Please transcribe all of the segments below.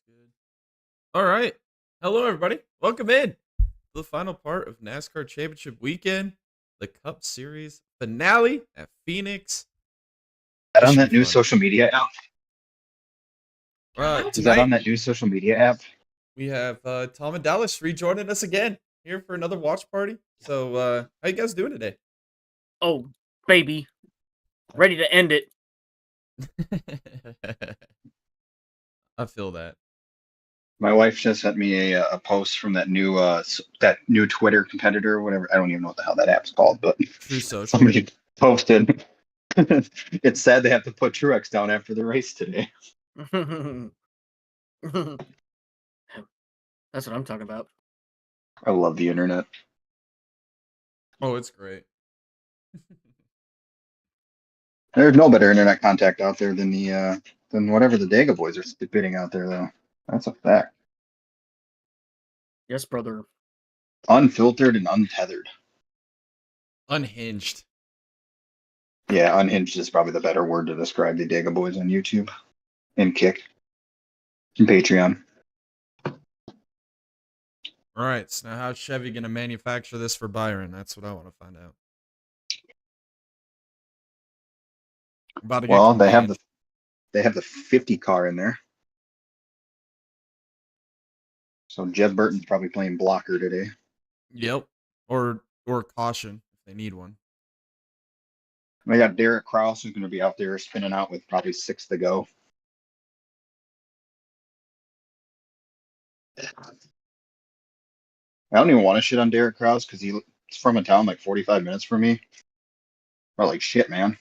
Good. All right. Hello, everybody. Welcome in to the final part of NASCAR Championship weekend, the Cup Series finale at Phoenix. That This on should be that new fun. social media app? Is that on Tonight, that new social media app? we have Tom and Dallas rejoining us again here for another watch party. So, how you guys doing today? Oh, baby. Ready to end it. I feel that. My wife just sent me a post from that new Twitter competitor, or whatever. I don't even know what the hell that app's called, but True Social. somebody posted. It's sad they have to put Truex down after the race today. That's what I'm talking about. I love the internet. Oh, it's great. There's no better internet contact out there than whatever the Dega boys are spitting out there, though. That's a fact. Yes, brother. Unfiltered and untethered. Unhinged. Yeah, unhinged is probably the better word to describe the Dega boys on YouTube and Kick and Patreon. All right. So now, how's Chevy going to manufacture this for Byron? That's what I want to find out. About to get Well, they have convened. the 50 car in there. So Jeb Burton's probably playing blocker today. Yep. Or caution if they need one. We got Derek Krause who's going to be out there spinning out with probably 6 to go. I don't even want to shit on Derek Krause because he's from a town like 45 minutes from me. But like shit, man.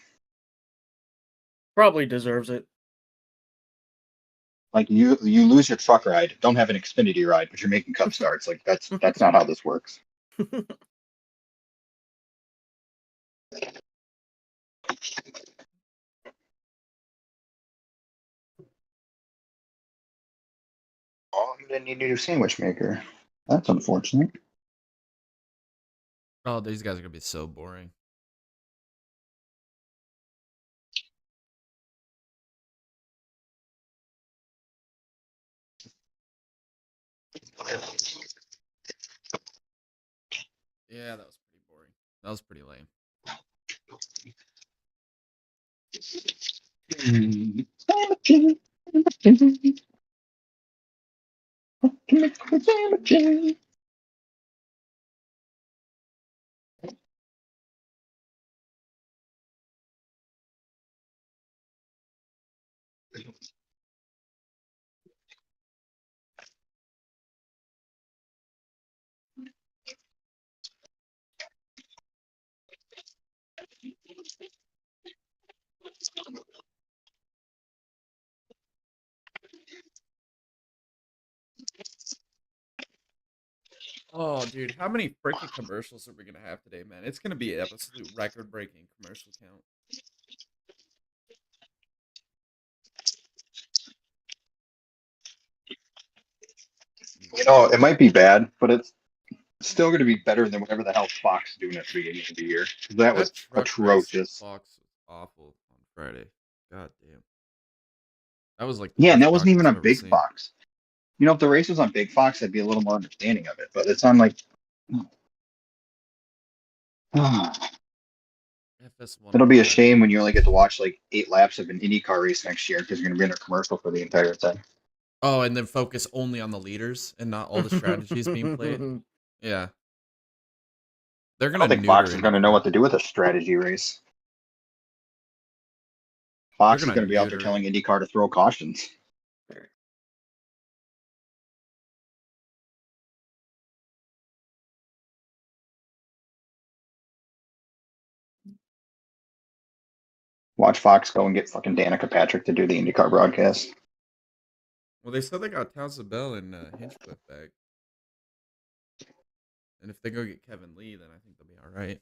Probably deserves it. Like you lose your truck ride, don't have an Xfinity ride, but you're making cup starts. Like that's not how this works. Oh, you didn't need a new sandwich maker. That's unfortunate. Oh, these guys are going to be so boring. Yeah, that was pretty boring. That was pretty lame. Oh, dude, how many freaking commercials are we going to have today, man? It's going to be an absolute record-breaking commercial count. It might be bad, but it's still going to be better than whatever the hell Fox is doing at the beginning of the year. That was That truck race at atrocious. Fox was awful on Friday. God damn. That was like the Yeah, and worst that wasn't truck even race on I've ever Big seen. Fox. If the race was on Big Fox, I'd be a little more understanding of it. But it's on like, FS1 it'll on be a Friday. shame when you only get to watch like 8 laps of an IndyCar race next year because you're going to be in a commercial for the entire thing. Oh, and then focus only on the leaders and not all the strategies being played. Yeah. They're I going don't to think neuter Fox is going to know IndyCar. what to do with a strategy race. They're Fox is going to going to be out there neuter it. telling IndyCar to throw cautions. Watch Fox go and get fucking Danica Patrick to do the IndyCar broadcast. Well, they said they got Townsend Bell and Hinchcliffe back. And if they go get Kevin Lee, then I think they'll be all right.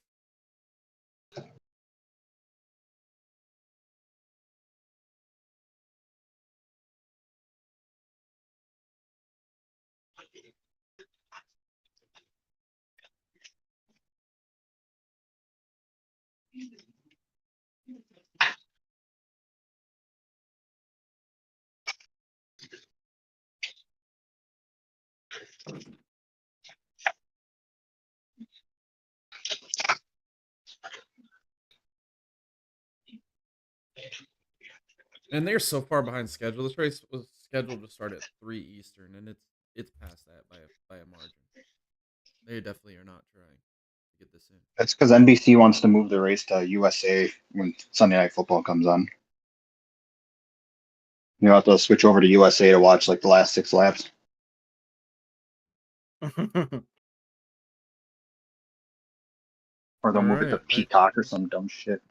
And they're so far behind schedule. This race was scheduled to start at 3 Eastern, and it's past that by a margin. They definitely are not trying to get this in. That's because NBC wants to move the race to USA when Sunday Night Football comes on. You have to switch over to USA to watch like the last 6 laps. Or they'll move it to Alright, Peacock or some dumb shit.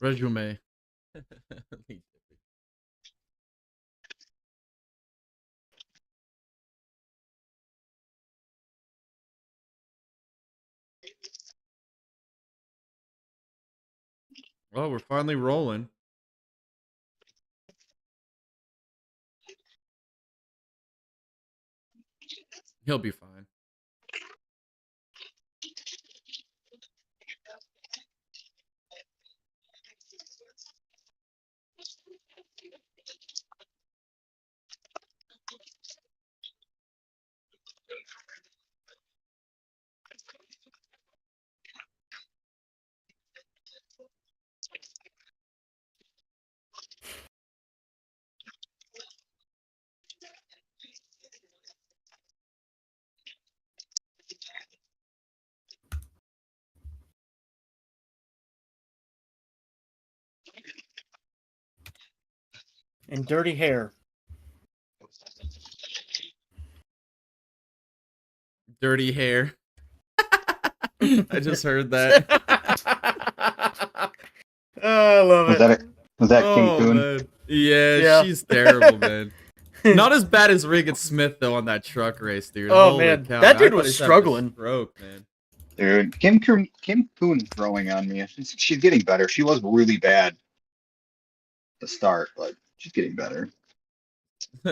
resume. Well, we're finally rolling. He'll be fine. And dirty hair. Dirty hair. I just heard that. Oh, I love Was it. that was that King Oh, Poon? man. Yeah, Yeah. she's terrible, man. Not as bad as Regan Smith though on that truck race, dude. Oh, Holy man. cow. That I dude thought was he was having a struggling. Stroke, man. Dude, Kim Poon's growing on me. She's getting better. She was really bad to start, but she's getting better.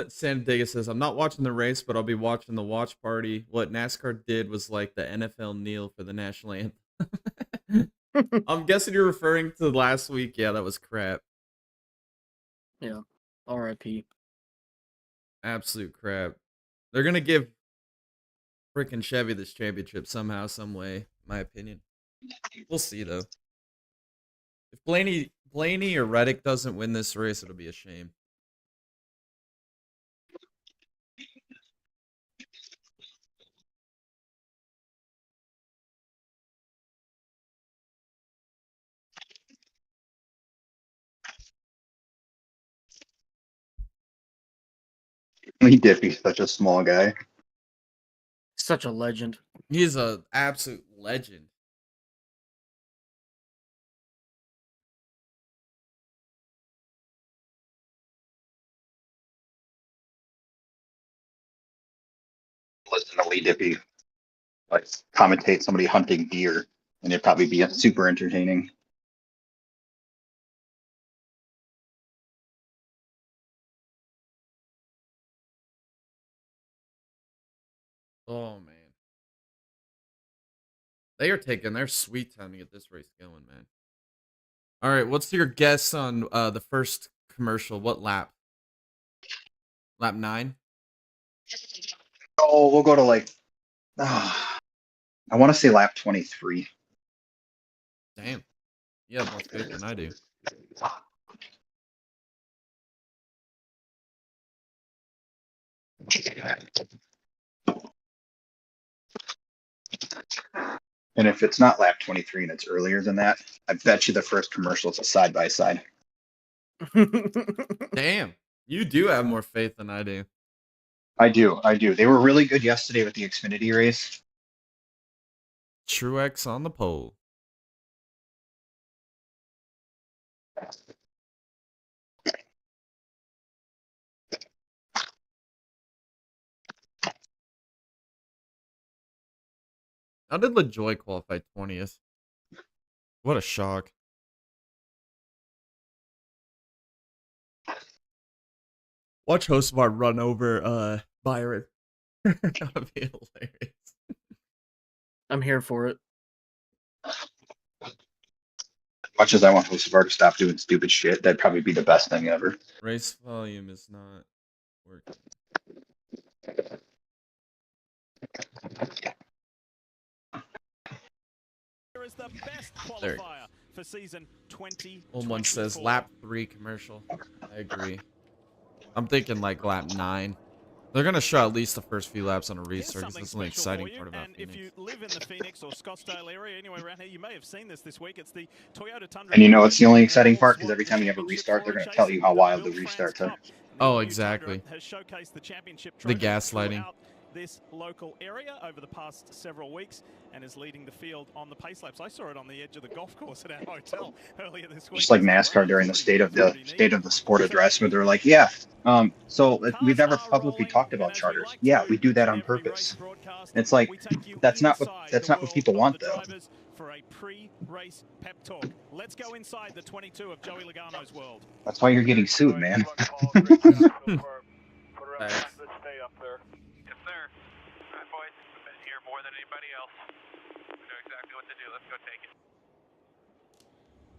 San Diego says, I'm not watching the race, but I'll be watching the watch party. What NASCAR did was like the NFL kneel for the national anthem. I'm guessing you're referring to last week. Yeah, that was crap. Yeah. R.I.P. Absolute crap. They're going to give freaking Chevy this championship somehow, some way, in my opinion. We'll see, though. If Blaney or Reddick doesn't win this race, it'll be a shame. Lee Diffie's such a small guy. Such a legend. He's an absolute legend. Listen to Lee Diffie like commentate somebody hunting deer, and it'd probably be super entertaining. Oh, man. They are taking their sweet time to get this race going, man. All right, what's your guess on the first commercial? What lap? Lap 9? Oh, we'll go to like, I want to say lap 23. Damn. You have more faith than I do. And if it's not lap 23 and it's earlier than that, I bet you the first commercial is a side by side. Damn. You do have more faith than I do. I do. They were really good yesterday with the Xfinity race. Truex on the pole. How did LaJoy qualify 20th? What a shock. Watch Hostmart run over Byron. That would be hilarious. I'm here for it. As much as I want Hocevar to stop doing stupid shit, that'd probably be the best thing ever. Race volume is not working. Is the best There. qualifier for season 20. One says lap 3 commercial. I agree. I'm thinking like lap 9. They're gonna show at least the first few laps on a restart because that's the only exciting part about Phoenix. If you live in the Phoenix or Scottsdale area, anywhere around here, you may have seen this week. It's the Toyota Tundra. And you know what's the only exciting part? Because every time you have a restart, they're going to tell you how wild the restarts are. Oh, exactly. Has showcased the championship The gaslighting. This local area over the past several weeks and is leading the field on the pace laps. I saw it on the edge of the golf course at our hotel earlier this week. Just like NASCAR during the state of the sport address, where they're like, "Yeah, so we've never publicly talked about charters. Yeah, we do that on purpose." It's like that's not what people want, though. For a pre-race pep talk. Let's go inside the 22 of Joey Logano's world. That's why you're getting sued, man. More than anybody else. We know exactly what to do. Let's go take it.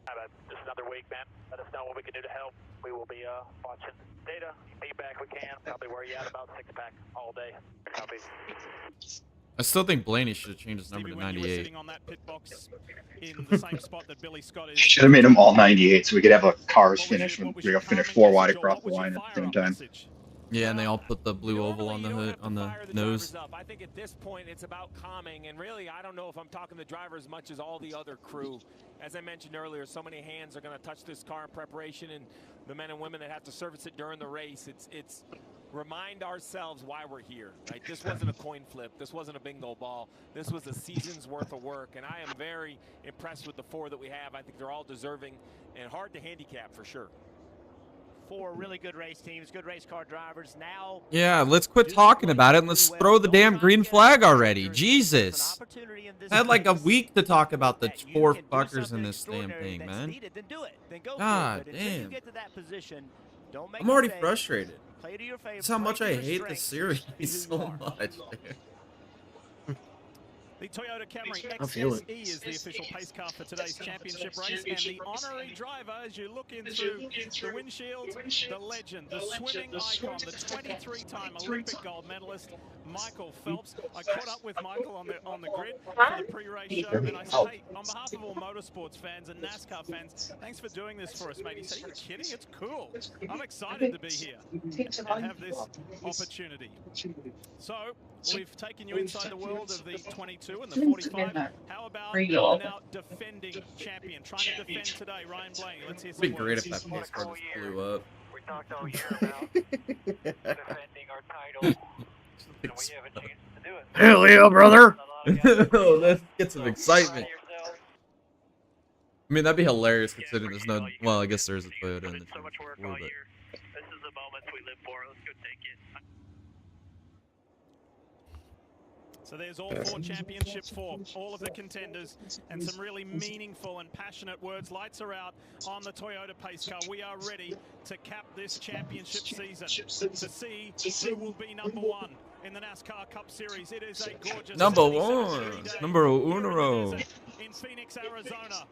How about just another week, man? Let us know what we can do to help. We will be watching data, feedback we can. Probably wear you out about 6-pack all day. Copy. I still think Blaney should have changed his number to Stevie, when you were 98. sitting on that pit box in the same spot that Billy Scott is. Should have made them all 98 so we could have a cars finish when we finish 4 wide across the line at the same time. Yeah, and they all put the blue oval on the hood, on the nose. I think at this point it's about calming, and really I don't know if I'm talking to the driver as much as all the other crew. As I mentioned earlier, so many hands are going to touch this car in preparation, and the men and women that have to service it during the race. It's remind ourselves why we're here. Right? This wasn't a coin flip. This wasn't a bingo ball. This was a season's worth of work, and I am very impressed with the 4 that we have. I think they're all deserving and hard to handicap for sure. 4 really good race teams, good race car drivers. Now, Yeah, let's quit talking about it and let's throw the damn green flag already. Jesus. I had like a week to talk about the 4 fuckers in this damn thing, man. God damn. I'm already frustrated. That's how much I hate this series so much. The Toyota Camry I feel it. XSE is the official pace car for today's championship race, and the honorary driver, as you look in through the windshield, the legend, the swimming icon, the 23-time Olympic gold medalist, Michael Phelps. I caught up with Michael on the grid for the pre-race show, and I said, hey, on behalf of all motorsports fans and NASCAR fans, thanks for doing this for us, mate. He said, are you kidding? It's cool. I'm excited to be here and have this opportunity. So, we've taken you inside the world of the 22 and the 45. How about now defending champion? Trying to defend today, Ryan Blaney. Let's hear some It'd be great words. if that pace car just blew up. We talked all year about defending our title, and we have a chance to do it. Hell yeah, brother. Oh, let's get some excitement. I mean, that'd be hilarious considering there's no. Well, I guess there's a Toyota in the so much work championship, all but- year. This is the moments we live for. Let's go take it. So there's all 4 championship 4, all of the contenders, and some really meaningful and passionate words. Lights are out on the Toyota pace car. We are ready to cap this championship season to see who will be number 1 in the NASCAR Cup Series. It is a gorgeous Number 77 1, day number here in the uno. desert in Phoenix, Arizona.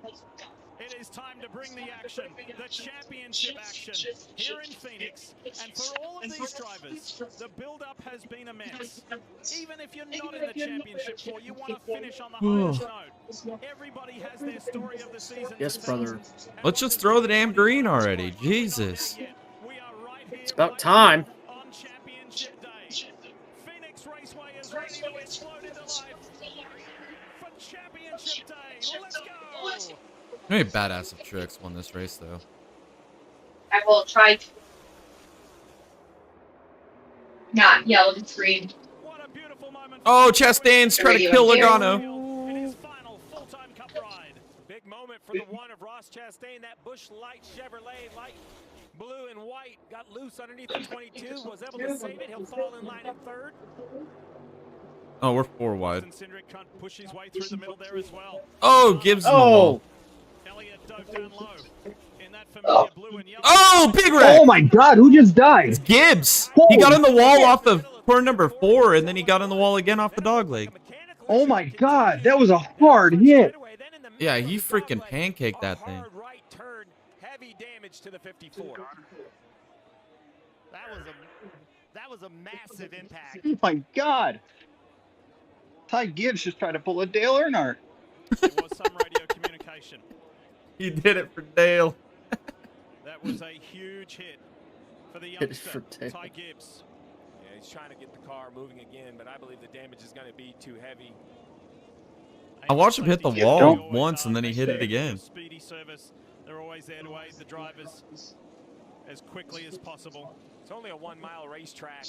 It is time to bring the action, the championship action here in Phoenix. And for all of these drivers, the build-up has been immense. Even if you're not in the championship 4, you want to finish on the highest note. Everybody has their story of the season. Yes, brother. Let's just throw the damn green already. Jesus. It's about time. On championship day, Phoenix Raceway is ready to explode into life for championship day. Let's go! Maybe badass if Truex won this race though. I will try to not yell and scream. What a beautiful moment. Oh, Chastain's trying to kill Logano. In his final full-time Cup ride. Big moment for the one of Ross Chastain. That Busch Light Chevrolet, light blue and white, got loose underneath the 22, was able to save it. He'll fall in line in 3rd. Oh, we're 4 wide. Cindric can't push his way through the middle there as well. Oh, Gibbs in the wall. Elliott dug down low in that familiar blue and yellow. Oh, big wreck! Oh my God! Who just died? It's Gibbs. He got on the wall off of corner number 4, and then he got on the wall again off the dog leg. Oh my God! That was a hard hit. Yeah, he freaking pancaked that thing. Right turn, heavy damage to the 54. That was a massive impact. Oh my God! Ty Gibbs just tried to pull a Dale Earnhardt. There was some radio communication. He did it for Dale. That was a huge hit for the youngster, Ty Gibbs. Yeah, he's trying to get the car moving again, but I believe the damage is going to be too heavy. I watched him hit the wall once, and then he hit it again. Speedy service. They're always there to aid the drivers as quickly as possible. It's only a 1 mile racetrack.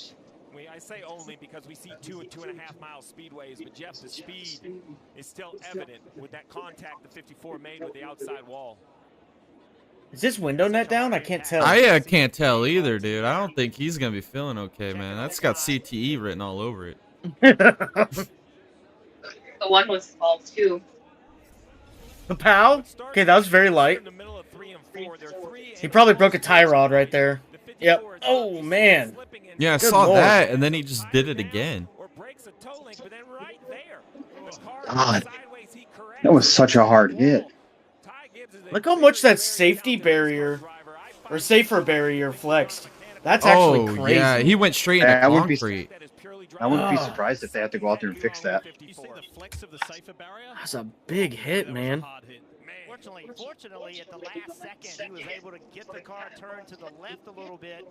I say only because we see 2 and 2.5 mile speedways, but Jeff, the speed is still evident with that contact the 54 made with the outside wall. Is this window net down? I can't tell. I can't tell either, dude. I don't think he's gonna be feeling okay, man. That's got CTE written all over it. The one was false too. The POW? Okay, that was very light. He probably broke a tie rod right there. Yep. Oh, man. Yeah, I Good saw Lord. that, and then he just did it again. God, that was such a hard hit. Look how much that safety barrier, or safer barrier flexed. That's actually crazy. Yeah, he went straight into concrete. I wouldn't be surprised if they had to go out there and fix that. You see the flex of the safer barrier? That's a big hit, man. Hard hit. Fortunately, at the last second, he was able to get the car turned to the left a little bit.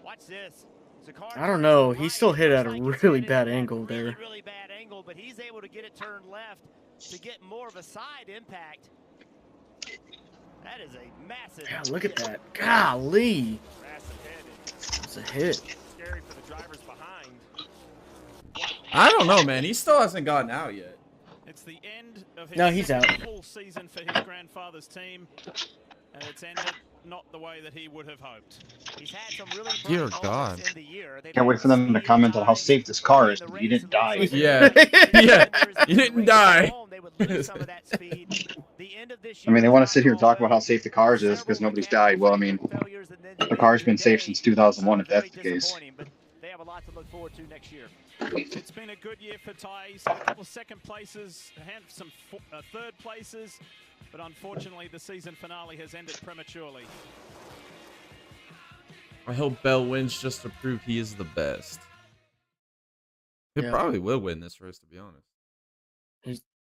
Watch this. The car I don't know. He still hit at a really bad angle there. Really bad angle, but he's able to get it turned left to get more of a side impact. That is a massive. Yeah, look at that. Golly. That's a hit. Scary for the drivers behind. I don't know, man. He still hasn't gotten out yet. It's the end of his No, he's out. full season for his grandfather's team, and it's ended not the way that he would have hoped. He's had some really Dear God. in the year. Can't wait for them to comment on how safe this car is. You didn't die. Yeah. Yeah. You didn't die. I mean, they want to sit here and talk about how safe the cars is because nobody's died. Well, I mean, the car's been safe since 2001, if that's the case. They have a lot to look forward to next year. It's been a good year for Ty. He's had a couple of second places, some third places, but unfortunately the season finale has ended prematurely. I hope Bell wins just to prove he is the best. He probably will win this race, to be honest.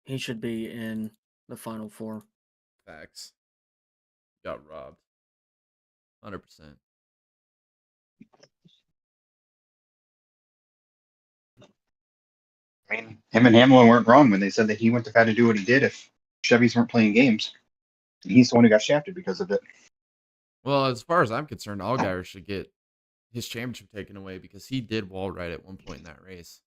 He should be in the final 4. Facts. Got robbed. 100%. I mean, him and Hamlin weren't wrong when they said that he wouldn't have had to do what he did if Chevys weren't playing games. And he's the one who got shafted because of it. Well, as far as I'm concerned, Allgaier should get his championship taken away because he did wall ride at one point in that race.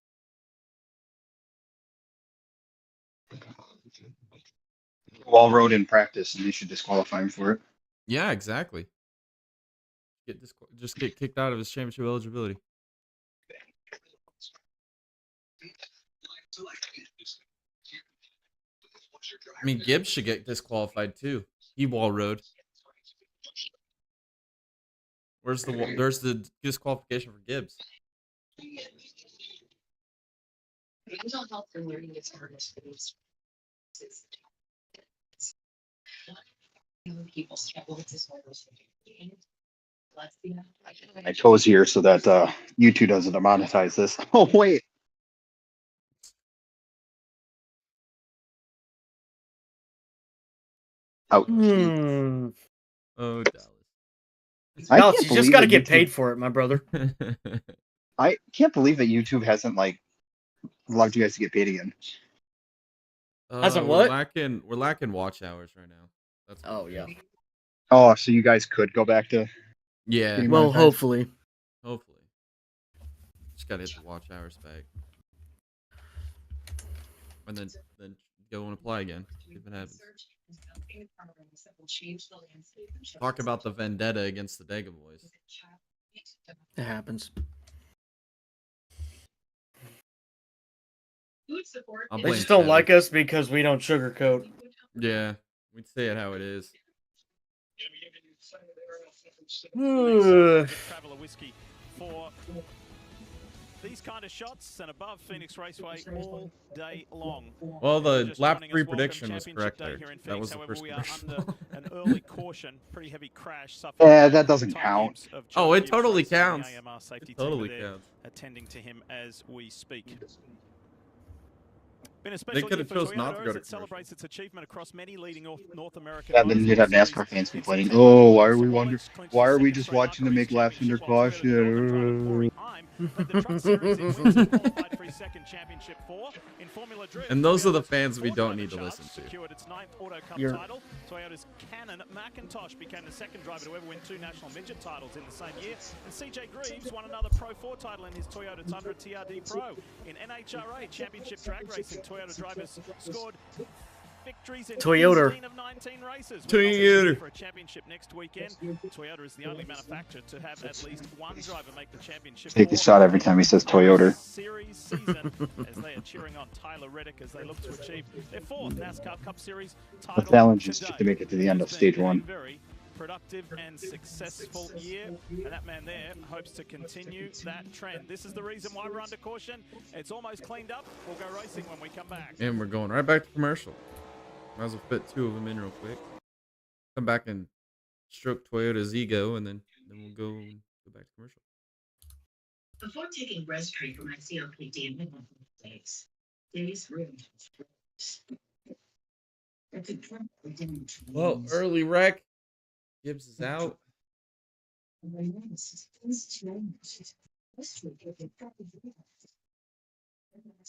Wall rode in practice, and they should disqualify him for it. Yeah, exactly. Just get kicked out of his championship eligibility. I mean, Gibbs should get disqualified too. He wall rode. Where's the disqualification for Gibbs? Mental health and learning is hardest for these. People struggle with disorders. I chose here so that YouTube doesn't monetize this. Oh, wait. Out. Hmm. Oh, Dallas. Dallas, you just got to get paid for it, my brother. I can't believe that YouTube hasn't allowed you guys to get paid again. Hasn't what? We're lacking watch hours right now. That's yeah. Oh, so you guys could go back to. Yeah. Well, hopefully. Hopefully. Just gotta hit the watch hours back. And then go and apply again. See if it happens. Talk about the vendetta against the Dega boys. It happens. I'll They blame just don't Chevy. like us because we don't sugarcoat. Yeah, we'd say it how it is. Traveller whiskey for these kind of shots and above Phoenix Raceway all day long. Well, the Just lap joining us, 3 welcome. prediction was Championship correct day there. here in That Phoenix. was the However, first we are commercial. under an early caution, pretty heavy crash suffered. Yeah, by that doesn't Ty count. Gibbs of Oh, Joey it Gibbs totally Racing, the counts. AMR safety It team totally are there counts. attending to him as we speak. Been a They special could year have for chose not Toyota to go as to it commercial. celebrates its achievement across many leading North American Yeah, then you'd have motorsport NASCAR fans series. complaining, In "Oh, September, why are we clinched the just second watching them straight make NASCAR laps Race under Championship while Toyota's Belgian driver Corey caution?" Heim led the Truck Series in wins and qualified for his second championship for. In Formula Drift, And those are the Toyota's fans we Ford don't driver need to Charles listen to. secured its 9th Auto Cup You're- title. Toyota's Cannon McIntosh became the second driver to ever win 2 national midget titles in the same year. And CJ Greaves won another Pro 4 title in his Toyota Tundra TRD Pro. In NHRA Championship Drag Racing, Toyota drivers scored victories in Toyota. 15 of 19 races. Toyota. With an opportunity for a championship next weekend. Toyota is the only manufacturer to have at least one driver make the championship. Take a shot every time he says Toyota. Series season as they are cheering on Tyler Reddick as they look to achieve their 4th NASCAR Cup Series title. The challenge is just today. to make it to the end of It's stage been a 1. very productive and successful year, and that man there hopes to continue that trend. This is the reason why we're under caution. It's almost cleaned up. We'll go racing when we come back. And we're going right back to commercial. Might as well fit 2 of them in real quick. Come back and stroke Toyota's ego, and then we'll go back to commercial. Before taking respiratory for my COPD in middle days, room. Well, early wreck. Gibbs is out. Just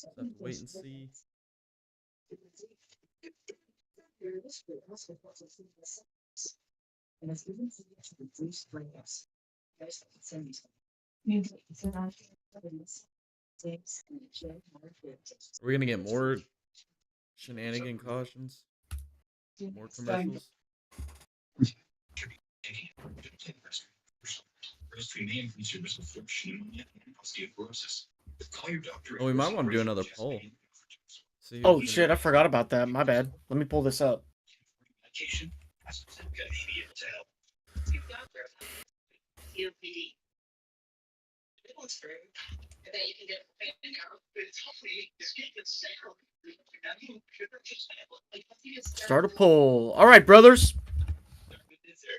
have to wait and see. Are we gonna get more shenanigan cautions? More commercials? Oh, we might want to do another poll. See Oh who's shit, gonna- I forgot about that. My bad. Let me pull this up. COPD. Start a poll. All right, brothers.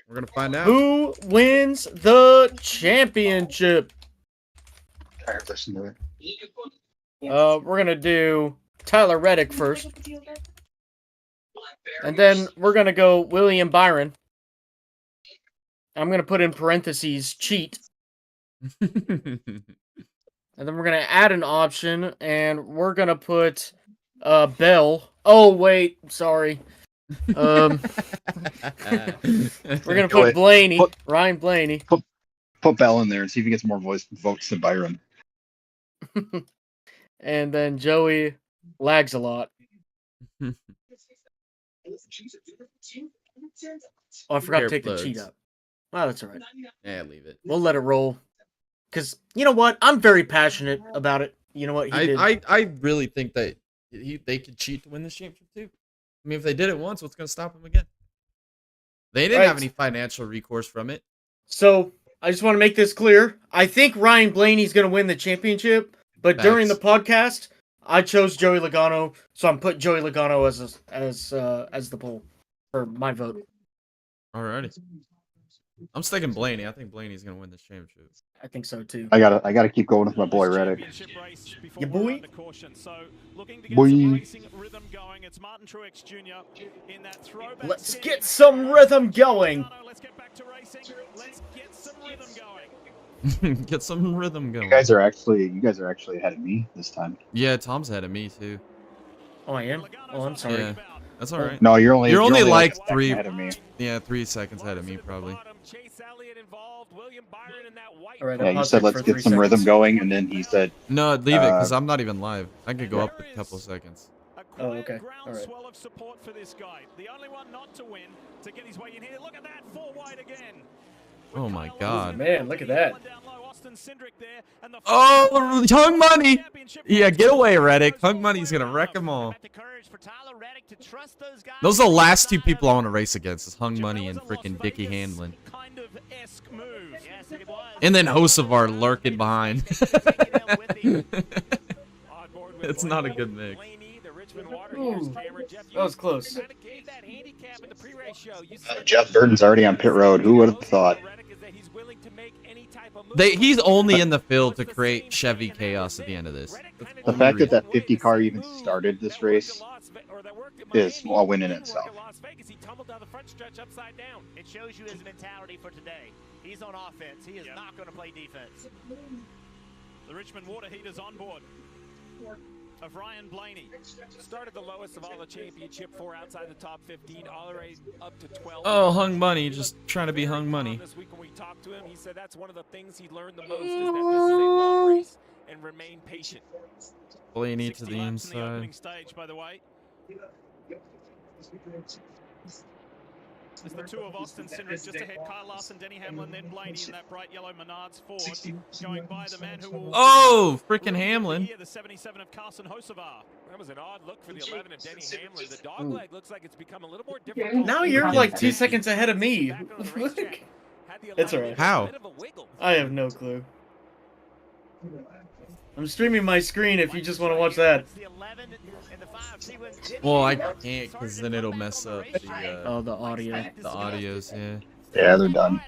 We're gonna find out. Who wins the championship? Alright, listen to it. We're gonna do Tyler Reddick first, and then we're gonna go William Byron. I'm gonna put in parentheses cheat, and then we're gonna add an option, and we're gonna put Bell. Oh wait, sorry. We're gonna put Blaney, Ryan Blaney. Put Bell in there and see if he gets more votes than Byron. And then Joey lags a lot. Oh, I forgot to take the cheat Earplugs. up. Oh, that's all right. Yeah, leave it. We'll let it roll. Because, you know what? I'm very passionate about it. You know what? He did. I really think that they could cheat to win this championship too. I mean, if they did it once, what's gonna stop them again? They didn't have any financial recourse from it. So, I just want to make this clear. I think Ryan Blaney's going to win the championship, but during the podcast, I chose Joey Logano, so I'm putting Joey Logano as the poll for my vote. Alrighty. I'm sticking Blaney. I think Blaney's gonna win this championship. I think so too. I gotta keep going with my boy Reddick. Your boy? Boy. Let's get some rhythm going. Let's get back to racing. Let's get some rhythm going. Get some rhythm going. You guys are actually ahead of me this time. Yeah, Tom's ahead of me too. Oh, I am? Oh, I'm sorry. Yeah, that's all right. No, you're only like a second 3 ahead of me. Yeah, 3 seconds ahead of me probably. All right, Yeah, I'll you pause said it let's for get 3 some seconds. rhythm going, and then he said, No, leave it because I'm not even live. I could go up a couple seconds. Oh, okay. All right. Groundswell of support for this guy. The only one not to win to get his way in here. Look at that, 4 wide again. Oh my God. Man, look at that. Oh, Hung Money. Yeah, get away, Reddick. Hung Money's gonna wreck them all. Those are the last two people I want to race against, is Hung Money and freaking Dickie Handlin. And then Hocevar lurking behind. It's not a good mix. Ooh, that was close. Jeff Burton's already on pit road. Who would have thought? He's only in the field to create Chevy chaos at the end of this. The fact that that 50 car even started this race is a win in itself. It shows you his mentality for today. He's on offense. He is not going to play defense. The Richmond Water Heaters on board of Ryan Blaney. Started the lowest of all the championship, 4 outside the top 15, all the way up to 12. Oh, Hung Money, just trying to be Hung Money. This week when we talked to him, he said that's one of the things he learned the most is that this is a long race and remain patient. Blaney to the 60 laps in the inside. opening stage, by the way. As the two of Austin Cindric just ahead, Kyle Larson, Denny Hamlin, then Blaney in that bright yellow Menards Ford, going by the man who will... Oh, freaking Hamlin. The 77 of Carson Hocevar. That was an odd look for the 11 of Denny Hamlin. The dog leg looks like it's become a little more difficult. Now you're like 2 seconds ahead of me. It's alright. How? I have no clue. I'm streaming my screen if you just want to watch that. Well, I can't because then it'll mess up the The audio. the audios. Yeah. Yeah, they're done.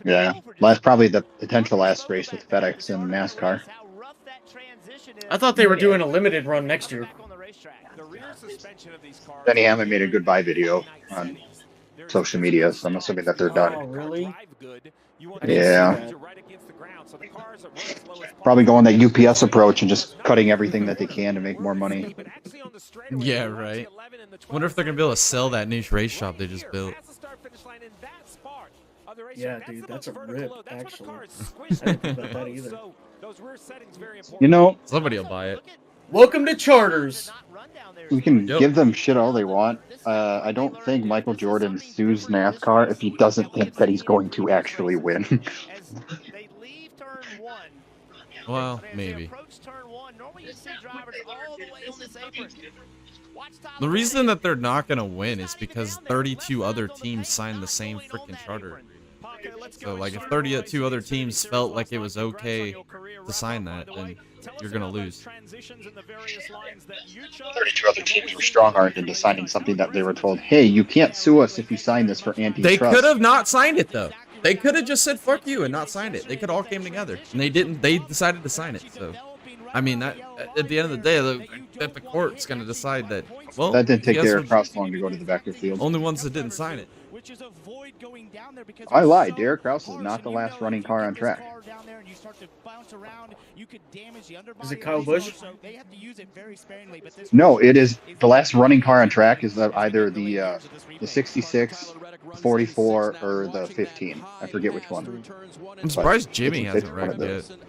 Yeah, probably the potential last race with FedEx and NASCAR. I thought they were doing a limited run next year. Denny Hamlin made a goodbye video on social media, so I'm assuming that they're Oh, done. really? Yeah. Probably going that UPS approach and just cutting everything that they can to make more money. Yeah, right. Wonder if they're gonna be able to sell that new race shop they just built. Yeah, dude, that's a rip, actually. I didn't think about that either. You know, Somebody will buy it. Welcome to Charters. we can Yep. give them shit all they want. I don't think Michael Jordan sues NASCAR if he doesn't think that he's going to actually win. Well, maybe. The reason that they're not gonna win is because 32 other teams signed the same freaking charter agreement. So, like, if 32 other teams felt like it was okay to sign that, then you're gonna lose. 32 other teams were strong-armed into signing something that they were told, hey, you can't sue us if you sign this for antitrust. They could have not signed it, though. They could have just said fuck you and not signed it. They could all came together, and they didn't. They decided to sign it. So, I mean, that at the end of the day, the court's gonna decide that. Well, That didn't take you guys Derek were Kraus long to go to the Vector field. only ones that didn't sign it. I lied. Derek Kraus is not the last running car on track. Is it Kyle Busch? No, it is the last running car on track is either the 66, 44, or the 15. I forget which one. I'm surprised Jimmy it's hasn't one of wrecked those. yet.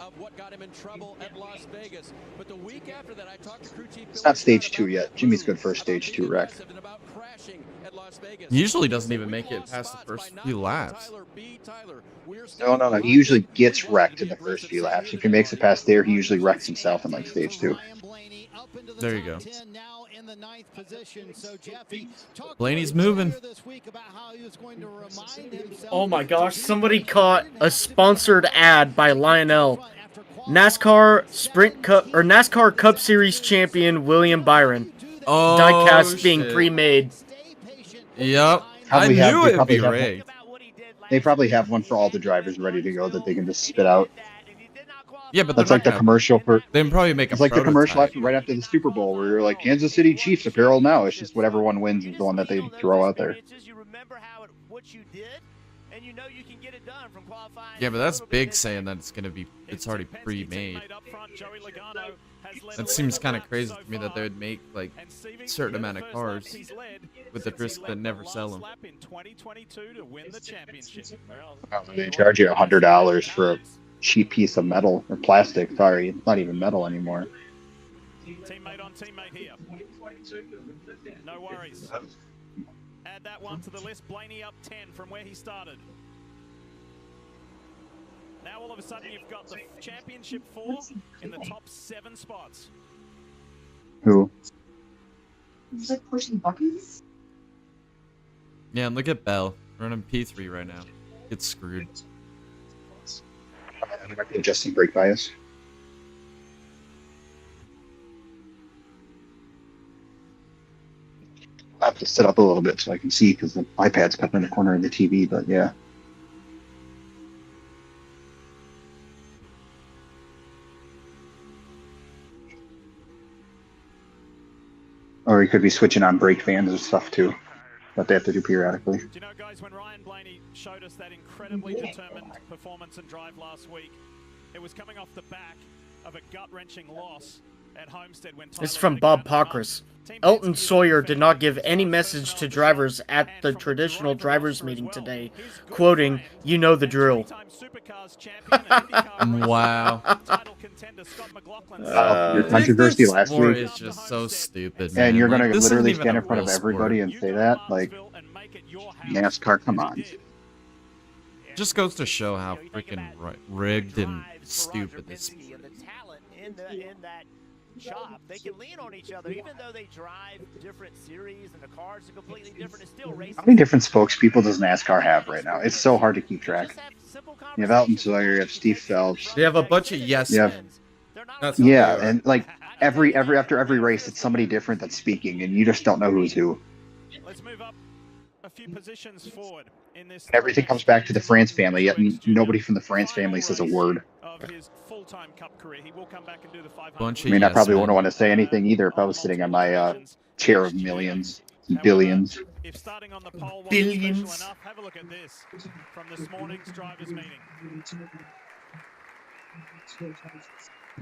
It's not stage 2 yet. Jimmy's good for a stage 2 wreck. He usually doesn't even make it past the first few laps. No. He usually gets wrecked in the first few laps. If he makes it past there, he usually wrecks himself in like stage 2. There you go. Blaney's moving. Oh my gosh, somebody caught a sponsored ad by Lionel. NASCAR Sprint Cup or NASCAR Cup Series champion William Byron. Oh, Diecast being shit. pre-made. Yep. I Probably knew they it'd probably be have rigged. They probably have one for all the drivers ready to go that they can just spit out. Yeah, but That's they're like not the gonna- commercial for. They can probably make a It's like the commercial prototype. right after the Super Bowl where you're like Kansas City Chiefs apparel now. It's just whatever one wins is the one that they throw out there. Yeah, but that's big saying that it's gonna be. It's already pre-made. That seems kind of crazy to me that they would make like a certain amount of cars with the risk to never sell them. They charge you $100 for a cheap piece of metal or plastic. Sorry, it's not even metal anymore. Teammate on teammate here. No worries. Add that one to the list. Blaney up 10 from where he started. Now now all of a sudden you've got the championship 4 in the top 7 spots. Who? Yeah, and look at Bell running P3 right now. Gets screwed. He might be adjusting brake bias. I have to sit up a little bit so I can see because the iPad's up in the corner of the TV, but yeah. Or he could be switching on brake fans and stuff too, that they have to do periodically. Do you know, guys, when Ryan Blaney showed us that incredibly determined performance and drive last week, it was coming off the back of a gut-wrenching loss at Homestead when This is Tyler from Reddick Bob found the Pockris. Team Elton Penske Sawyer defended did not give his any first message to personnel drivers job, at and the from traditional driver drivers roster meeting as well. today, His good quoting, friend "You know the and drill." three-time Supercars champion and IndyCar race Wow. title contender Scott McLaughlin Your said, controversy This last sport week, is just so stupid, man. and you're Like, gonna this isn't literally even stand a in front of real everybody sport. and "You say go to that, like, Martinsville and make it your house," NASCAR, come which he on. did. Just goes to show how freaking rigged and stupid this. And the talent in that shop, they can lean on each other, even though they drive different series and the cars are completely different. It's still racing. How many different spokespeople does NASCAR have right now? It's so hard to keep track. You have Elton Sawyer, you have Steve Phelps. They have a bunch of yes Yeah. men. That's what Yeah, they are. and like after every race, it's somebody different that's speaking, and you just don't know who's who. Let's move up a few positions forward in this. And everything comes back to the France family, yet nobody from the France family says a word. Of his full-time Cup career, he will come back and do the 500. Bunch I of mean, I yes probably men. wouldn't want to say anything either if I was sitting on my chair of millions and billions. If starting on the pole wasn't Billions. special enough, have a look at this from this morning's drivers' meeting.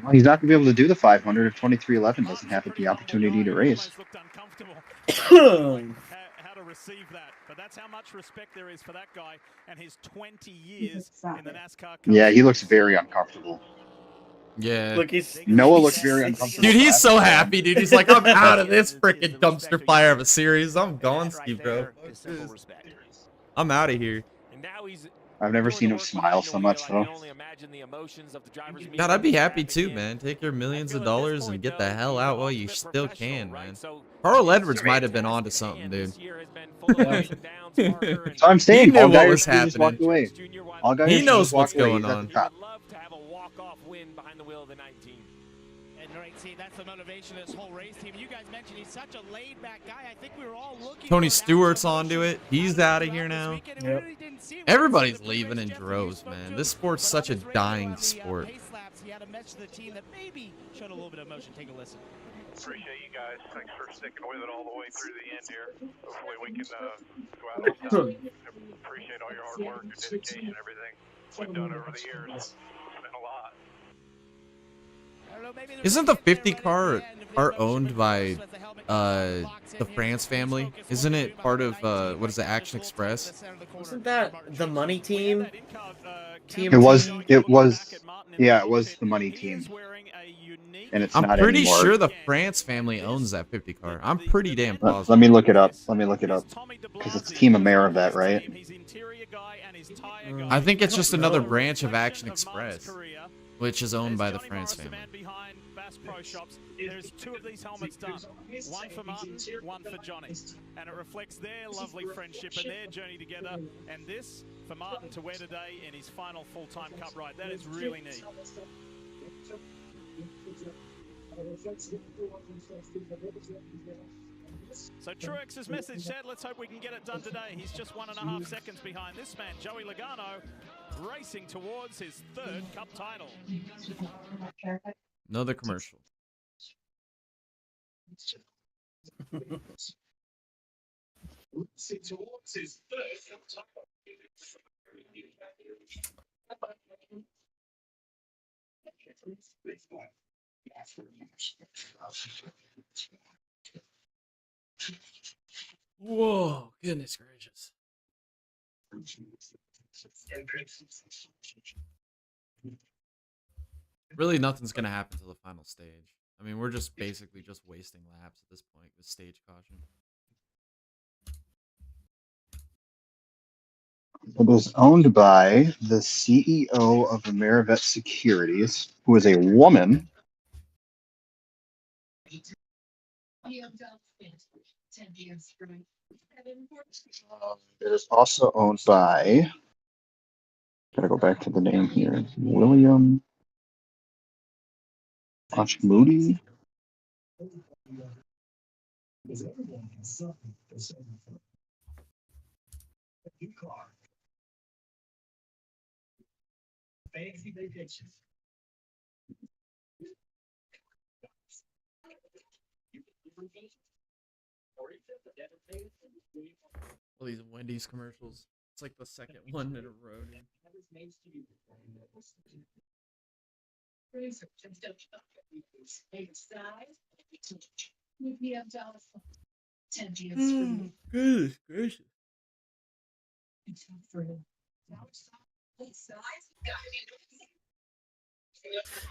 Well, he's not going to be able to do the 500 if 2311 doesn't have the opportunity to race. Almost looked uncomfortable. How to receive that, but that's how much respect there is for that guy and his 20 years in the NASCAR Cup Yeah, he looks Series. very uncomfortable. Yeah. Look, he's Noah looks very uncomfortable. Dude, he's so happy, dude. He's like, I'm out of this freaking dumpster fire of a series. I'm gone, Steve, bro. I'm out of here. And now he's I've never seen him smile so much, though. God, I'd be happy too, man. Take your millions of dollars and get the hell out while you still can, man. Carl Edwards might have been onto something, dude. So I'm saying, He knew all what guys was just walked happening. away. All guys He knows just walked what's away. going He's at on. the top. love to have a walk-off win behind the wheel of the 19. And right, see, that's the motivation of this whole race team. You guys mentioned he's such a laid-back guy. I think we were all looking. Tony for an Stewart's outcome onto it. He's out of here now. Yep. Everybody's leaving in droves, man. This sport's such a dying sport. He had a message to the team that maybe showed a little bit of emotion. Take a listen. Appreciate you guys. Thanks for sticking with it all the way through the end here. Hopefully we can go out on top. Appreciate all your hard work, your dedication, everything we've done over the years. It's been a lot. Isn't the 50 car owned by the France family? Isn't it part of what is it, Action Express? Isn't that the money team? It was, yeah, it was the money team. And it's I'm not pretty anymore. sure the France family owns that 50 car. I'm pretty damn positive. Let me look it up. Let me look it up. Because it's Team Amerivet, right? I think it's just another branch of Action Express, which is owned by the France family. Pro Shops. There's two of these helmets done. One for Martin, one for Johnny. And it reflects their lovely friendship and their journey together. And this for Martin to wear today in his final full-time Cup ride. That is really neat. So Truex's message said, let's hope we can get it done today. He's just 1.5 seconds behind this man, Joey Logano, racing towards his third Cup title. Another commercial. Whoa, goodness gracious. Really, nothing's going to happen till the final stage. I mean, we're just basically just wasting laps at this point with stage caution. It is owned by the CEO of Amerivet Securities, who is a woman. It is also owned by, gotta go back to the name here, William Moody. All these Wendy's commercials. It's like the second one in a row. Dude. Goodness gracious.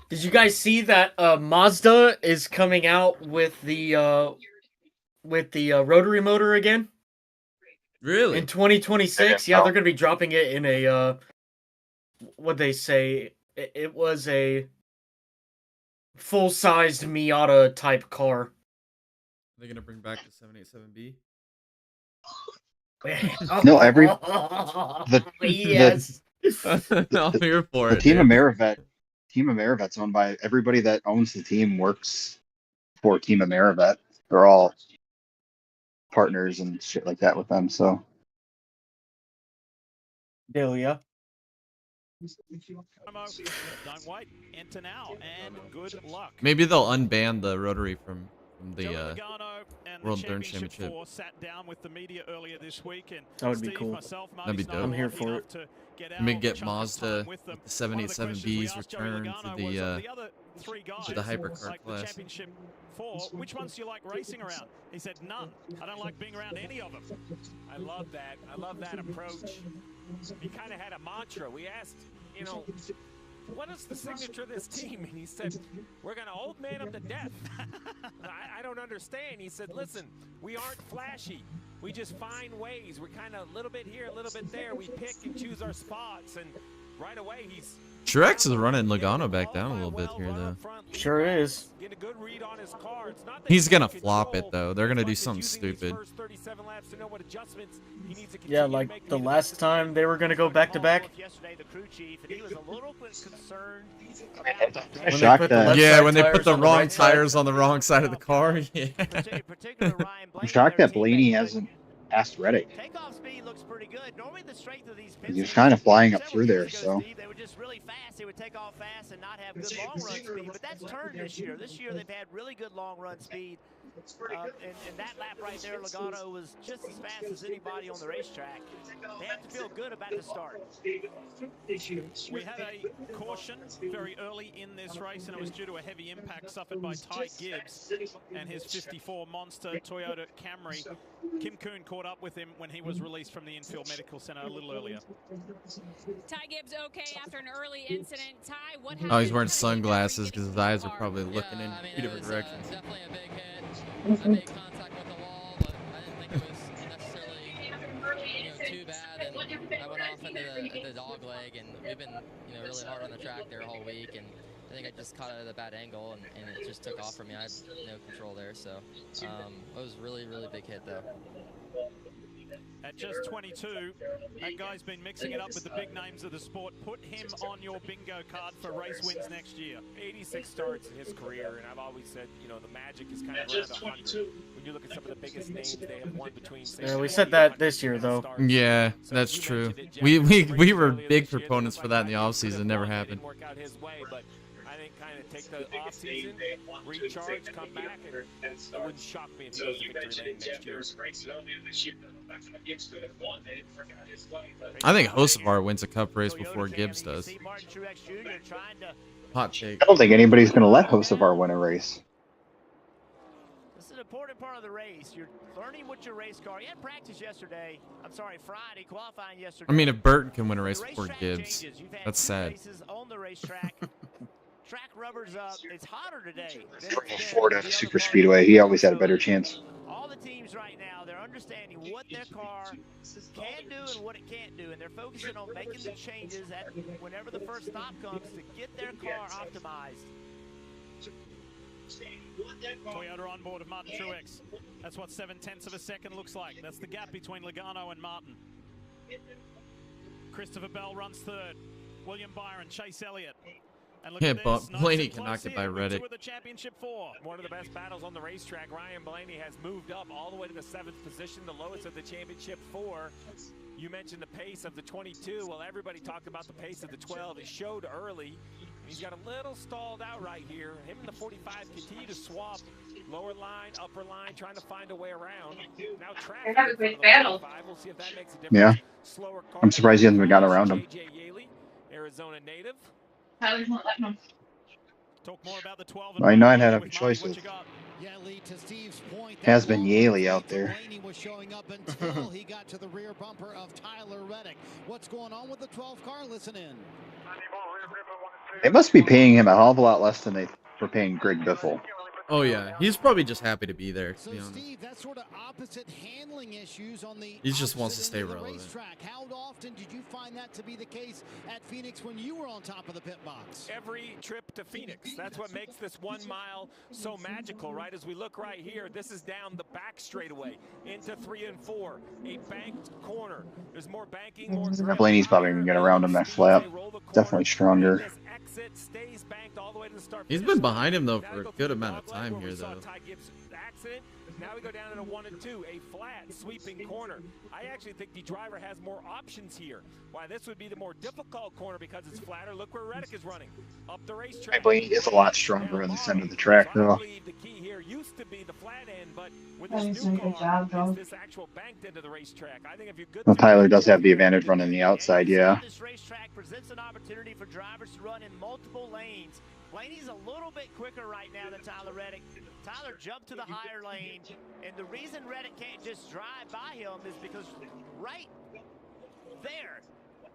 Did you guys see that Mazda is coming out with the rotary motor again? Really? In 2026? Yeah, they're going to be dropping it in a what'd they say? It was a full-sized Miata type car. Are they gonna bring back the 787B? No, yes. I'm here for the it. Team dude. Amerivet. Team Amerivet's owned by everybody that owns the team works for Team Amerivet. They're all partners and shit like that with them. So Delia. Don't wait. Enter now, and good luck. Maybe they'll unban the rotary from Joey the Logano and World the Endurance Championship. 4 sat down with the media earlier this week, and That would be Steve, cool. myself, That'd be Marty dope. I'm here Snow, for lucky it. enough to get Maybe our get chunk of Mazda time with them. with the One of the questions 787Bs we asked Joey return to Logano the was, of the other 3 guys, to the hypercar like the class. championship 4, which ones do you like racing around? He said none. I don't like being around any of them. I love that. I love that approach. He kind of had a mantra. We asked, you know, what is the signature of this team? And he said, we're going to old man them to death. I don't understand. He said, listen, we aren't flashy. We just find ways. We're kind of a little bit here, a little bit there. We pick and choose our spots. And right away, he's... Truex is running Logano back down a little bit here, though. Sure is. Get a good read on his car. It's not that He's gonna can't flop control it, though. They're gonna as do much as something using these stupid. first 37 laps to know what adjustments he needs to Yeah, continue to like make to the be last time they were going to go back-to-back. Yesterday, the crew chief, and he was a little bit concerned When they shocked put the that- left Yeah, side when they put tires the on wrong right side. tires on the wrong side of the car. Yeah. particular Ryan Blaney, I'm shocked their that Blaney teammate, hasn't asked Reddick. Takeoff speed looks pretty good. Normally the strength of these He was kind of flying up through there, so. Steve, they were just really fast. They would take off fast and not have good long run speed. But that's turned this year. This year they've had really good long run speed. And that lap right there, Logano was just as fast as anybody on the racetrack. They have to feel good about the start. We had a caution very early in this race, and it was due to a heavy impact suffered by Ty Gibbs and his 54 Monster Toyota Camry. Kim Kuhn caught up with him when he was released from the infield medical center a little earlier. Ty Gibbs okay after an early incident. Ty, what happened? Oh, he's wearing sunglasses because his eyes are probably looking in 2 different directions. Definitely a big hit. I made contact with the wall, but I didn't think it was necessarily, too bad. And I went off into the dog leg, and we've been, really hard on the track there all week. And I think I just caught it at a bad angle, and it just took off from me. I had no control there, so it was a really, really big hit, though. At just 22, that guy's been mixing it up with the big names of the sport. Put him on your bingo card for race wins next year. 86 starts in his career, and I've always said, the magic is kind of around 100. When you look at some of the biggest names, they have won between. Yeah, we said that this year, though. Yeah, that's true. We were big proponents for that in the offseason. Never happened. Work out his way, but I think kind of take the offseason, recharge, come back, and it wouldn't shock me if he was victory lane next year. I think Hocevar wins a cup race before Gibbs does. Hot take. I don't think anybody's going to let Hocevar win a race. This is an important part of the race. You're learning what your race car. You had practice yesterday. Friday, qualifying yesterday. I mean, if Burton can win a race The before racetrack Gibbs, changes. You've had that's two sad. races on the racetrack. track rubber's up. It's hotter today than From it's been Florida the other Super part of Speedway, the he year. always had a So better chance. all the teams right now, they're understanding what their car can do and what it can't do, and they're focusing on making the changes at whenever the first stop comes to get their car optimized. Toyota on board of Martin Truex. That's what 7/10 of a second looks like. That's the gap between Logano and Martin. Christopher Bell runs third. William Byron, Chase Elliott. And look at this, nice Blaney and can close knock it here by with Reddick. two of the championship four. One of the best battles on the racetrack. Ryan Blaney has moved up all the way to the 7th position, the lowest of the championship 4. You mentioned the pace of the 22. Well, everybody talked about the pace of the 12. It showed early. He's got a little stalled out right here. Him and the 45 continue to swap lower line, upper line, trying to find a way around. Now traffic. Have a great battle. We'll see if that makes a difference. Yeah. Slower car. I'm surprised he hasn't got around him. JJ Yaley, Arizona native. Tyler's not letting him. Talk more about the 12. I know I'd have with choices. Marty, what you got? Yeah, Lee, to Steve's point, Has been Yaley out there. Blaney was showing up until he got to the rear bumper of Tyler Reddick. What's going on with the 12 car? Listen in. They must be paying him a hell of a lot less than they were paying Greg Biffle. Oh yeah, he's probably just happy to be there. To So be honest. Steve, that's sort of opposite handling issues on the He just wants to opposite stay end of the relevant. racetrack. How often did you find that to be the case at Phoenix when you were on top of the pit box? Every trip to Phoenix. That's what makes this 1 mile so magical, right? As we look right here, this is down the back straightaway into 3 and 4. A banked corner. There's more banking, more grip. Blaney's probably going to get around him next lap. Definitely stronger. This exit stays banked all the way to the start. He's been behind him though for a good amount of time here though. Ty Gibbs accident. Now we go down into 1 and 2, a flat sweeping corner. I actually think the driver has more options here. Why this would be the more difficult corner because it's flatter. Look where Reddick is running up the racetrack. Blaney is a lot stronger on this end of the track So I though. believe the key here used to be the flat end, but with this new car, it's this actual banked end of the racetrack. I think if you're good. Well, Tyler does have the advantage running the outside, yeah. This racetrack presents an opportunity for drivers to run in multiple lanes. Blaney's a little bit quicker right now than Tyler Reddick. Tyler jumped to the higher lane, and the reason Reddick can't just drive by him is because right there,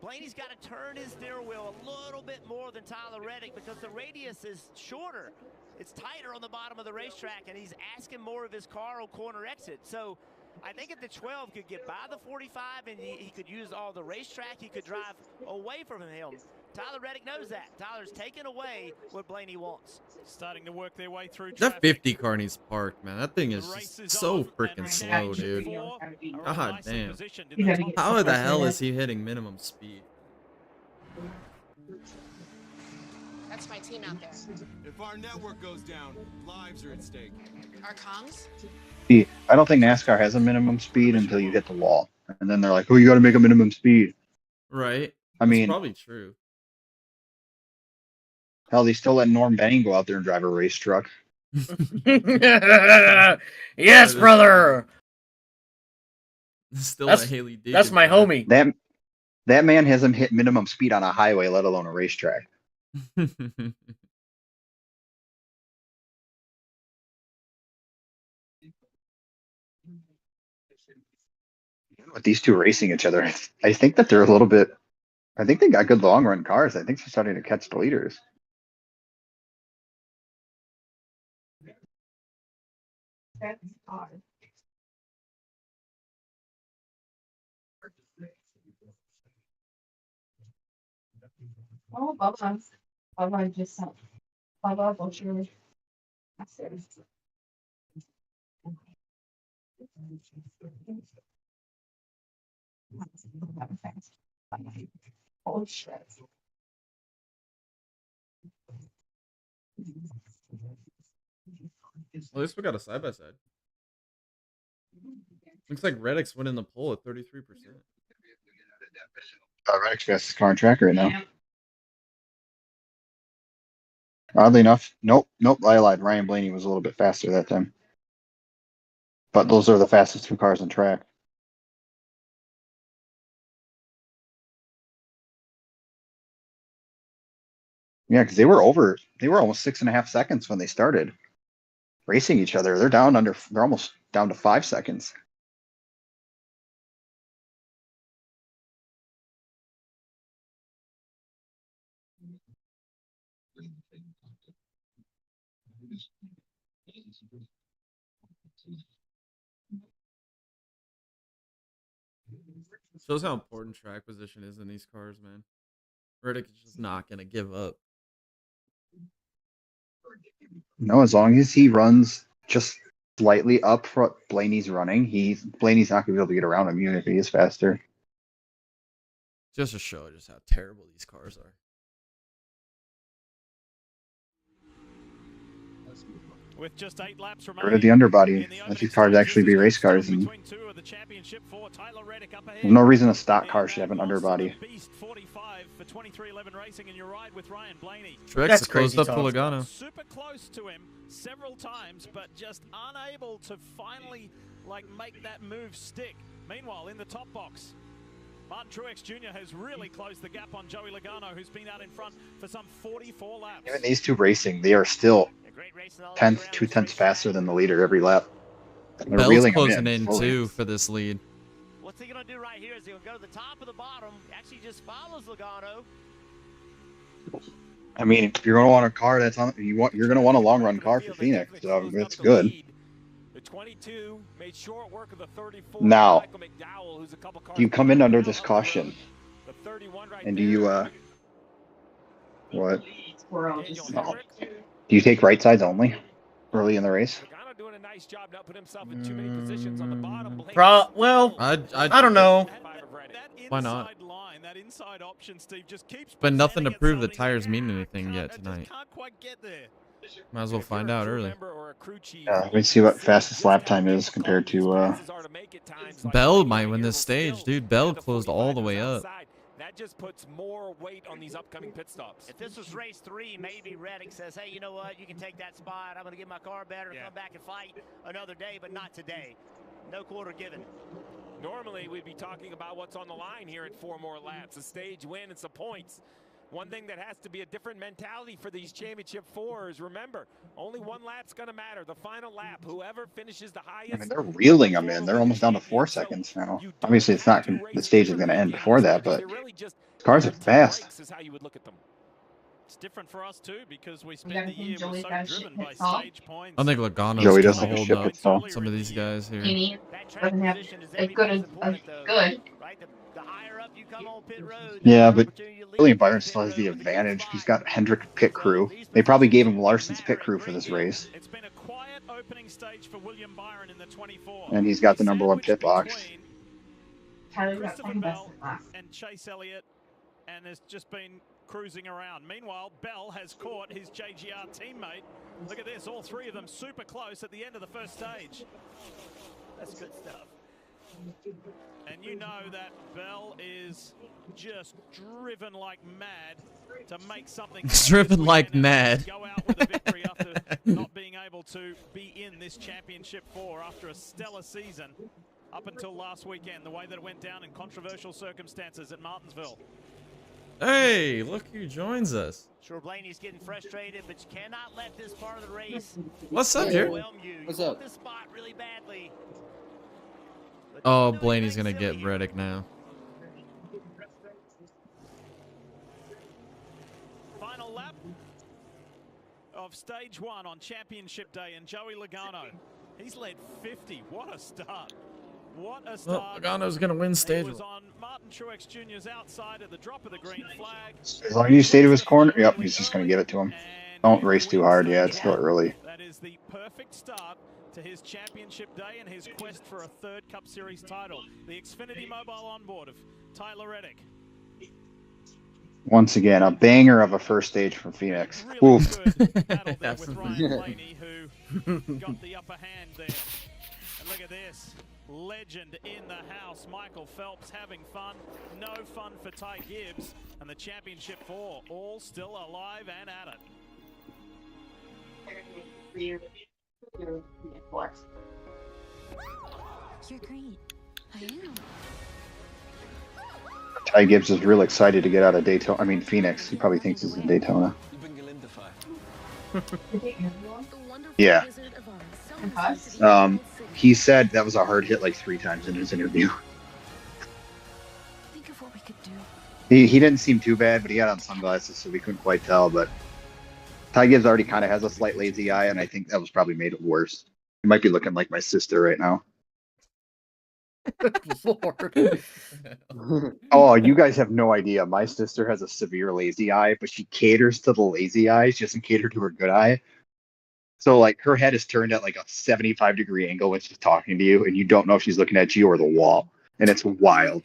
Blaney's got to turn his steering wheel a little bit more than Tyler Reddick because the radius is shorter. It's tighter on the bottom of the racetrack, and he's asking more of his car on corner exit. So I think if the 12 could get by the 45 and he could use all the racetrack, he could drive away from him. Tyler Reddick knows that. Tyler's taken away what Blaney wants. Starting to work their way through That traffic. 50 car needs parked, man. That thing is just so freaking slow, dude. God damn. How the hell is he hitting minimum speed? That's my team out there. If our network goes down, lives are at stake. Our comms? See, I don't think NASCAR has a minimum speed until you hit the wall. And then they're like, oh, you got to make a minimum speed. Right. I mean, That's probably true. hell, they still let Norm Benning go out there and drive a race truck. Yes, brother. Still That's- a Haley Deegan That's my drive. homie. That man hasn't hit minimum speed on a highway, let alone a racetrack. With these two racing each other, I think that they're a little bit. I think they got good long run cars. I think they're starting to catch the leaders. That's odd. Oh, Bubba. Bubba just sent. Bubba, Butcher. That's it. Oh, shit. Well, at least we got a side by side. Looks like Reddick's winning the poll at 33%. Reddick's fastest car on track right now. Oddly enough, nope. I lied. Ryan Blaney was a little bit faster that time. But those are the fastest two cars on track. Yeah, because they were almost 6.5 seconds when they started racing each other. They're almost down to 5 seconds. Shows how important track position is in these cars, man. Reddick is just not gonna give up. No, as long as he runs just slightly up what Blaney's running, Blaney's not gonna be able to get around him even if he is faster. Just to show just how terrible these cars are. With just 8 laps Get rid of the underbody. Let these cars actually be race cars, and there's no reason a stock car should have an underbody. Truex closed up to Logano. Super close to him several times, but just unable to finally make that move stick. Meanwhile, in the top box, Martin Truex Jr. has really closed the gap on Joey Logano, who's been out in front for some 44 laps. Even these two racing, they are still 2/10 faster than the leader every lap. They're Bell's reeling closing him in too for this lead. What's he going to do right here is he'll go to the top of the bottom, actually just follows Logano. I mean, if you're going to want a car that's on, you're going to want a long run car for Phoenix, so it's good. The 22 made short work of the 34. Now, Michael McDowell, who's a couple cars do you come in under this caution? the 31 right And do you, what? Daniel Hemrick. Do you take right sides only early in the race? Logano doing a nice job not putting himself in too many positions on the bottom. Well, I don't know. Why not? That inside option, Steve, just keeps But nothing to presenting prove the itself, tires and mean he's anything yet just tonight. can't quite get there. Might as well find out early. Let me see what fastest lap time is compared to, Bell might win this stage, dude. Bell closed all the way up. That just puts more weight on these upcoming pit stops. If this was race 3, maybe Reddick says, hey, you know what, you can take that spot. I'm going to get my car better, come back and fight another day, but not today. No quarter given. Normally, we'd be talking about what's on the line here at 4 more laps. A stage win and some points. One thing that has to be a different mentality for these championship 4s, remember, only one lap's going to matter. The final lap, whoever finishes the highest. I mean, they're reeling them in. They're almost down to 4 seconds now. Obviously, it's not, the stage is going to end before that, but cars are fast. Is how you would look at them. It's different for us too because we spend the year we're so driven by stage points. I think Logano's Joey kind doesn't of have holding ship up it, though. some of these guys here. Doesn't have as good right? The higher up you come on pit road. Yeah, but William Byron still has the advantage. He's got Hendrick pit crew. They probably gave him Larson's pit crew for this race. It's been a quiet opening stage for William Byron in the 24. And he's got the #1 pit box. Christopher Bell and Chase Elliott, and has just been cruising around. Meanwhile, Bell has caught his JGR teammate. Look at this, all 3 of them super close at the end of the first stage. That's good stuff. And you know that Bell is just driven like mad to make something. Driven like mad. Go out with a victory after not being able to be in this championship 4 after a stellar season up until last weekend, the way that it went down in controversial circumstances at Martinsville. Hey, look who joins us. Sure, Blaney's getting frustrated, but you cannot let this part of the race. What's up, Jared? What's up? This spot really badly. Oh, Blaney's gonna get Reddick now. Final lap of stage 1 on championship day, and Joey Logano, he's led 50. What a start. What a start. Well, Logano's gonna win stage. He was on Martin Truex Jr.'s outside at the drop of the green flag. As long as you stay to his corner, yep, he's just going to give it to him. Don't race too hard. Yeah, it's still early. That is the perfect start to his championship day and his quest for a 3rd Cup Series title. The Xfinity Mobile onboard of Tyler Reddick. Once again, a banger of a first stage from Phoenix. Really Oof. good battle there with Ryan Blaney, who got the upper hand there. And look at this. Legend in the house, Michael Phelps having fun. No fun for Ty Gibbs. And the championship 4 all still alive and at it. You're great. I am. Ty Gibbs is real excited to get out of Daytona. I mean, Phoenix. He probably thinks he's in Daytona. Yeah. He said that was a hard hit like 3 times in his interview. Think of what we could do. He didn't seem too bad, but he had on sunglasses, so we couldn't quite tell. But Ty Gibbs already kind of has a slight lazy eye, and I think that was probably made it worse. He might be looking like my sister right now. Lord. Oh, you guys have no idea. My sister has a severe lazy eye, but she caters to the lazy eye. She doesn't cater to her good eye. So like her head is turned at like a 75-degree angle when she's talking to you, and you don't know if she's looking at you or the wall. And it's wild.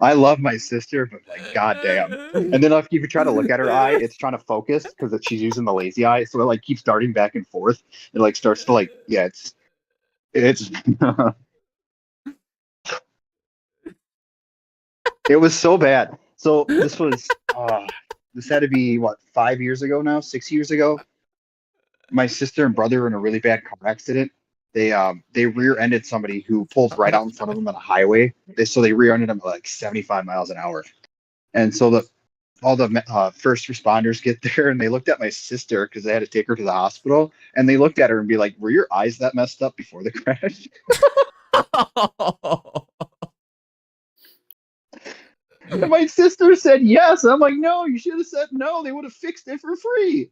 I love my sister, but like goddamn. And then if you try to look at her eye, it's trying to focus because she's using the lazy eye. So it like keeps darting back and forth. It like starts to like, yeah, it's it was so bad. So this had to be what, 5 years ago now, 6 years ago. My sister and brother were in a really bad car accident. They rear-ended somebody who pulled right out in front of them on a highway. They rear-ended them at like 75 miles an hour. And so all the first responders get there and they looked at my sister because they had to take her to the hospital. And they looked at her and be like, "Were your eyes that messed up before the crash?" And my sister said yes. I'm like, "No, you should have said no. They would have fixed it for free."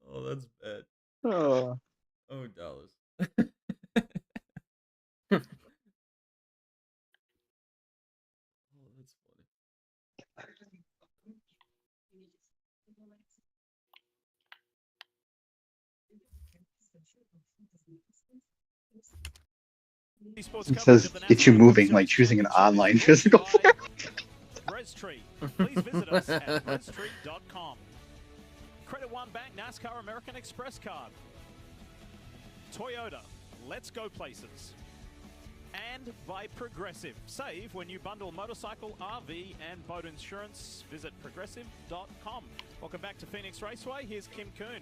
Oh, that's bad. Oh. Oh, Dallas. Oh, that's funny. It says get you moving, like choosing an online physical therapy. Restree. Please visit us at restree.com. Credit One Bank NASCAR American Express card. Toyota. Let's go places. And by Progressive. Save when you bundle motorcycle, RV, and boat insurance. Visit progressive.com. Welcome back to Phoenix Raceway. Here's Kim Kuhn.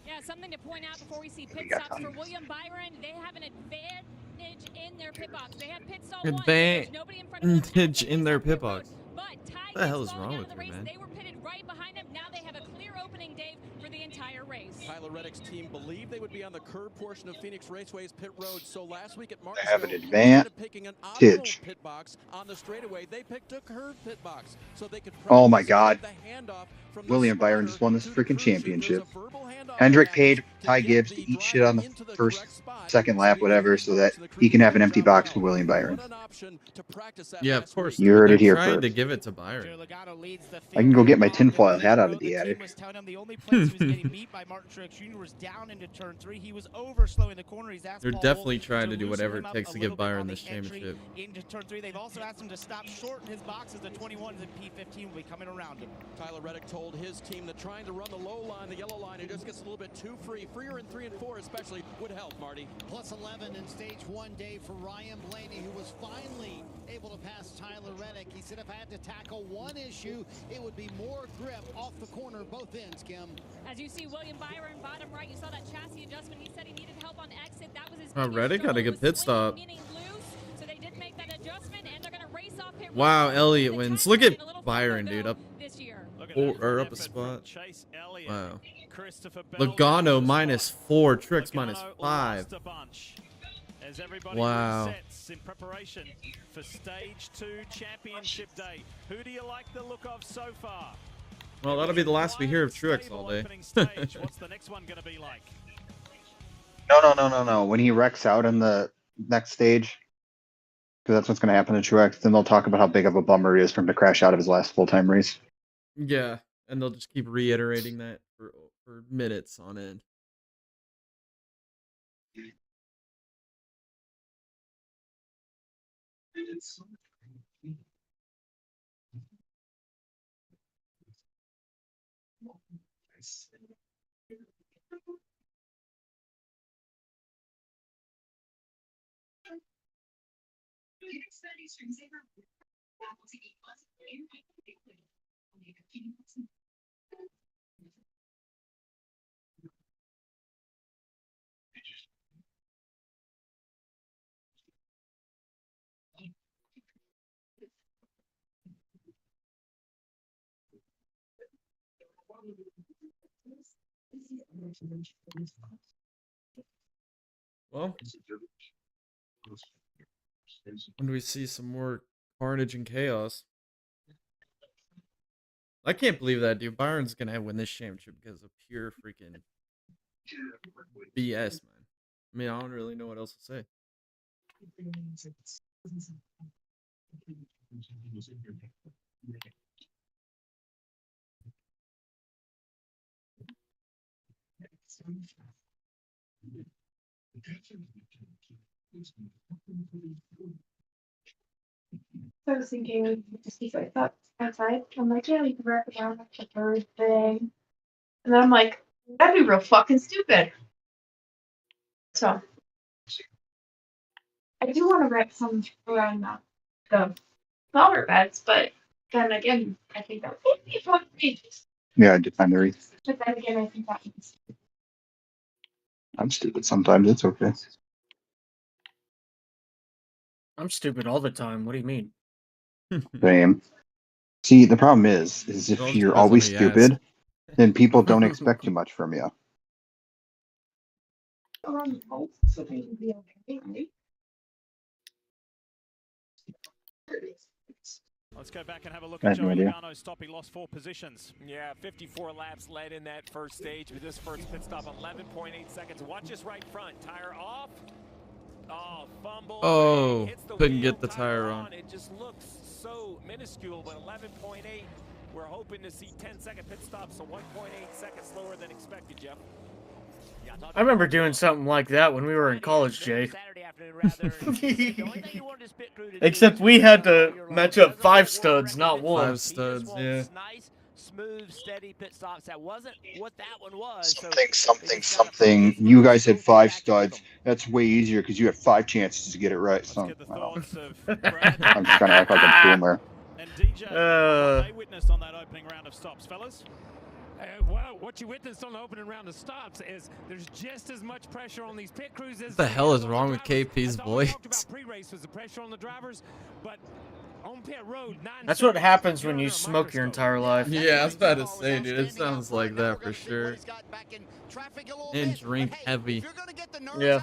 Yeah, something to point out before we see pit stops for William Byron. They have an advantage in their pit box. They have pit stall 1. So there's nobody in front of them. Advantage in their pit box. But Ty What the hell Gibbs is falling wrong out with of the you, race. man? They were pitted right behind him. Now they have a clear opening, Dave, for the entire race. Tyler Reddick's team believed they would be on the curb portion of Phoenix Raceway's pit road. So last week at I have an Martinsville, instead of picking an optional advantage. pit box on the straightaway, they picked a curved pit box so they could Oh my practice God. the handoff from the William Byron just won this spotter freaking to the crew chief. championship. There's a verbal handoff Hendrick package paid to Ty get Gibbs the to eat shit driver on the into the first, correct spot second so lap, he can whatever, finish so first that and the crew he can chief have an finish empty out box well. for William Byron. What an option to practice that Yeah, of last course. week. You heard They're it here trying to first. give it to Byron. Joey Logano leads the I can go field get my on the tinfoil pit hat out road. of the team attic. was telling him the only place he was getting beat by Martin Truex Jr. was down into turn 3. He was over slowing the corner. He's asked They're Paul definitely Holt trying to do loosen whatever him it up takes a to little give bit Byron on this the entry championship. into turn 3. They've also asked him to stop short in his boxes. The 21s and P15 will be coming around him. Tyler Reddick told his team that trying to run the low line, the yellow line, it just gets a little bit too free. Freer in 3 and 4 especially would help, Marty. Plus 11 in stage 1 day for Ryan Blaney, who was finally able to pass Tyler Reddick. He said if I had to tackle one issue, it would be more grip off the corner, both ends, Kim. As you see William Byron, bottom right, you saw that chassis adjustment. He said he needed help on exit. That was his biggest Reddick had a struggle, good was pit swinging, stop. meaning loose. So they did make that adjustment, and they're going to race off pit Wow, road. Elliott The wins. time Look at running a little Byron, further dude, up this year. Look at or, that or up a effort from spot. Chase Elliott. Wow. Christopher Bell down Logano the minus spot. 4, Trix Logano minus 5. lost a bunch. As everybody Wow. resets in preparation for Stage 2 Championship Day. Who do you like the look of so far? Well, that'll be the last we hear of Truex all day. Opening stage. What's the next one going to be like? No. When he wrecks out in the next stage, because that's what's going to happen to Truex, then they'll talk about how big of a bummer it is for him to crash out of his last full-time race. Yeah, and they'll just keep reiterating that for minutes on end. Well, when do we see some more carnage and chaos. I can't believe that, dude. Byron's gonna win this championship because of pure freaking BS, man. I mean, I don't really know what else to say. I was thinking, just because I thought outside, I'm like, yeah, we can wrap it around the bird thing. And then I'm like, that'd be real fucking stupid. So, I do want to wrap some around the flower beds, but then again, I think that would be fucking dangerous. Yeah, defend the wreath. But then again, I think that means. I'm stupid sometimes. It's okay. I'm stupid all the time. What do you mean? Same. See, the problem is if Well, it you're depends on always who you ask. stupid, then people don't expect too much from you. So they would be okay, right? Let's go back and have a look I at have no Joey idea. Logano's stop. He lost 4 positions. Yeah, 54 laps led in that first stage, but this first pit stop, 11.8 seconds. Watch this right front. Tire off. Oh, fumble. Oh, Hits the couldn't wheel, get the tire tire on. It just looks so minuscule, but 11.8. We're hoping to see 10-second pit stops, so 1.8 seconds slower than expected, Jeff. I remember doing something like that when we were in college, Jay. Except we had to match up 5 studs, not 1. 5 studs, yeah. Nice, smooth, steady pit stops. That wasn't what that one was. Something. You guys had 5 studs. That's way easier because you had 5 chances to get it right. So, I'm just trying to act like a boomer. And DJ, what they witnessed on that opening round of stops, fellas? Well, what you witnessed on the opening round of stops is there's just as much pressure on these pit crews as What the hell is wrong with KP's voice? pre-race was the pressure on the drivers, but on pit road, That's what happens when you smoke your entire life. Yeah, I was about to say, dude. It sounds like that for sure. And drink heavy. Yeah.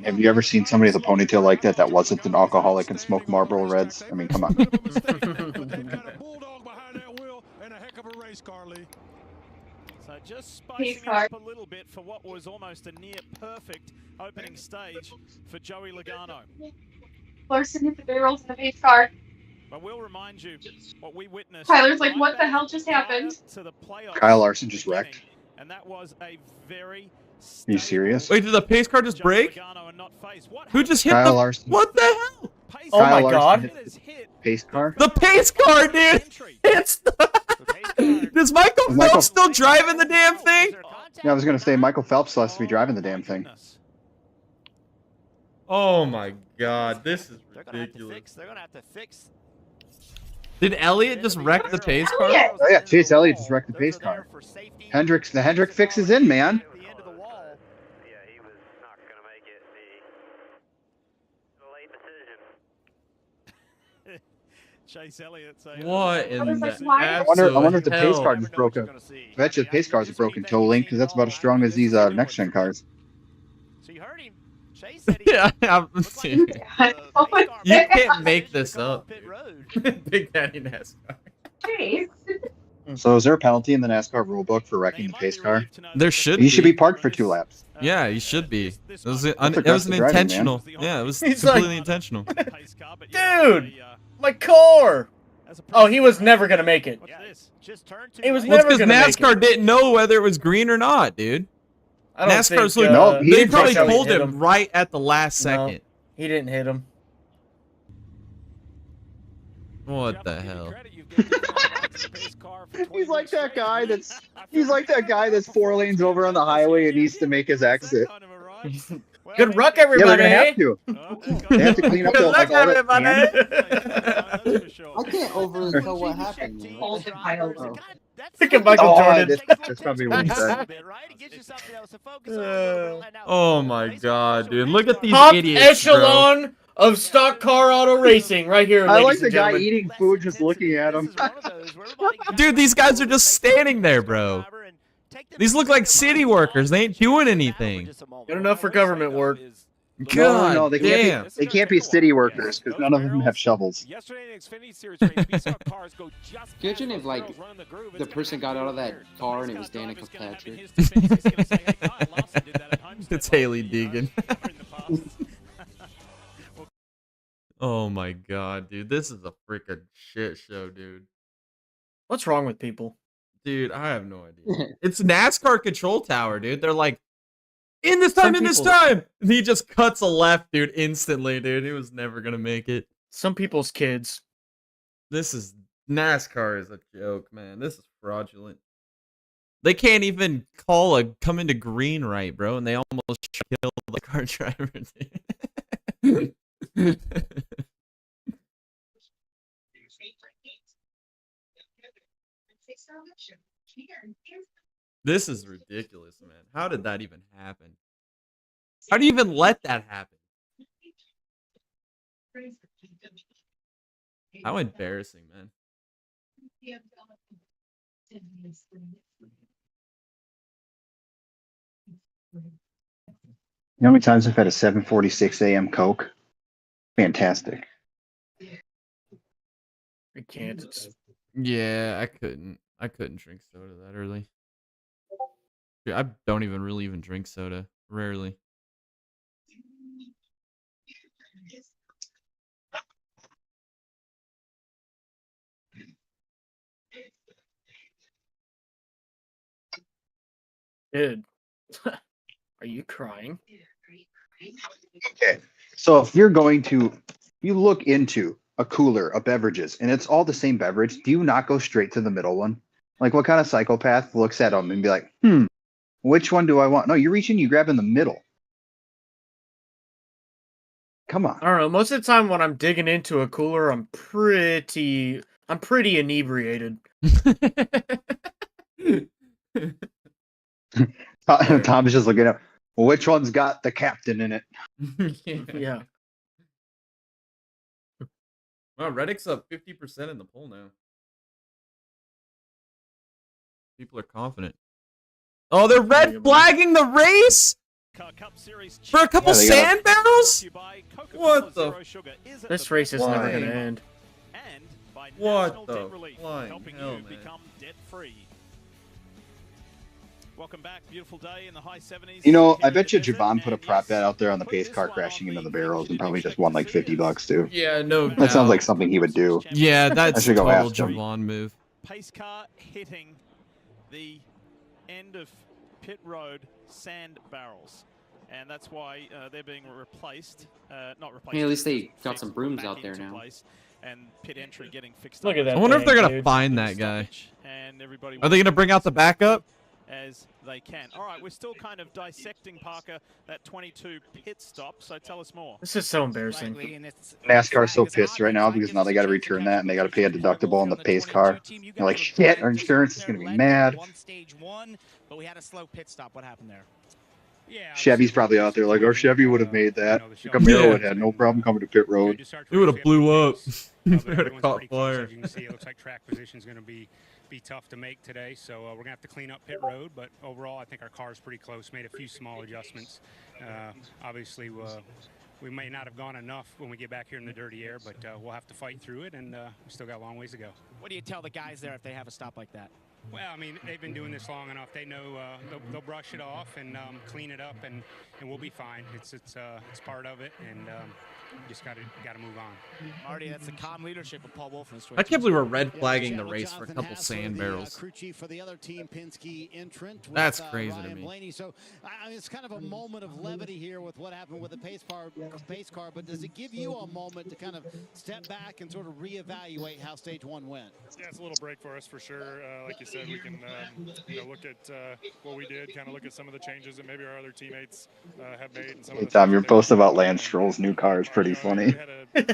Have you ever seen somebody with a ponytail like that that wasn't an alcoholic and smoked Marlboro Reds? I mean, come on. So just spicing it up a little bit for what was almost a near perfect opening stage for Joey Logano. Larson hit the barrels in the pace car. But we'll remind you what we witnessed. Tyler's like, what the hell just happened? To the playoffs Kyle Larson just wrecked. and that was a very Are you serious? Wait, did the pace car just break? Who just hit Kyle the... Larson. What the hell? Oh my god. Pace car? The pace car, dude! It's the... Is Michael Phelps still driving the damn thing? Yeah, I was going to say Michael Phelps has to be driving the damn thing. Oh my god, this is ridiculous. They're gonna have to fix. Did Elliott just wreck the pace car? Oh yeah, Chase Elliott just wrecked the pace car. The Hendrick fix is in, man. Chase Elliott. What in the I wonder if the pace car just broke up. I bet you the pace car's a broken toe link because that's about as strong as these next gen cars. So you heard him. Chase Yeah, you can't make this up, dude. Big Daddy NASCAR. So is there a penalty in the NASCAR rulebook for wrecking the pace car? There should. He should be parked for 2 laps. Yeah, he should be. It was an aggressive driving, intentional. man. Yeah, it was He's completely like- intentional. Dude! My car! Oh, he was never gonna make it. He was Well, it's never because gonna make NASCAR it. didn't know whether it was green or not, dude. I don't NASCAR's think, like, No, he they didn't probably think so. told Hit him him. right at the last No, second. he didn't hit him. What the hell? He's like that guy that's 4 lanes over on the highway and needs to make his exit. Good luck, Yeah, everybody! they're gonna have to. They have to clean up Good the, luck, like, all that everybody! sand. I can't overly tell what happened. Oh. Look at Michael Jordan. That's probably what he said. Oh my god, dude! Look at these Top idiots, bro. echelon of stock car auto racing right here, I ladies like the and guy gentlemen. eating food just looking at him. Dude, these guys are just standing there, bro. These look like city workers. They ain't doing anything. Good enough for government work. God no, they damn. can't. They can't be city workers because none of them have shovels. Yesterday in the Xfinity Series race, we saw cars go just Imagine if like the person got out of that car and it was Danica Patrick. It's Haley Deegan. Oh my god, dude. This is a freaking shit show, dude. What's wrong with people? Dude, I have no idea. It's NASCAR control tower, dude. They're like, in this time, And he just cuts a left, dude, instantly, dude. He was never gonna make it. Some people's kids. NASCAR is a joke, man. This is fraudulent. They can't even come into green right, bro, and they almost killed the car driver, dude. This is ridiculous, man. How did that even happen? How do you even let that happen? How embarrassing, man. You know how many times I've had a 7:46 a.m. Coke? Fantastic. I can't. Yeah, I couldn't drink soda that early. Dude, I don't even really even drink soda. Rarely. Dude, are you crying? Okay, so if you look into a cooler of beverages and it's all the same beverage, do you not go straight to the middle one? Like, what kind of psychopath looks at them and be like, which one do I want? No, you reach in, you grab in the middle. Come on. I don't know. Most of the time when I'm digging into a cooler, I'm pretty inebriated. Tom's just looking up. Well, which one's got the captain in it? Yeah. Wow, Reddick's up 50% in the poll now. People are confident. Oh, they're red flagging the race? Cup Series For a couple sand barrels? What the? This race is never going to end. And by What National the Debt Relief, flying helping hell, you man. become debt-free. Welcome back. Beautiful day in the high 70s. You know, I bet you Javon put a prop bet out there on the pace car crashing into the barrels and probably just won like $50 too. Yeah, no That sounds like something he would do. Yeah, that's I should go total ask him. Javon move. Pace car hitting the end of pit road sand barrels. And that's why they're being replaced. Not replaced. Hey, at least they got some brooms out there now. And pit entry getting fixed Look up. at that. I wonder if they're going to dude. find that guy. And everybody Are they going to bring out the backup? as they can. All right, we're still kind of dissecting, Parker, that 22 pit stop, so tell us more. This is so embarrassing. NASCAR's so pissed right now because now they got to return that and they got to pay a deductible on the pace car. They're like, shit, our insurance is going to be mad. Stage one, but we had a slow pit stop. What happened there? Yeah, Chevy's probably out there like, our Chevy would have made that. The Camaro would have had no problem coming to pit road. It would have blew up. It would have Everyone's caught pretty close. fire. As you can see, it looks like track position is going to be tough to make today. So we're going to have to clean up pit road. But overall, I think our car is pretty close. Made a few small adjustments. Obviously, we may not have gone enough when we get back here in the dirty air, but we'll have to fight through it, and we still got a long ways to go. What do you tell the guys there if they have a stop like that? Well, I mean, they've been doing this long enough. They know they'll brush it off and clean it up, and we'll be fine. It's part of it, and just got to move on. Marty, that's the calm leadership of Paul Wolf. I can't believe we're red flagging the race for a couple sand barrels. Crew chief for the other team, Penske entrant. With, That's crazy to Ryan me. Blaney. So I mean, it's kind of a moment of levity here with what happened with the pace car. But does it give you a moment to kind of step back and sort of reevaluate how stage one went? Yeah, it's a little break for us for sure. Like you said, we can look at what we did, kind of look at some of the changes that maybe our other teammates have made. And some Hey, of the Tom, things your that post about Lance Stroll's new car is pretty funny. want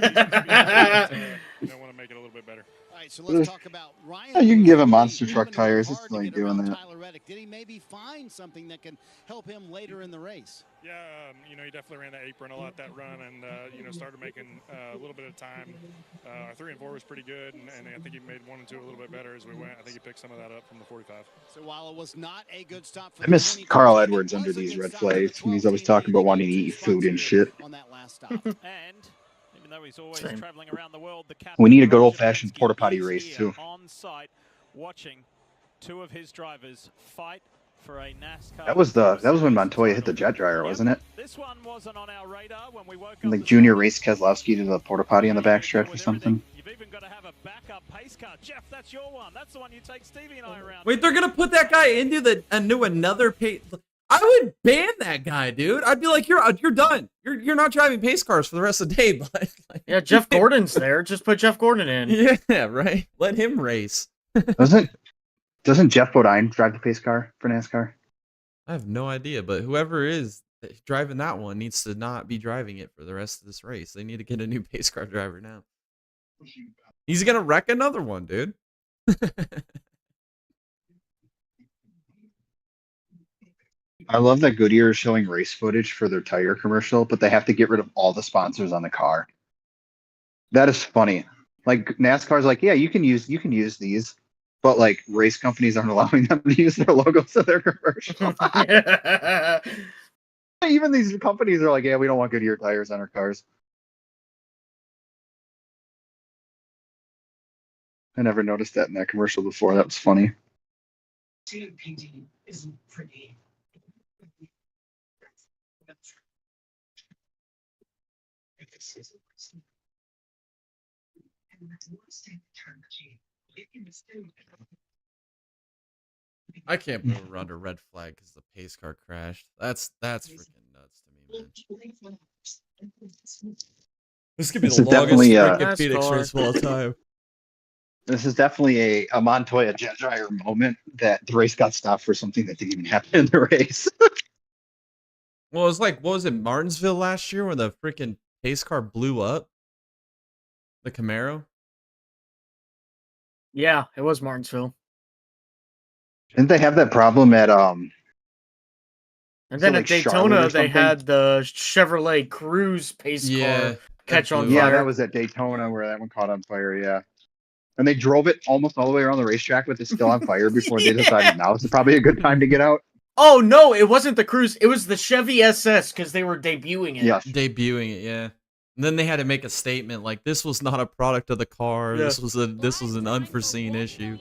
to make it a little bit better. All right, so let's talk about You Ryan. can give him monster truck tires. It's like doing that. Tyler Reddick. Did he maybe find something that can help him later in the race? Yeah, you know, he definitely ran that apron a lot that run, and you know, started making a little bit of time. Our 3 and 4 was pretty good, and I think he made 1 and 2 a little bit better as we went. I think he picked some of that up from the 45. So while it was not a good stop for I miss Carl Edwards under these red flags. He's always talking about wanting to eat food and shit. on that last stop. And even though he's always traveling around the world, the We need a good old-fashioned porta potty race too. on site watching 2 of his drivers fight for a NASCAR. That was when Montoya hit the jet dryer, wasn't it? This one wasn't on our radar when we woke And up. like Junior raced Keselowski to the porta potty on the backstretch or something. You've even got to have a backup pace car. Jeff, that's your one. That's the one you take Stevie and I around. Wait, they're gonna put that guy into another pace. I would ban that guy, dude. I'd be like, you're done. You're not driving pace cars for the rest of the day, but like, Yeah, Jeff Gordon's there. Just put Jeff Gordon in. yeah, right. Let him race. Doesn't Jeff Bodine drive the pace car for NASCAR? I have no idea, but whoever is driving that one needs to not be driving it for the rest of this race. They need to get a new pace car driver now. He's gonna wreck another one, dude. I love that Goodyear is showing race footage for their tire commercial, but they have to get rid of all the sponsors on the car. That is funny. Like NASCAR's like, yeah, you can use these, but like race companies aren't allowing them to use their logos in their commercial. Even these companies are like, yeah, we don't want Goodyear tires on our cars. I never noticed that in that commercial before. That was funny. Painting isn't pretty. I can't believe we're under red flag because the pace car crashed. That's freaking nuts to me, man. This could be This the is longest definitely, freaking Phoenix race of all time. This is definitely a Montoya jet dryer moment that the race got stopped for something that didn't even happen in the race. Well, it was like, what was it, Martinsville last year when the freaking pace car blew up? The Camaro? Yeah, it was Martinsville. Didn't they have that problem at And then like at Daytona, Charlotte or they something? had the Chevrolet Cruze pace car catch on Yeah, fire. that was at Daytona where that one caught on fire. Yeah, and they drove it almost all the way around the racetrack with it still on fire before they decided now is probably a good time to get out. Oh no, it wasn't the Cruze. It was the Chevy SS because they were debuting it. Yes. Debuting it, yeah. And then they had to make a statement like this was not a product of the car. Yeah. This was an unforeseen issue.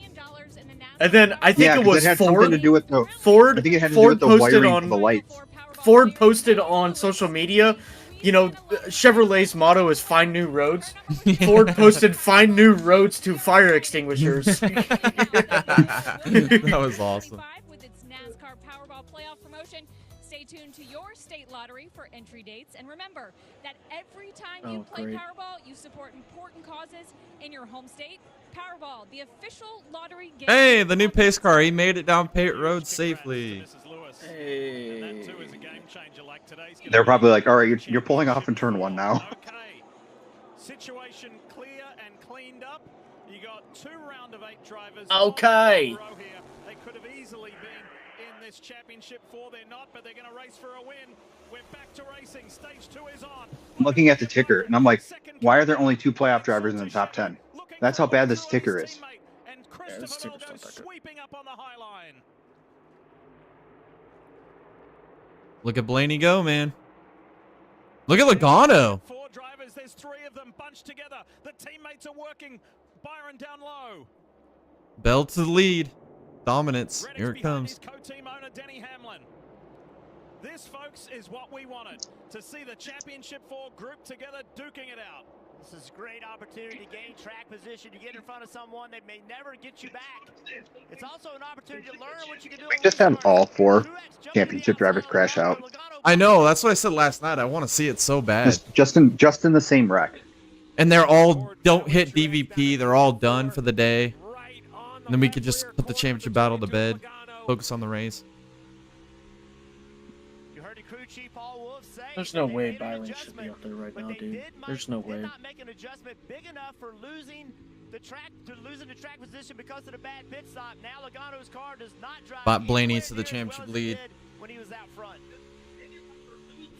And then I think Yeah, it 'cause was it had Ford. something to do with the Ford. I think it had to Ford do with the posted wiring on for the lights. Ford posted on social media. You know, Chevrolet's motto is "Find new roads." Ford posted "Find new roads to fire extinguishers." That was awesome. With its NASCAR Powerball playoff promotion. Stay tuned to your state lottery for entry dates. And remember that every time you play great. Powerball, you support important causes in your home state. Powerball, the official lottery game. Hey, the new pace car. He made it down Pate Road safely. Hey. They're probably like, all right, you're pulling off in turn 1 now. Situation clear and cleaned up. You got 2 round of 8 drivers. Okay. They could have easily been in this championship 4. They're not, but they're going to race for a win. We're back to racing. Stage 2 is on. I'm looking at the ticker and I'm like, why are there only 2 playoff drivers in the top 10? That's how bad this ticker is. Yeah, this ticker's not that good. Sweeping up on the high line. Look at Blaney go, man. Look at Logano. 4 drivers, there's 3 of them bunched together. The teammates are working. Byron down low. Bell to the lead. Dominance. Here it comes. Co-team owner Denny Hamlin. This, folks, is what we wanted. To see the Championship 4 group together duking it out. This is a great opportunity to gain track position, to get in front of someone that may never get you back. It's also an opportunity to learn what you can do. We just had all 4 championship drivers crash out. I know. That's what I said last night. I want to see it so bad. Just in the same wreck. And they're all don't hit DVP. They're all done for the day. And then we could just put the championship battle to bed. Focus on the race. There's no way Byron should be up there right now, dude. There's no way. Not make an adjustment big enough for losing losing the track position because of the bad pit stop. Now Logano's car does not drive. Bought Blaney to the championship lead. When he was out front.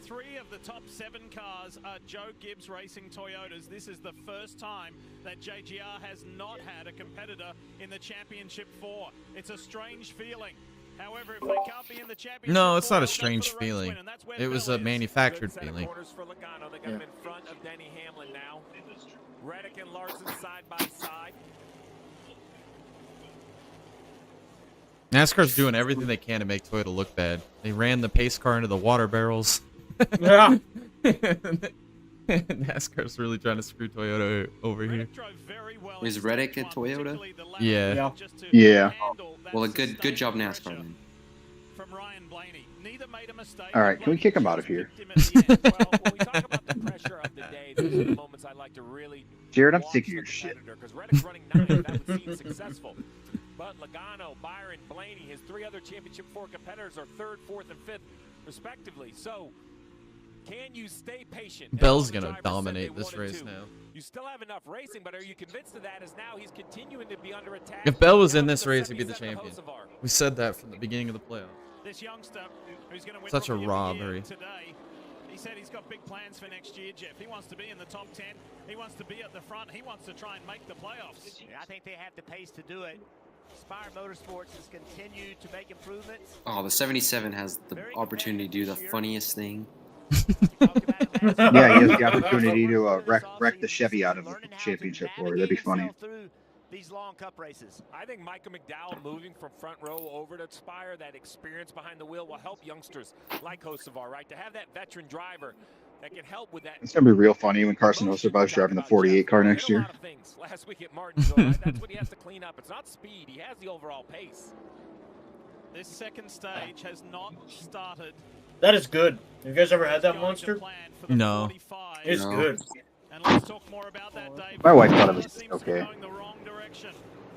3 of the top 7 cars are Joe Gibbs Racing Toyotas. This is the first time that JGR has not had a competitor in the Championship 4. It's a strange feeling. However, if they can't be in the Championship, No, it's not a strange feeling. It was a manufactured feeling. For Logano. They got him in front of Denny Hamlin now. Reddick and Larson side by side. NASCAR's doing everything they can to make Toyota look bad. They ran the pace car into the water barrels. Yeah. NASCAR's really trying to screw Toyota over here. Is Reddick a Toyota? Yeah. Yeah. Well, a good job, NASCAR. Then. From Ryan Blaney. Neither made a mistake. All right, can we kick him out of here? Jared, I'm sick of your shit. Because Reddick's running 9, that would seem successful. But Logano, Byron, Blaney, his 3 other Championship 4 competitors are 3rd, 4th, and 5th, respectively. So, can you stay patient? Bell's gonna dominate this race now. You still have enough racing, but are you convinced of that? As now he's continuing to be under attack. If Bell was in this race, he'd be the champion. We said that from the beginning of the playoff. This youngster who's going to win Such a Rookie of the robbery. Year today. He said he's got big plans for next year, Jeff. He wants to be in the top 10. He wants to be at the front. He wants to try and make the playoffs. Yeah, I think they have the pace to do it. Spire Motorsports has continued to make improvements. Oh, the 77 has the opportunity to do the funniest thing. Yeah, he has the opportunity to wreck the Chevy out of the Championship 4. That'd be funny. These long cup races. I think Michael McDowell moving from front row over to Spire, that experience behind the wheel will help youngsters like Hocevar, right? To have that veteran driver that can help with that. It's gonna be real funny when Carson Hocevar's driving the 48 car next year. Last week at Martinsville, right? That's what he has to clean up. It's not speed. He has the overall pace. This second stage has not started. That is good. Have you guys ever had that monster? No. It's No. good. And let's talk more about that, Dave. My wife thought it was okay.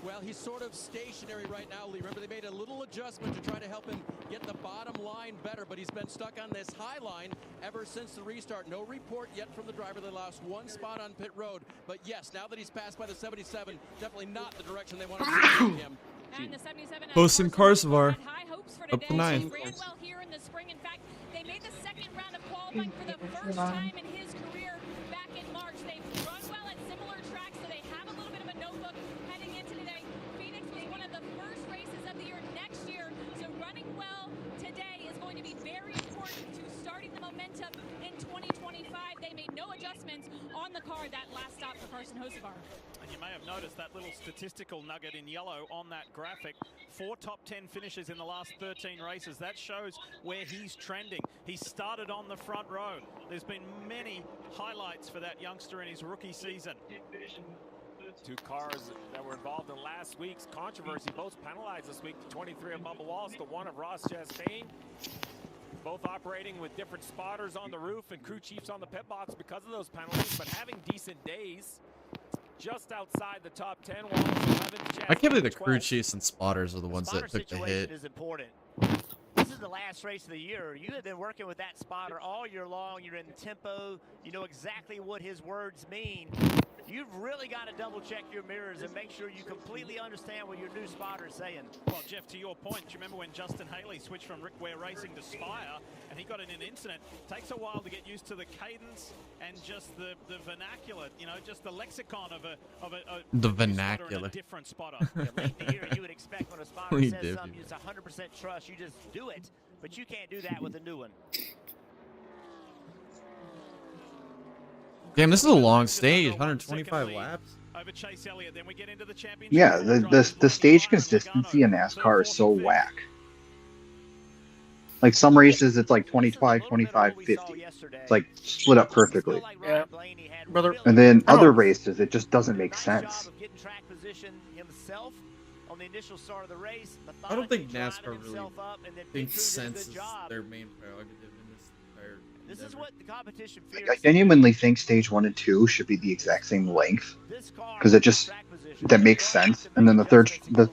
Well, he's sort of stationary right now, Lee. Remember, they made a little adjustment to try to help him get the bottom line better, but he's been stuck on this high line ever since the restart. No report yet from the driver. They lost 1 spot on pit road. But yes, now that he's passed by the 77, definitely not the direction they want to see him. And the 77 Boaston Carsovar high hopes for up today. to 9. He ran well here in the spring. In fact, they made the second round of qualifying for the first time in his career back in March. They've run well at similar tracks, so they have a little bit of a notebook heading into today. Phoenix is one of the first races of the year next year, so running well today is going to be very important to starting the momentum in 2025. They made no adjustments on the car that last stop for Carson Hocevar. And you may have noticed that little statistical nugget in yellow on that graphic. 4 top 10 finishes in the last 13 races. That shows where he's trending. He started on the front row. There's been many highlights for that youngster in his rookie season. 2 cars that were involved in last week's controversy, both penalized this week. The 23 of Bubba Wallace, the 1 of Ross Chastain. Both operating with different spotters on the roof and crew chiefs on the pit box because of those penalties, but having decent days. Just outside the top 10. I can't believe the crew chiefs and spotters are the ones that took the hit. Is important. This is the last race of the year. You have been working with that spotter all year long. You're in tempo. You know exactly what his words mean. You've really got to double check your mirrors and make sure you completely understand what your new spotter is saying. Well, Jeff, to your point, do you remember when Justin Haley switched from Rick Ware Racing to Spire and he got in an incident? It takes a while to get used to the cadence and just the vernacular, you know, just the lexicon of a the spotter vernacular. and a different spotter. Late in the year, you would expect when a spotter says something, it's 100% trust. You just do it, but you can't do that with a new one. Damn, this is a long stage, 125 laps. Over Chase Elliott, then we get into the championship. Yeah, the stage consistency in NASCAR is so whack. Like some races, it's like 25, 25, 50. It's like split up perfectly. Yeah, brother. And then other races, it just doesn't make sense. I don't think NASCAR really thinks sense is their main prerogative in this entire. This is what the competition fears. I genuinely think stage 1 and 2 should be the exact same length, because that makes sense. And then the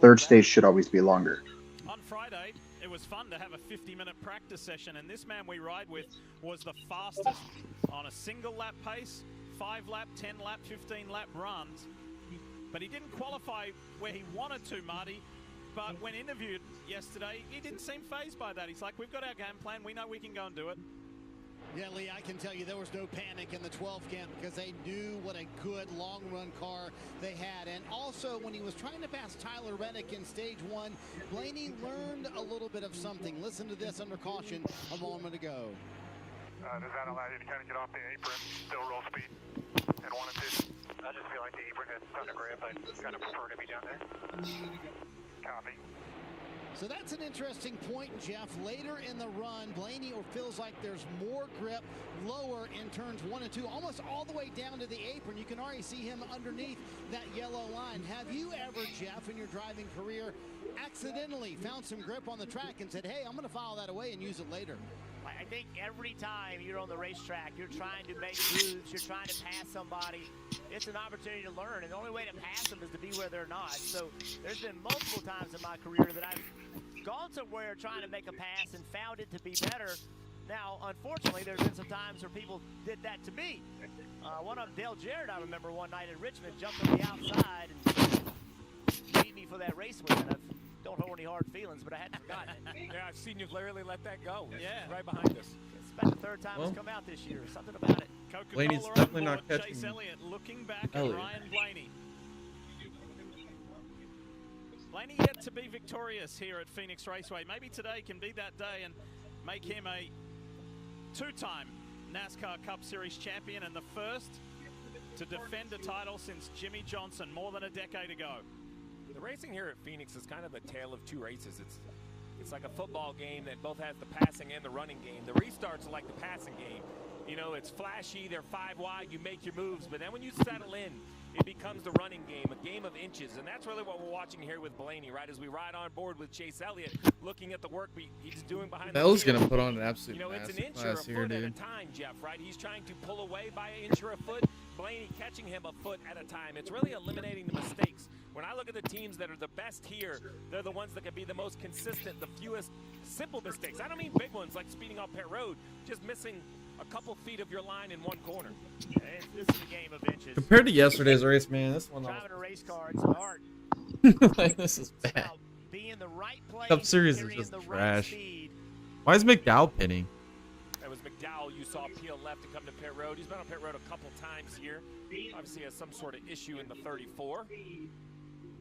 third stage should always be longer. On Friday, it was fun to have a 50-minute practice session, and this man we ride with was the fastest on a single lap pace, 5-lap, 10-lap, 15-lap runs. but he didn't qualify where he wanted to, Marty. But when interviewed yesterday, he didn't seem fazed by that. He's like, we've got our game plan. We know we can go and do it. Yeah, Lee, I can tell you there was no panic in the 12 camp because they knew what a good long-run car they had. And also, when he was trying to pass Tyler Reddick in stage 1, Blaney learned a little bit of something. Listen to this under caution a moment ago. Does that allow you to kind of get off the apron, still roll speed, and 1 and 2? I just feel like the apron has a ton of grip. I kind of prefer to be down there. Copy. So that's an interesting point, Jeff. Later in the run, Blaney feels like there's more grip lower in turns 1 and 2, almost all the way down to the apron. You can already see him underneath that yellow line. Have you ever, Jeff, in your driving career, accidentally found some grip on the track and said, hey, I'm going to file that away and use it later? I think every time you're on the racetrack, you're trying to make moves, you're trying to pass somebody. It's an opportunity to learn, and the only way to pass them is to be where they're not. So there's been multiple times in my career that I've gone somewhere trying to make a pass and found it to be better. Now, unfortunately, there's been some times where people did that to me. One of them, Dale Jarrett, I remember one night in Richmond, jumped on the outside and beat me for that race win. I don't hold any hard feelings, but I hadn't forgotten it. Yeah, I've seen you clearly let that go. Yeah. Right behind us. It's about the 3rd time it's come out this year. Something about it. Blaney's Coca-Cola definitely on not board. catching Chase Elliott looking back at Elliott. Ryan Blaney. Blaney yet to be victorious here at Phoenix Raceway. Maybe today can be that day and make him a 2-time NASCAR Cup Series champion and the first to defend a title since Jimmy Johnson more than a decade ago. The racing here at Phoenix is kind of a tale of 2 races. It's like a football game that both has the passing and the running game. The restarts are like the passing game. You know, it's flashy, they're 5 wide, you make your moves, but then when you settle in, it becomes the running game, a game of inches, and that's really what we're watching here with Blaney, right? As we ride on board with Chase Elliott, looking at the work he's doing behind the Bell's wheel. gonna put on an absolute it's an inch or a masterclass here, foot at a dude. time, Jeff, right? He's trying to pull away by an inch or a foot, Blaney catching him a foot at a time. It's really eliminating the mistakes. When I look at the teams that are the best here, they're the ones that can be the most consistent, the fewest simple mistakes. I don't mean big ones like speeding off pit road, just missing a couple feet of your line in one corner. This is a game of inches. Compared to yesterday's race, man, this one. Driving a race car, it's an art. Like, this is bad. Be in the right place, Cup Series is carrying just the right trash. speed. Why is McDowell pinning? That was McDowell you saw peel left to come to pit road. He's been on pit road a couple times here. Obviously has some sort of issue in the 34.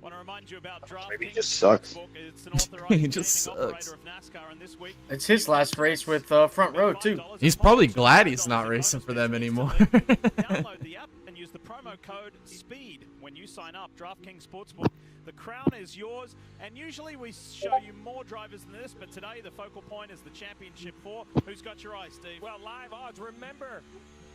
Want to remind you about DraftKings. Maybe he just sucks. It's an authorized He just gaming sucks. operator of NASCAR, and this week It's his last race with front row, too. He's probably glad he's not racing for them anymore. download the app and use the promo code SPEED when you sign up. DraftKings Sportsbook. The crown is yours, and usually we show you more drivers than this, but today the focal point is the Championship 4. Who's got your eye, Steve? Well, live odds, remember,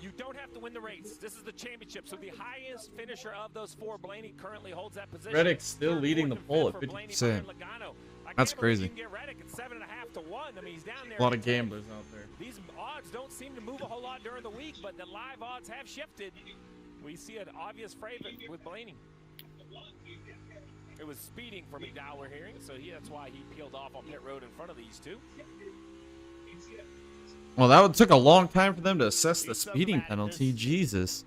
you don't have to win the race. This is the championship, so the highest finisher of those 4, Blaney, currently holds that position. Reddick's still Third, leading the fourth, and poll fifth at for Blaney, 50%. Byron, Logano. I That's can't believe crazy. You can get Reddick at 7.5 to 1. I mean, he's down there. A lot at of 10. gamblers out there. These odds don't seem to move a whole lot during the week, but the live odds have shifted. We see an obvious favorite with Blaney. It was speeding for McDowell we're hearing, so that's why he peeled off on pit road in front of these 2. Well, that took a long time for them to assess the speeding penalty. Jesus.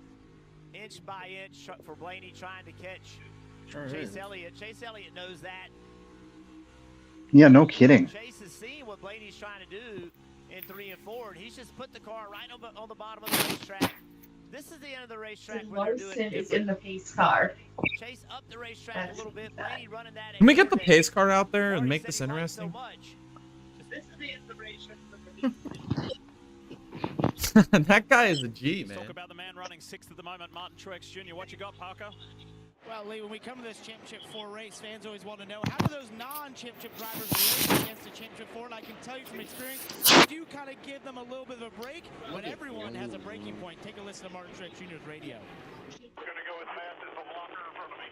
Inch by inch for Blaney trying to catch Sure Chase is. Elliott. Chase Elliott knows that. Yeah, no kidding. Chase is seeing what Blaney's trying to do in 3 and 4, and he's just put the car right on the bottom of the racetrack. This is the end of the racetrack where they're doing Larson it is in different. the pace car. Chase up the racetrack a little bit. Blaney running that. Can we get the pace car out there and make this so interesting? much. This is the end of the racetrack. That guy is a G, Let's man. talk about the man running 6th at the moment, Martin Truex Jr. What you got, Parker? Well, Lee, when we come to this Championship 4 race, fans always want to know, how do those non-Championship drivers race against the Championship 4? And I can tell you from experience, you do kind of give them a little bit of a break, but everyone has a breaking point. Take a listen to Martin Truex Jr.'s radio. I'm going to go as fast as the blocker in front of me.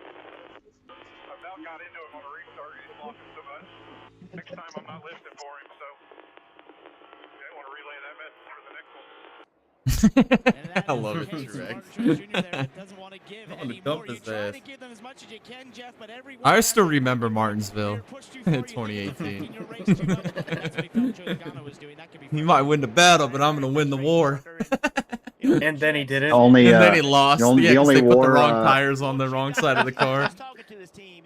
I about got into him on a restart. He's blocking so much. Next time I'm not lifting for him, so I want to relay that message for the next one. I love it, Truex. I'm gonna dump his ass. I still remember Martinsville in 2018. He might win the battle, but I'm gonna win the war. And then he did it. Only, and then he lost. the only they put war, the wrong tires on the wrong side of the car.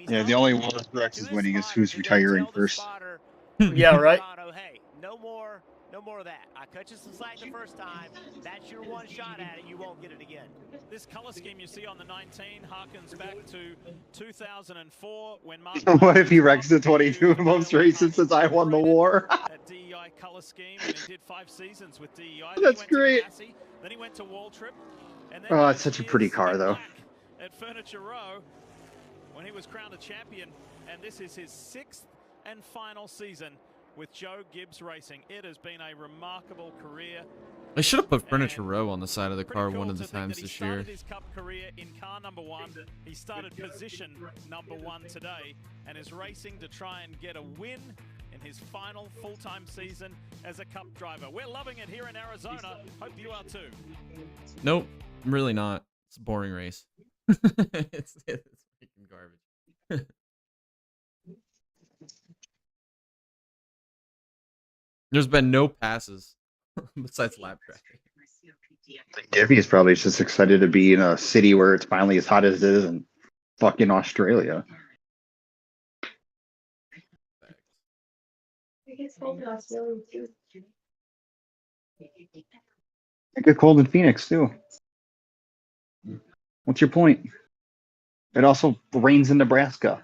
Yeah, the only war Truex is winning is who's retiring first. Yeah, right. Hey, no more of that. I cut you some slack the first time. That's your one shot at it. You won't get it again. This color scheme you see on the 19 harkens back to 2004 when What if he wrecks the 22 in most races since I won the war? That DEI color scheme, and he did 5 seasons with DEI. That's great. Then he went to Waltrip. And then Oh, it's such a pretty car, though. At Furniture Row when he was crowned a champion, and this is his 6th and final season with Joe Gibbs Racing. It has been a remarkable career. They should have put Furniture Row on the side of the car one of the times this year. He started his Cup career in car number 1. He started position number 1 today and is racing to try and get a win in his final full-time season as a Cup driver. We're loving it here in Arizona. Hope you are too. Nope, I'm really not. It's a boring race. it's freaking garbage. There's been no passes besides lap traffic. Diffie is probably just excited to be in a city where it's finally as hot as it is in fucking Australia. It gets cold in Australia too. It gets cold in Phoenix too. What's your point? It also rains in Nebraska.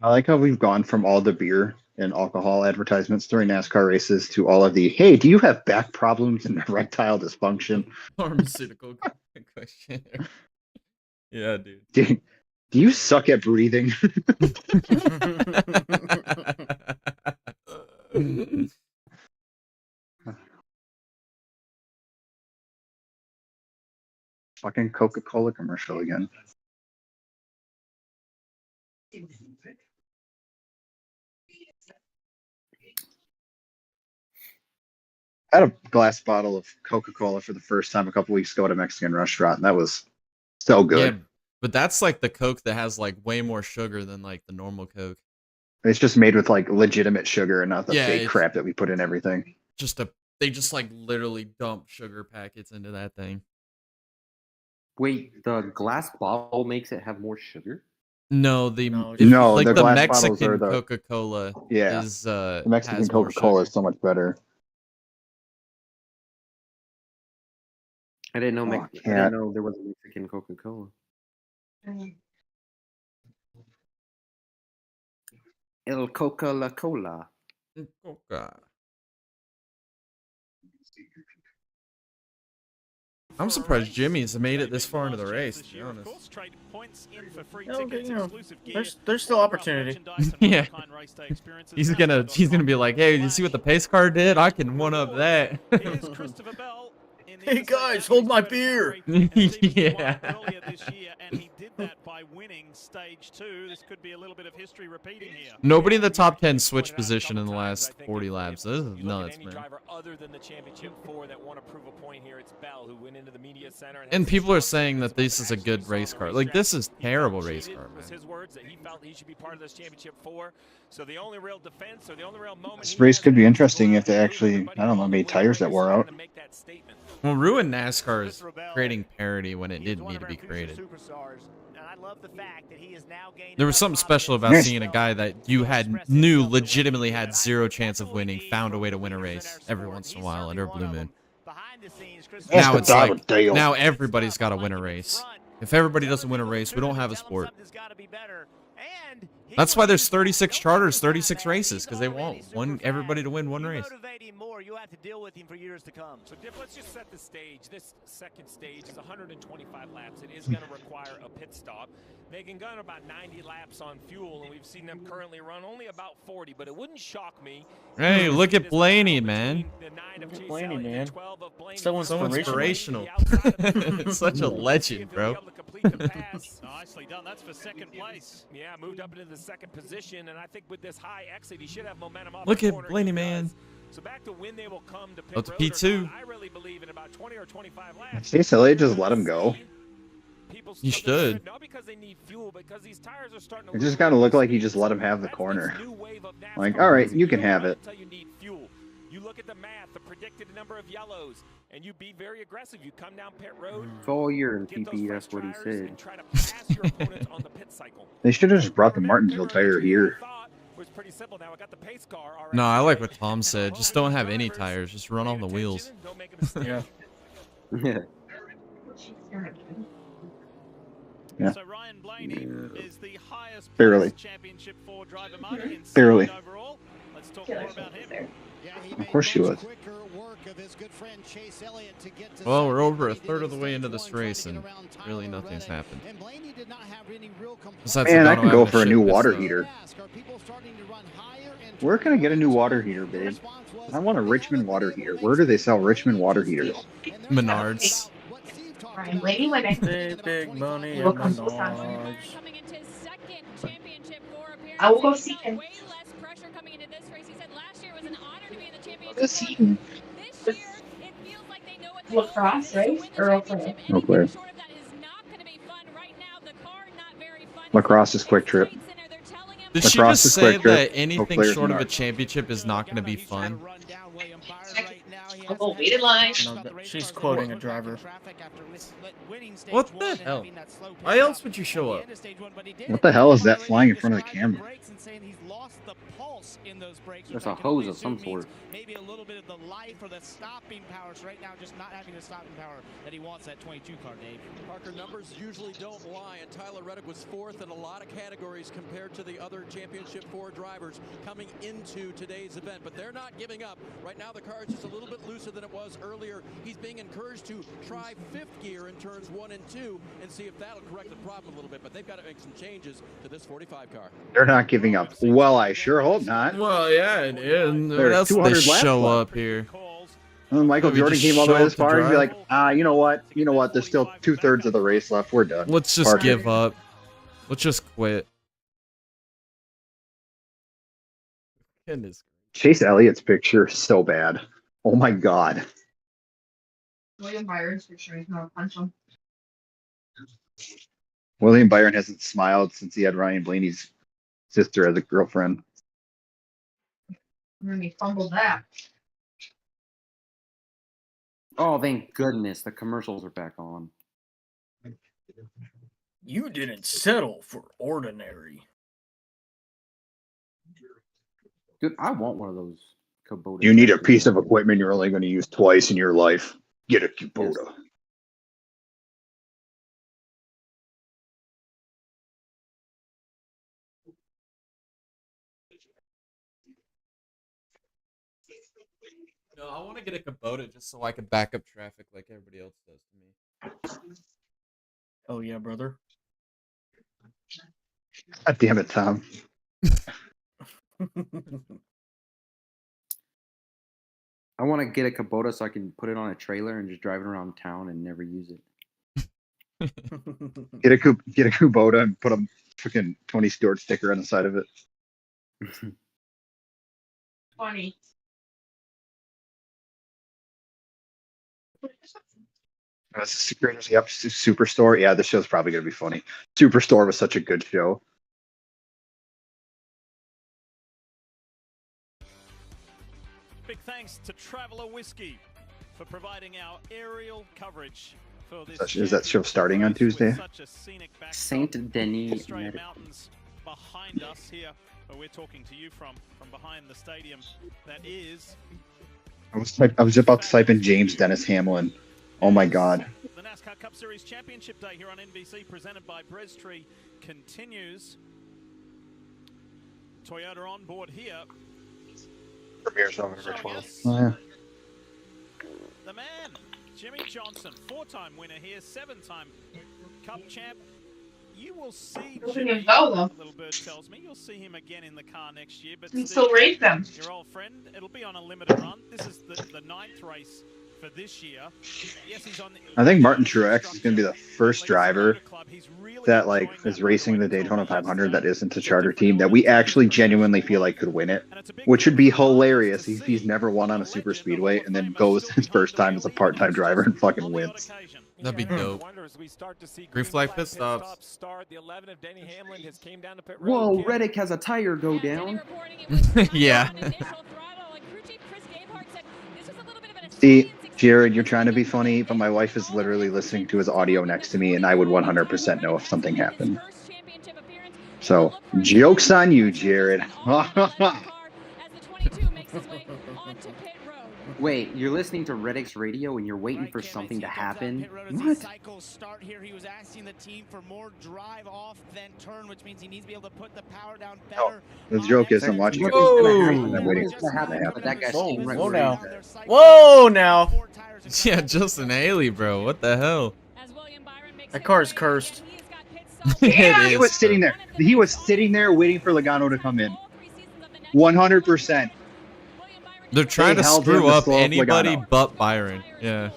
I like how we've gone from all the beer and alcohol advertisements during NASCAR races to all of the, hey, do you have back problems and erectile dysfunction? Pharmaceutical question. Yeah, dude. Do you suck at breathing? Fucking Coca-Cola commercial again. I had a glass bottle of Coca-Cola for the first time a couple weeks ago at a Mexican restaurant, and that was so good. Yeah, but that's like the Coke that has like way more sugar than like the normal Coke. It's just made with like legitimate sugar and not the fake it's crap that we put in everything. They just like literally dump sugar packets into that thing. Wait, the glass bottle makes it have more sugar? No, No, like the the glass Mexican bottles are the- Coca-Cola Yeah, is the Mexican has more Coca-Cola sugar. is so much better. I didn't know. I cat. didn't know there was a Mexican Coca-Cola. El Coca-La Cola. Coca. I'm surprised Jimmy's made it this far into the race, to be honest. Okay, you know, there's still opportunity. Yeah. He's gonna be like, hey, you see what the pace car did? I can one up that. Hey guys, hold my beer. Yeah. Earlier this year, and he did that by winning stage 2. This could be a little bit of history repeating here. Nobody in the top 10 switched position in the last 40 laps. This is nuts, man. Driver other than the championship 4 that want to prove a point here, it's Bell who went into the media center And people are saying that this is a good race car. Like, this is terrible race car, was man. his words that he felt he should be part of this championship 4. So the only real defense or the only real moment This race could be interesting if they actually, I don't know, made tires that wore out. Well, ruined NASCAR is creating parity when it didn't need to be created. There was something special about seeing a guy that you knew legitimately had zero chance of winning, found a way to win a race every once in a while under a blue moon. Now it's like, now everybody's got to win a race. If everybody doesn't win a race, we don't have a sport. That's why there's 36 charters, 36 races, because they want everybody to win one race. You have to deal with him for years to come. So Diff, let's just set the stage. This second stage is 125 laps. It is going to require a pit stop. They can run about 90 laps on fuel, and we've seen them currently run only about 40, but it wouldn't shock me. Hey, look at Blaney, man. Blaney, man. So inspirational. Such a legend, bro. Nicely done. That's for second place. Yeah, moved up into the second position, and I think with this high exit, he should have momentum up. Look at Blaney, man. So back to when they will come to Up to P2. I really believe in about 20 or 25 laps. Chase Elliott just let him go. You should. Not because they need fuel, because these tires are starting to It just kind of looked like he just let him have the corner. Like, all right, you can have it. You need fuel. You look at the math, the predicted number of yellows, and you be very aggressive. You come down pit road. All year in PP, that's what he said. Try to pass your opponents on the pit cycle. They should have just brought the Martinsville tire here. Was pretty simple. Now I got the pace car. No, I like what Tom said. Just don't have any tires. Just run on the wheels. Yeah. Yeah. Yeah. So Ryan Blaney is the highest Barely. championship 4 driver mark in Barely. overall. Let's talk more about him. Of course she was. Well, we're over a third of the way into this race, and really nothing's happened. Besides Man, I Logano can go having for a shit new pit water stop. heater. Where can I get a new water heater, babe? I want a Richmond water heater. Where do they sell Richmond water heaters? Menards. Ryan Blaney went back. Big money We'll and come the full time. Dodge. I will go see him. Go see him. Lacrosse, right? Or Eau Claire? Eau Claire. Lacrosse is quick trip. Did she Lacrosse just is say quick trip. that Eau anything Claire's short of a Menards. championship is not going to be fun? I'll go wait in line. No, she's quoting a driver. What the hell? Why else would you show up? What the hell is that flying in front of the camera? That's a hose of some sort. Maybe a little bit of the life or the stopping power. So right now, just not having the stopping power that he wants that 22 car, Dave. Parker, numbers usually don't lie, and Tyler Reddick was 4th in a lot of categories compared to the other Championship 4 drivers coming into today's event. But they're not giving up. Right now, the car is just a little bit looser than it was earlier. He's being encouraged to try 5th gear in turns 1 and 2 and see if that'll correct the problem a little bit. But they've got to make some changes to this 45 car. They're not giving up. Well, I sure hope not. Well, yeah, and There's that's they 200 laps show left. up here. When Michael Maybe Jordan just came all the way show this up to far, he'd be drive. like, you know what? There's still 2/3 of the race left. We're done. Let's just Parker. give up. Let's just quit. Goodness. Chase Elliott's picture is so bad. Oh my god. William Byron's picture. He's gonna punch him. William Byron hasn't smiled since he had Ryan Blaney's sister as a girlfriend. And then he fumbled that. Oh, thank goodness the commercials are back on. You didn't settle for ordinary. Dude, I want one of those Kubota. You need a piece of equipment you're only going to use twice in your life. Get a Kubota. No, I want to get a Kubota just so I can back up traffic like everybody else does to me. Oh yeah, brother. God damn it, Tom. I want to get a Kubota so I can put it on a trailer and just drive it around town and never use it. Get a Kubota and put a freaking Tony Stewart sticker on the side of it. Funny. Yep, Superstore. Yeah, this show's probably going to be funny. Superstore was such a good show. Big thanks to Traveller Whiskey for providing our aerial coverage for this. Is that show starting on Tuesday? Saint Denis. Australian mountains behind us here, where we're talking to you from behind the stadium. That is. I was about to type in James Dennis Hamlin. Oh my God. The NASCAR Cup Series Championship Day here on NBC, presented by Brestree, continues. Toyota on board here. Premieres November 12th. Oh, yeah. The man, Jimmy Johnson, 4-time winner here, 7-time Cup champ. you will see Doesn't Jimmy, even go, though. Little Bird tells me, you'll see him again in the car next year. But You still race them. your old friend, it'll be on a limited run. This is the 9th race for this year. Yes, he's on. I think Martin Truex is going to be the first driver that like is racing the Daytona 500 that isn't a charter team that we actually genuinely feel like could win it, which would be hilarious if he's never won on a super speedway and then goes his first time as a part-time driver and fucking wins. That'd be dope. Green flag pit stops. Whoa, Reddick has a tire go down. Yeah. See, Jared, you're trying to be funny, but my wife is literally listening to his audio next to me, and I would 100% know if something happened. So, joke's on you, Jared. Wait, you're listening to Reddick's radio and you're waiting for something to happen? What? Start here. He was asking the team for more drive off than turn, which means he needs to be able to put the power down better. The joke is I'm watching it. Whoa. I'm waiting. That guy's Whoa now. Whoa now. Yeah, Justin Haley, bro. What the hell? That car is cursed. Yeah, It he is. was sitting there. He was sitting there waiting for Logano to come in. 100%. They're trying They to held him screw to up slow up anybody Logano. but Byron. Yeah.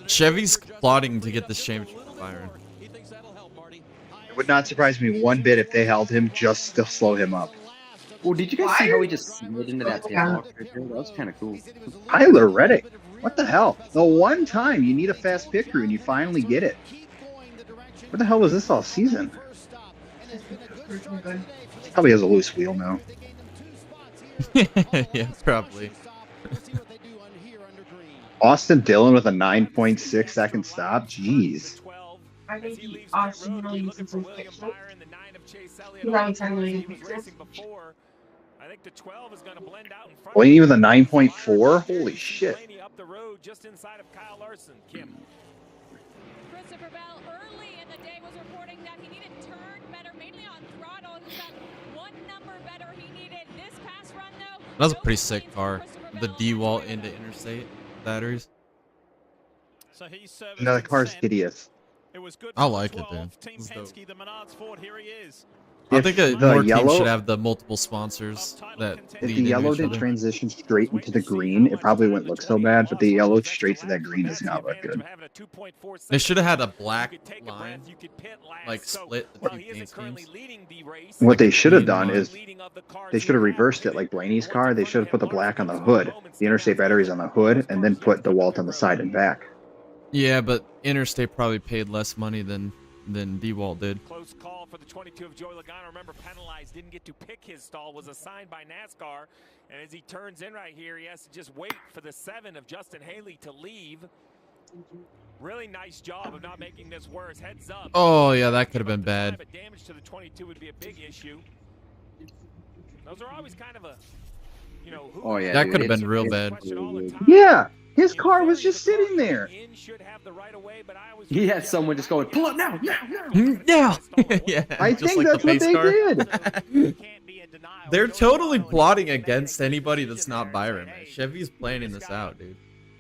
Chevy's plotting to get this championship with Byron. It would not surprise me one bit if they held him just to slow him up. Well, did you guys see how he just slid into that pit box right there? That was kind of cool. Tyler Reddick. What the hell? The one time you need a fast pit crew and you finally get it. What the hell was this all season? Probably has a loose wheel now. Yeah, probably. Austin Dillon with a 9.6 second stop. Jeez. I think Austin really uses his picture. He's always having pictures. I think the 12 is going to blend out in front. Blaney with a 9.4. Holy shit. Blaney up the road just inside of Kyle Larson. Kim. Christopher Bell early in the day was reporting that he needed turn better, mainly on throttle. He's got one number better he needed this past run though. That was a pretty sick car. The D-wall into interstate batteries. So he's serviced No, the in car's 10. hideous. It was good I for like it, 12. dude. Team It's dope. Penske, the Menards Ford, here he is. I If think the more teams yellow- should have the multiple sponsors that If lead the into yellow each did other. transition straight into the green, it probably wouldn't look so bad, but the yellow straight to that green does not look good. They should have had a black line, like split the two paint schemes. What they should have green done line. is they should have reversed it like Blaney's car. They should have put the black on the hood, the interstate batteries on the hood, and then put the Walt on the side and back. Yeah, but Interstate probably paid less money than D-Walt did. Close call for the 22 of Joey Logano. Remember, penalized, didn't get to pick his stall, was assigned by NASCAR. And as he turns in right here, he has to just wait for the 7 of Justin Haley to leave. Really nice job of not making this worse. Heads up. Oh, yeah, that could have been bad. But damage to the 22 would be a big issue. Those are always kind of a, you know, who Oh, yeah, That dude, could have it's- been real bad. Yeah, his car was just sitting there. He had someone just going, pull up now, now, now. Yeah. Yeah. I just think like the that's what pace they car. did. They're totally plotting against anybody that's not Byron, man. Chevy's planning this out, dude.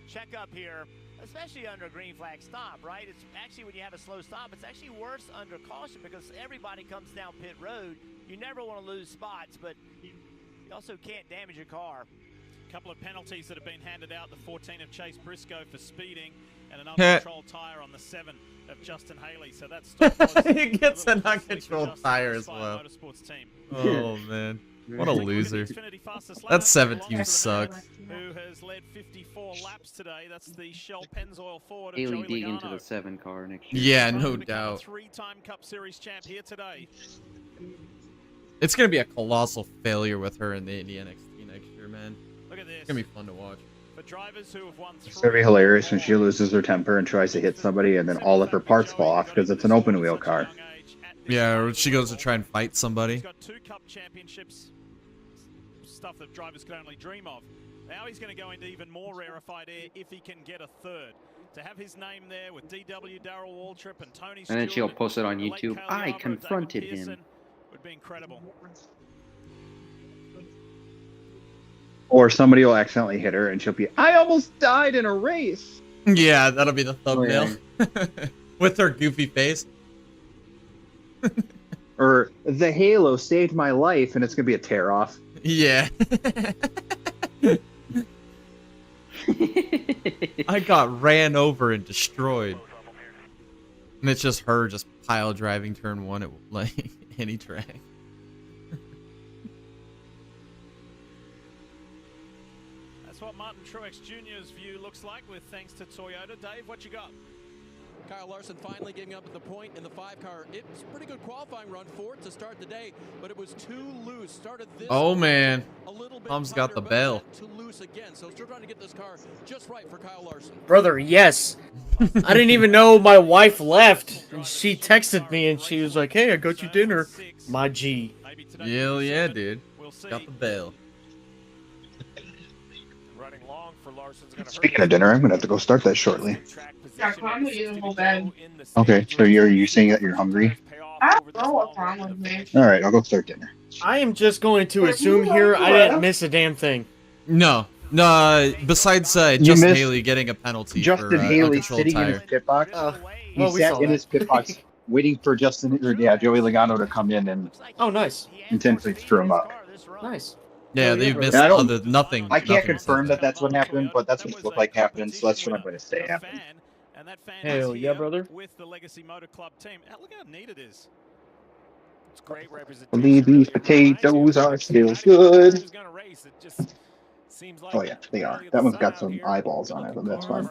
Check up here, especially under a green flag stop, right? It's actually when you have a slow stop, it's actually worse under caution because everybody comes down pit road. You never want to lose spots, but you also can't damage your car. A couple of penalties that have been handed out. The 14 of Chase Briscoe for speeding and an uncontrolled tire on the 7 of Justin Haley. So that's He gets an uncontrolled tire as well. Motorsports team. Oh, man. What a loser. That 17 sucks. Who has led 54 laps today. That's the Shell Pennzoil Ford of Haley Joey dig into Logano. the 7 car next year. Yeah, no Become a doubt. 3-time Cup Series champ here today. It's going to be a colossal failure with her in the Indy NXT next year, man. Look at this. It's going to be fun to watch. For drivers who have won It's gonna be hilarious when she loses her temper and tries to hit somebody, and then all of her parts fall off because it's an open wheel car. Yeah, or she goes to try and fight somebody. He's got 2 Cup championships. Stuff that drivers could only dream of. Now he's going to go into even more rarefied air if he can get a 3rd. To have his name there with DW, Darrell Waltrip, and Tony Stewart, And then she'll post it on the late YouTube. Cale I Yarboe, confronted David him. Pearson would be incredible. Or somebody will accidentally hit her and she'll be, I almost died in a race. Yeah, that'll be the thumbnail. With her goofy face. Or the halo saved my life, and it's gonna be a tear off. Yeah. I got ran over and destroyed. And it's just her just pile driving turn one at like any track. That's what Martin Truex Jr.'s view looks like with thanks to Toyota. Dave, what you got? Kyle Larson finally getting up at the point in the 5-car. It was a pretty good qualifying run for it to start the day, but it was too loose. Started this Oh man, a little bit Tom's tighter, got the but bell. too loose again. So still trying to get this car just right for Kyle Larson. Brother, yes. I didn't even know my wife left. And she texted me and she was like, hey, I got you dinner. My G. Hell yeah, dude. Got the bell. Running long for Larson's gonna Speaking of dinner, I'm gonna have to go start that shortly. Okay, so are you saying that you're hungry? I don't know what's wrong with me. All right, I'll go start dinner. I am just going to assume here I didn't miss a damn thing. No. Besides Justin missed Haley getting a penalty Justin for Haley uncontrolled sitting in his tire. pit box. He well, we sat saw in that. his pit box waiting for Joey Logano to come in and Oh, nice. intentionally screw him up. Nice. Yeah, they missed And I don't- nothing. I can't nothing confirm said that that's what happened, but that's what it looked like happened, so that's what I'm going to say happened. And that fan Hell is yeah, here brother. with the Legacy Motor Club team. Look how neat it is. It's great representation. Believe these potatoes are still good. Oh yeah, they are. That one's got some eyeballs on it, but that's fine.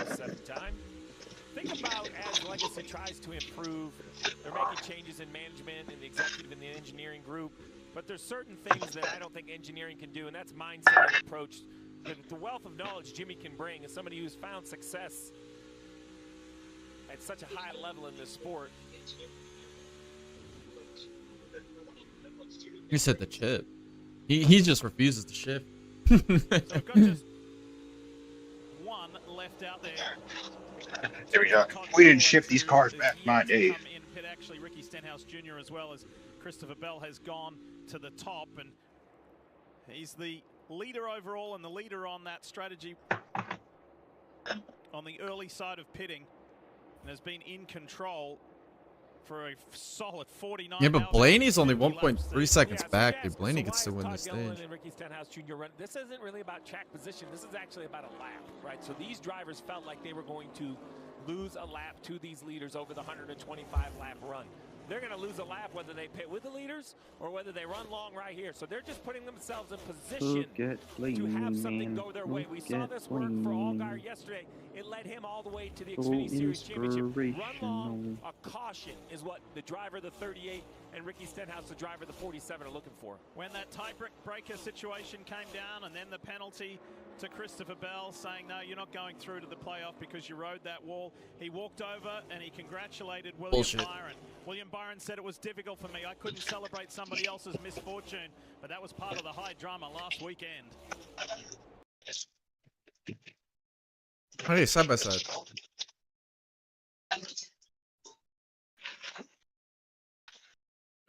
Seventh time. Think about as Legacy tries to improve, they're making changes in management and the executive and the engineering group, but there's certain things that I don't think engineering can do, and that's mindset and approach. The wealth of knowledge Jimmy can bring as somebody who's found success at such a high level in this sport. He said the chip. He just refuses to shift. So just one left out there. There we go. We didn't ship these cars back in my day. Come in pit, actually, Ricky Stenhouse Jr. as well as Christopher Bell has gone to the top, and he's the leader overall and the leader on that strategy on the early side of pitting, and has been in control for a solid 49. Yeah, but Blaney's only 1.3 seconds back. Dude, Blaney could still win this stage. Ricky Stenhouse Jr. run. This isn't really about track position. This is actually about a lap, right? So these drivers felt like they were going to lose a lap to these leaders over the 125 lap run. They're going to lose a lap whether they pit with the leaders or whether they run long right here. So they're just putting themselves in position to have something go their way. We saw this work for Allgaier yesterday. It led him all the way to the Xfinity Series Championship. Run long, a caution is what the driver, the 38, and Ricky Stenhouse, the driver, the 47, are looking for. When that tiebreaker situation came down and then the penalty to Christopher Bell saying, no, you're not going through to the playoff because you rode that wall, he walked over and he congratulated William Byron. William Byron said it was difficult for me. I couldn't celebrate somebody else's misfortune, but that was part of the high drama last weekend. Hey, side by side.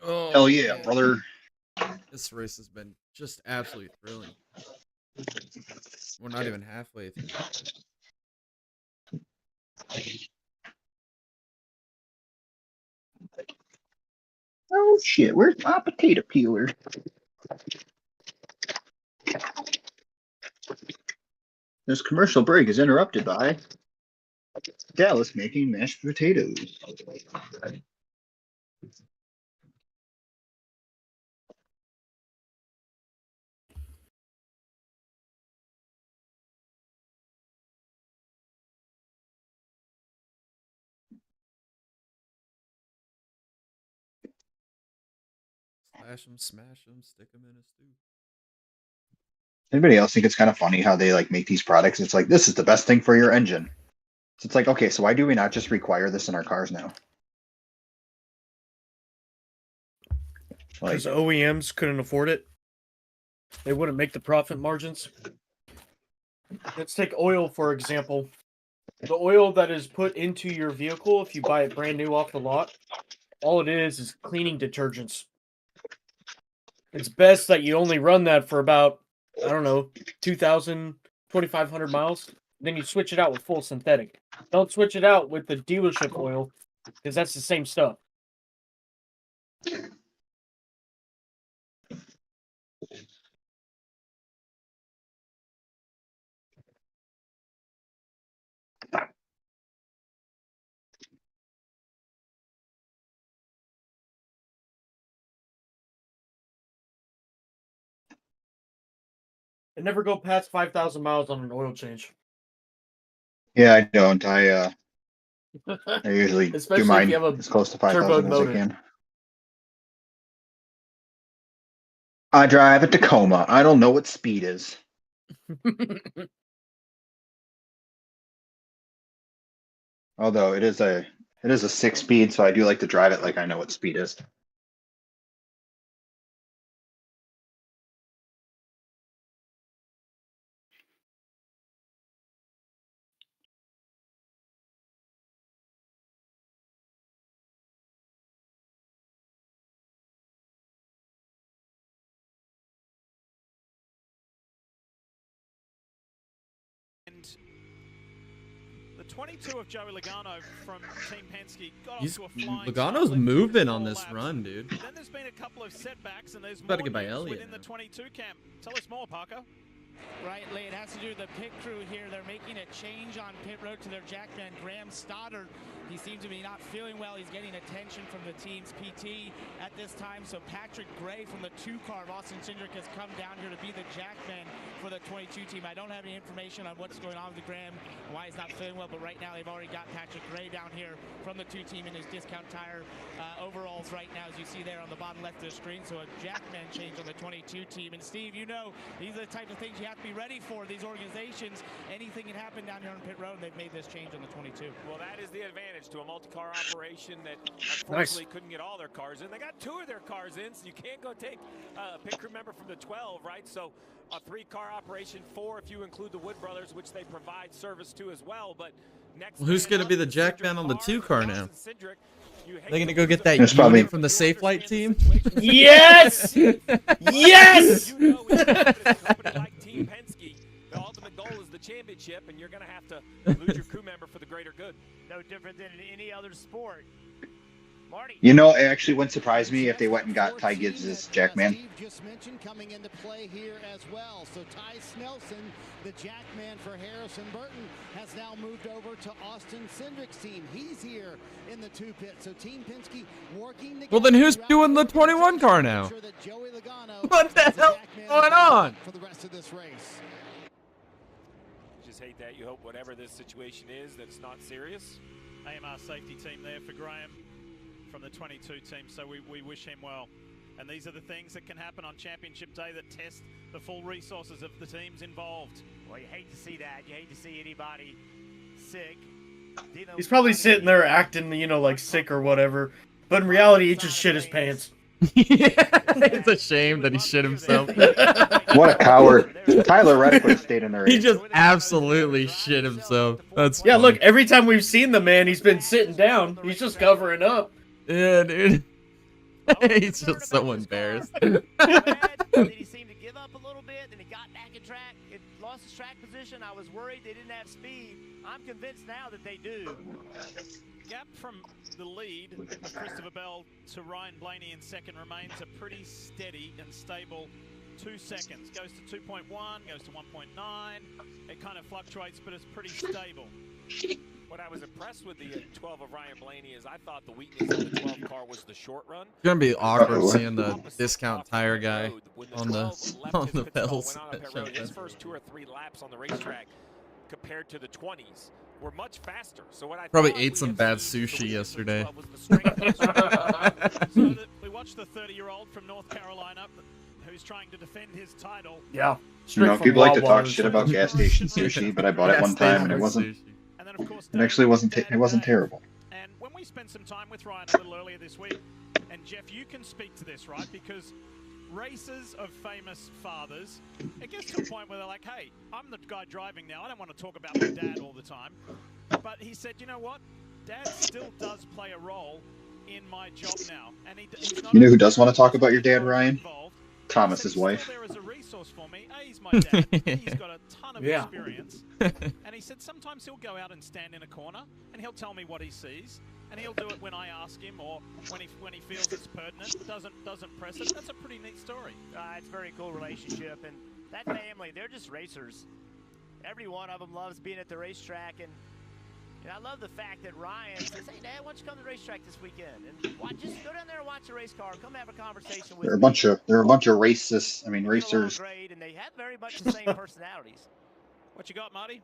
Oh, Hell yeah, brother. This race has been just absolutely thrilling. We're not even halfway through. Oh shit, where's my potato peeler? This commercial break is interrupted by Dallas making mashed potatoes. Slash them, smash them, stick them in a stew. Anybody else think it's kind of funny how they like make these products? It's like, this is the best thing for your engine. So it's like, okay, so why do we not just require this in our cars now? Because OEMs couldn't afford it. They wouldn't make the profit margins. Let's take oil, for example. The oil that is put into your vehicle, if you buy it brand new off the lot, all it is cleaning detergents. It's best that you only run that for about, I don't know, 2,000 2,500 miles. Then you switch it out with full synthetic. Don't switch it out with the dealership oil because that's the same stuff. I never go past 5,000 miles on an oil change. Yeah, I don't. I usually Especially do if mine you have a as close to turbo 5,000 as I motor. can. I drive a Tacoma. I don't know what speed is. Although it is a 6-speed, so I do like to drive it like I know what speed is. And the 22 of Joey Logano from Team Penske got He's off to a flying Logano's start. moving on this run, dude. Then there's been a couple of setbacks, and there's About to more get by news Elliott within the now. 22 camp. Tell us more, Parker. Right, Lee, it has to do with the pit crew here. They're making a change on pit road to their jackman, Graham Stoddard. He seems to be not feeling well. He's getting attention from the team's PT at this time. So Patrick Gray from the 2 car of Austin Cindric has come down here to be the jackman for the 22 team. I don't have any information on what's going on with Graham and why he's not feeling well, but right now they've already got Patrick Gray down here from the 2 team in his discount tire overalls right now, as you see there on the bottom left of the screen. So a jackman change on the 22 team. And Steve, you know, these are the types of things you have to be ready for. These organizations, anything can happen down here on pit road, and they've made this change on the 22. Well, that is the advantage to a multi-car operation that unfortunately couldn't get all their cars in. They got 2 of their cars in, so you can't go take a pit crew member from the 12, right? So a 3-car operation, 4 if you include the Wood Brothers, which they provide service to as well. But next, Well, who's going to be the jackman on the 2 car now? Cindric, They're going to go get that There's unit probably- from the Safe Light team? Yes! Yes! You know, with a company like Team Penske, the ultimate goal is the championship, and you're going to have to lose your crew member for the greater good. No different than in any other sport. Marty. You know, it actually wouldn't surprise me if they went and got Ty Gibbs' jackman. Steve just mentioned coming into play here as well. So Ty Snelson, the jackman for Harrison Burton, has now moved over to Austin Cindric's team. He's here in the 2 pit. So Team Penske working together. Well, then who's doing the 21 car now? Sure that Joey Logano What the is the hell jackman is going on? for the rest of this race. Just hate that. You hope whatever this situation is, that it's not serious. AMR safety team there for Graham from the 22 team, so we wish him well. And these are the things that can happen on championship day that test the full resources of the teams involved. Well, you hate to see that. You hate to see anybody sick. He's probably sitting there acting, you know, like sick or whatever. But in reality, he just shit his pants. It's a shame that he shit himself. What a coward. Tyler Reddick would have stayed in the race. He just absolutely shit himself. That's Yeah, funny. look, every time we've seen the man, he's been sitting down. He's just covering up. Yeah, dude. He's just so embarrassed. Then he seemed to give up a little bit, then he got back in track. It lost his track position. I was worried they didn't have speed. I'm convinced now that they do. Gap from the lead of Christopher Bell to Ryan Blaney in second remains a pretty steady and stable 2 seconds. Goes to 2.1, goes to 1.9. It kind of fluctuates, but it's pretty stable. What I was impressed with the 12 of Ryan Blaney is I thought the weakness of the 12 car was the short run. It's gonna be awkward seeing the discount tire guy on the pedals. His first 2 or 3 laps on the racetrack compared to the 20s were much faster. So what I Probably thought ate we some had bad seen the sushi weakness of the yesterday. 12 was the strength of the So we watched the 30-year-old from North Carolina who's trying to defend his title. Yeah. You know, people like to talk shit about gas station sushi, but I bought it one time and it wasn't. It actually wasn't. It wasn't terrible. And when we spent some time with Ryan a little earlier this week, and Jeff, you can speak to this, right? Because races of famous fathers, it gets to a point where they're like, hey, I'm the guy driving now. I don't want to talk about my dad all the time. But he said, you know what? Dad still does play a role in my job now. And he's not You know who does want to talk about your dad, Ryan? Thomas's wife. There as a resource for me. He's my dad. He's got a ton of Yeah. experience. And he said sometimes he'll go out and stand in a corner and he'll tell me what he sees. And he'll do it when I ask him or when he feels it's pertinent. Doesn't press it. That's a pretty neat story. It's a very cool relationship. And that family, they're just racers. Every one of them loves being at the racetrack. And I love the fact that Ryan says, hey, Dad, why don't you come to the racetrack this weekend? And just go down there and watch a race car. Come have a conversation with They're a bunch of racists. I mean, racers. Great, and they have very much the same personalities. What you got, Marty?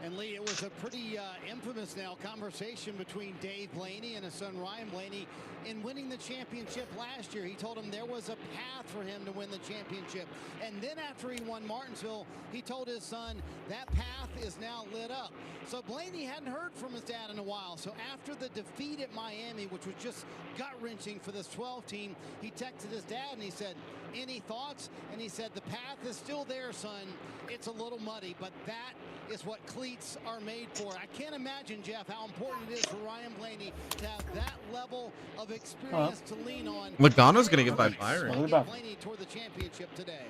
And Lee, it was a pretty infamous now conversation between Dave Blaney and his son Ryan Blaney in winning the championship last year. He told him there was a path for him to win the championship. And then after he won Martinsville, he told his son that path is now lit up. So Blaney hadn't heard from his dad in a while. So after the defeat at Miami, which was just gut-wrenching for this 12 team, he texted his dad and he said, any thoughts? And he said, the path is still there, son. It's a little muddy, but that is what cleats are made for. I can't imagine, Jeff, how important it is for Ryan Blaney to have that level of experience to lean on. Logano's gonna get by Byron. Blaney toward the championship today.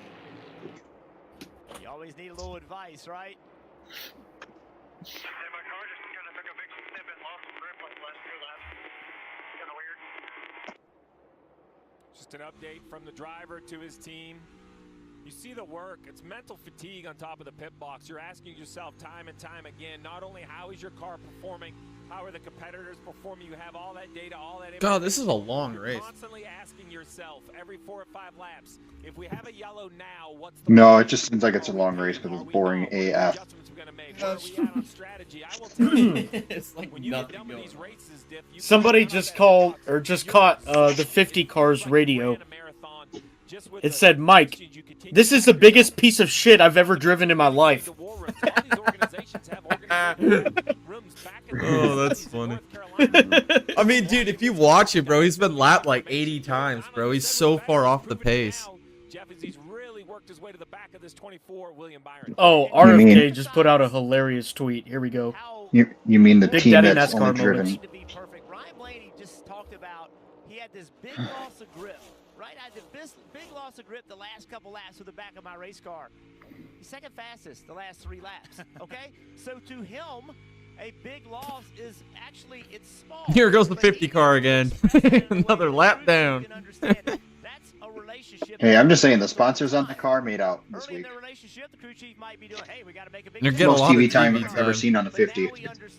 You always need a little advice, right? Hey, my car just kind of took a big step and lost some grip like last 2 laps. Kind of weird. Just an update from the driver to his team. You see the work. It's mental fatigue on top of the pit box. You're asking yourself time and time again, not only how is your car performing, how are the competitors performing? You have all that data, all that information. God, this is a long You're race. constantly asking yourself every 4 or 5 laps, if we have a yellow now, what's the No, it just seems like it's a long race because it's boring AF. It's like nothing going on. Somebody just called or just caught the 50 Cars radio. It said, Mike, this is the biggest piece of shit I've ever driven in my life. Oh, that's funny. I mean, dude, if you watch it, bro, he's been lapped like 80 times, bro. He's so far off the pace. Oh, RFK just put out a hilarious tweet. Here we go. You mean the Big team Daddy that's NASCAR only driven? moments. Ryan Blaney just talked about he had this big loss of grip. Right, I had this big loss of grip the last couple laps with the back of my race car. He's second fastest the last 3 laps. Okay, so to him, a big loss is actually it's small. Here goes the 50 car again. Another lap down. That's a relationship. Hey, I'm just saying the sponsors on the car made out this Early in week. their relationship, the crew chief might be doing, hey, we got to make a big They're getting a Most lot of TV time TV I've ever seen on a 50.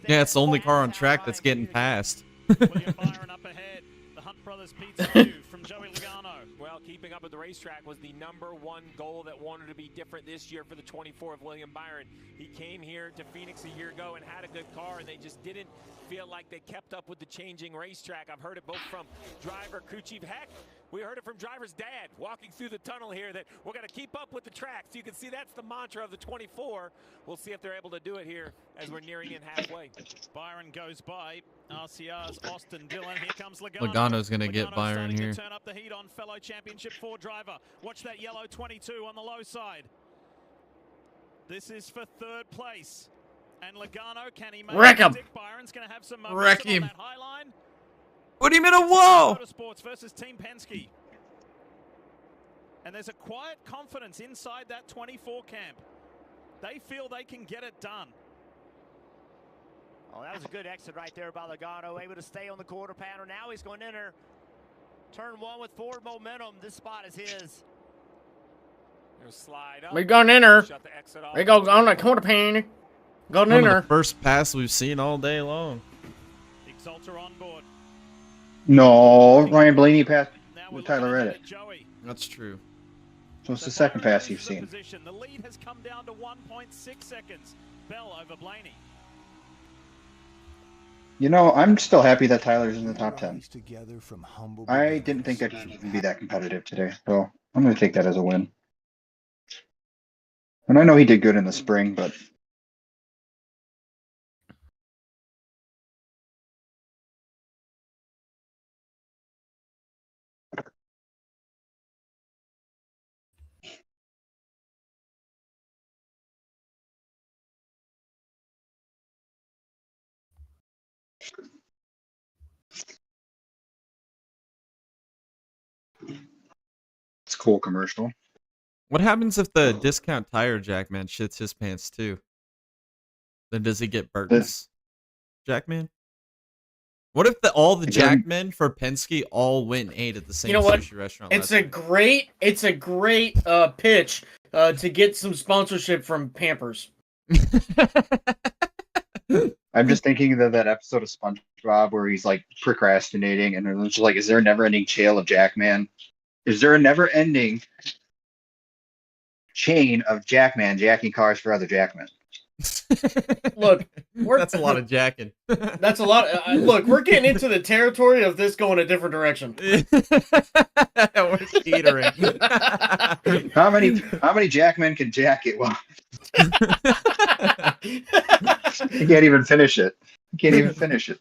Yeah, it's the only car on track that's getting passed. William Byron up ahead. The Hunt Brothers Pizza 2 from Joey Logano. Well, keeping up with the racetrack was the #1 goal that wanted to be different this year for the 24 of William Byron. He came here to Phoenix a year ago and had a good car, and they just didn't feel like they kept up with the changing racetrack. I've heard it both from driver, crew chief. Heck, we heard it from driver's dad walking through the tunnel here that we're going to keep up with the track. So you can see that's the mantra of the 24. We'll see if they're able to do it here as we're nearing in halfway. Byron goes by RCR's Austin Dillon. Here comes Logano. Logano's going to get Byron starting here. to turn up the heat on fellow Championship 4 driver. Watch that yellow 22 on the low side. This is for 3rd place. And Logano, can he make Wreck him. Dick Byron's going to have some Wreck momentum on him. that high line. Put him in a wall. Motorsports versus Team Penske. And there's a quiet confidence inside that 24 camp. They feel they can get it done. Oh, that was a good exit right there by Logano, able to stay on the quarter pounder. Now he's going to enter turn 1 with forward momentum. This spot is his. Slide up. We going in her. Shut the exit off. We go on the quarter pan. Going One in of her. the first pass we've seen all day long. Exalter on board. No, Ryan Blaney passed with Tyler Reddick. That's true. So it's the second pass you've seen. The lead has come down to 1.6 seconds. Bell over Blaney. You know, I'm still happy that Tyler's in the top 10. I didn't think that he'd even be that competitive today, so I'm going to take that as a win. And I know he did good in the spring, but It's a cool commercial. What happens if the discount tire Jackman shits his pants too? Then does he get Burton's Jackman? What if all the Jackmen for Penske all went and ate at the same sushi restaurant? It's a great pitch to get some sponsorship from Pampers. I'm just thinking of that episode of SpongeBob where he's like procrastinating, and it's like, is there a never-ending chain of Jackman? Is there a never-ending chain of Jackman jacking cars for other Jackmen? Look, that's a lot of jacking. That's a lot. Look, we're getting into the territory of this going a different direction. We're teetering. How many Jackmen can jack it? Well, you can't even finish it. You can't even finish it.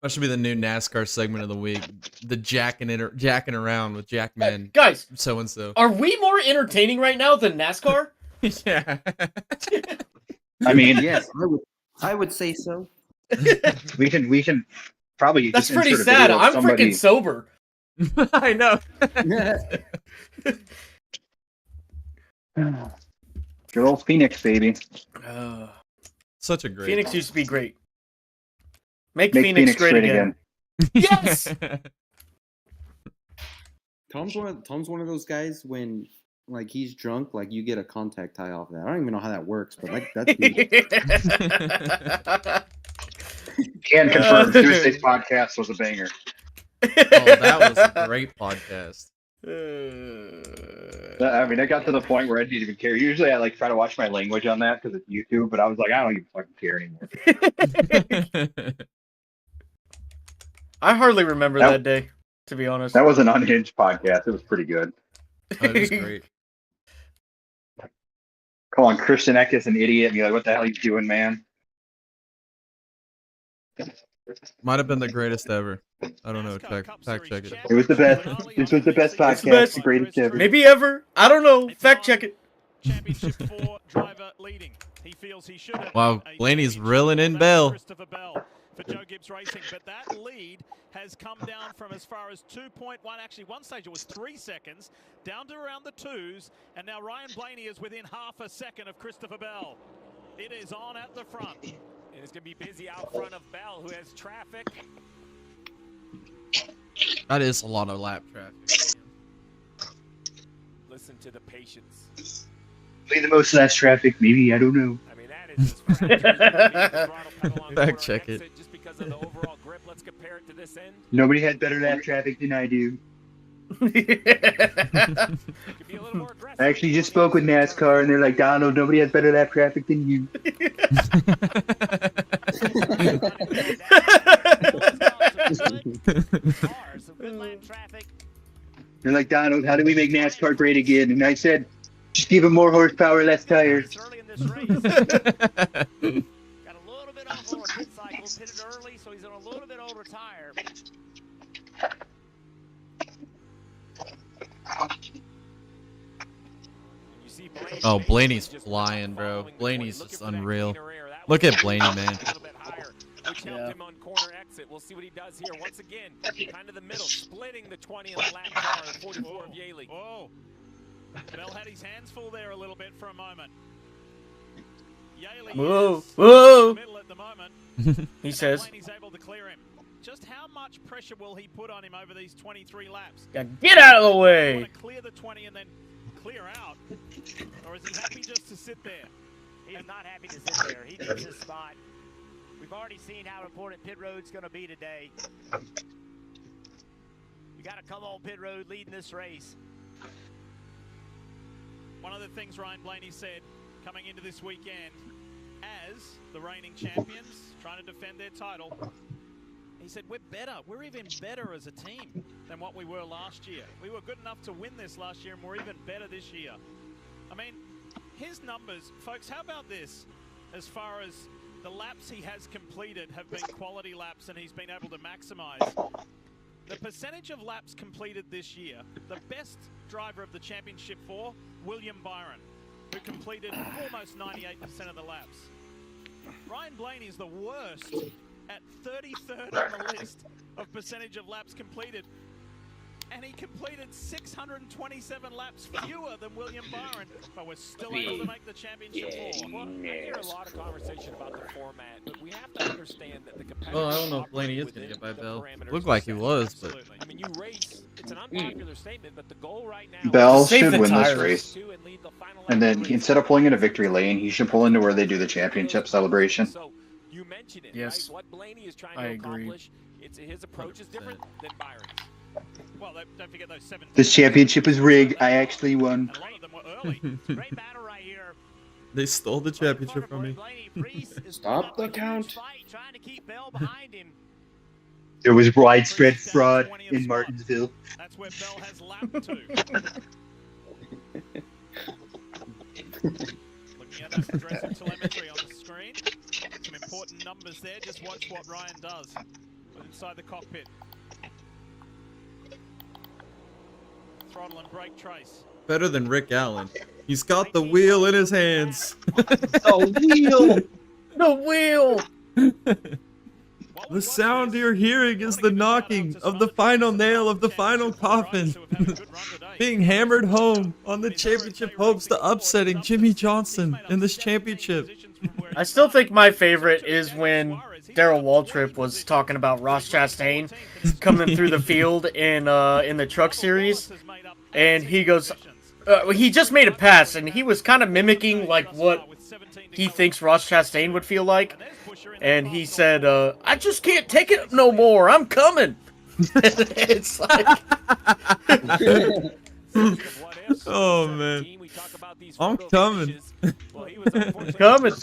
That should be the new NASCAR segment of the week. The jacking around with Jackman. Guys, so and so. Are we more entertaining right now than NASCAR? Yeah. I mean, yes, I would say so. We can probably. That's just pretty insert a sad. video of I'm somebody- freaking sober. I know. Good old Phoenix, baby. Such a great. Phoenix used to be great. Make Phoenix great again. Yes. Tom's one of those guys when like he's drunk, like you get a contact tie off of that. I don't even know how that works, but like that's Can confirm Tuesday's podcast was a banger. Oh, that was a great podcast. I mean, I got to the point where I didn't even care. Usually, I like try to watch my language on that because it's YouTube, but I was like, I don't even fucking care anymore. I hardly remember that day, to be honest. That was an unhinged podcast. It was pretty good. Oh, it was great. Call on Christian Eckes an idiot and be like, what the hell are you doing, man? Might have been the greatest ever. I don't know. Fact check it. It was the best. This was the best podcast. The greatest ever. Maybe ever. I don't know. Fact check it. Championship 4 driver leading. He feels he should have. Wow, Blaney's reeling in Bell. For Joe Gibbs Racing, but that lead has come down from as far as 2.1, actually one stage it was 3 seconds, down to around the 2s, and now Ryan Blaney is within half a second of Christopher Bell. It is on at the front. And it's going to be busy out front of Bell, who has traffic. That is a lot of lap traffic. Listen to the patience. Maybe the most less traffic, maybe, I don't know. I mean, that is just Fact check it. just because of the overall grip. Let's compare it to this end. Nobody had better lap traffic than I do. I actually just spoke with NASCAR and they're like, Donald, nobody has better lap traffic than you. They're like, Donald, how do we make NASCAR great again? And I said, just give him more horsepower, less tires. Got a little bit off on a pit cycle, pitted early, so he's on a little bit older tire. Oh, Blaney's flying, bro. Blaney's just unreal. Look at Blaney, man. Which helped him on corner exit. We'll see what he does here. Once again, kind of the middle, splitting the 20 in the lap car, the 44 of Yaley. Whoa. Bell had his hands full there a little bit for a moment. Yaley is in the middle at the moment. He says. Blaney's able to clear him. Just how much pressure will he put on him over these 23 laps? Yeah, get out of the way. Want to clear the 20 and then clear out? Or is he happy just to sit there? He is not happy to sit there. He needs his spot. We've already seen how important pit road's going to be today. You got to come on pit road leading this race. One of the things Ryan Blaney said coming into this weekend as the reigning champions trying to defend their title, he said, we're better. We're even better as a team than what we were last year. We were good enough to win this last year, and we're even better this year. I mean, his numbers, folks, how about this? As far as the laps he has completed have been quality laps, and he's been able to maximize. The percentage of laps completed this year, the best driver of the Championship 4, William Byron, who completed almost 98% of the laps. Ryan Blaney is the worst at 33rd on the list of percentage of laps completed. And he completed 627 laps fewer than William Byron, but was still able to make the championship four. Well, I hear a lot of conversation about the format, but we have to understand that the competitors Well, I don't know if Blaney is going to get by Bell. Looked like he was, but I mean, you race. It's an unpopular statement, but the goal right now. Bell Save should the win this tires. race. And then instead of pulling into victory lane, he should pull into where they do the championship celebration. So you mentioned it, Yes. right? What Blaney is trying I to agree. accomplish, his approach is different than Byron's. Well, don't forget those 7. This championship is rigged. I actually won. And a lot of them were early. Great battle right here. they stole the championship from me. Blaney Priest is Stop the putting up a count. huge fight, trying to keep Bell behind him. There was widespread fraud in Martinsville. That's where Bell has lapped to. Looking at that progressive telemetry on the screen. Some important numbers there. Just watch what Ryan does inside the cockpit. Throttle and brake trace. Better than Rick Allen. He's got the wheel in his hands. The wheel! The wheel! The sound you're hearing is the knocking of the final nail of the final coffin. Being hammered home on the championship hopes to upsetting Jimmy Johnson in this championship. I still think my favorite is when Darrell Waltrip was talking about Ross Chastain coming through the field in the truck series, and he goes, he just made a pass, and he was kind of mimicking like what he thinks Ross Chastain would feel like, and he said, "I just can't take it no more. I'm coming." It's like, oh man, I'm coming. Coming.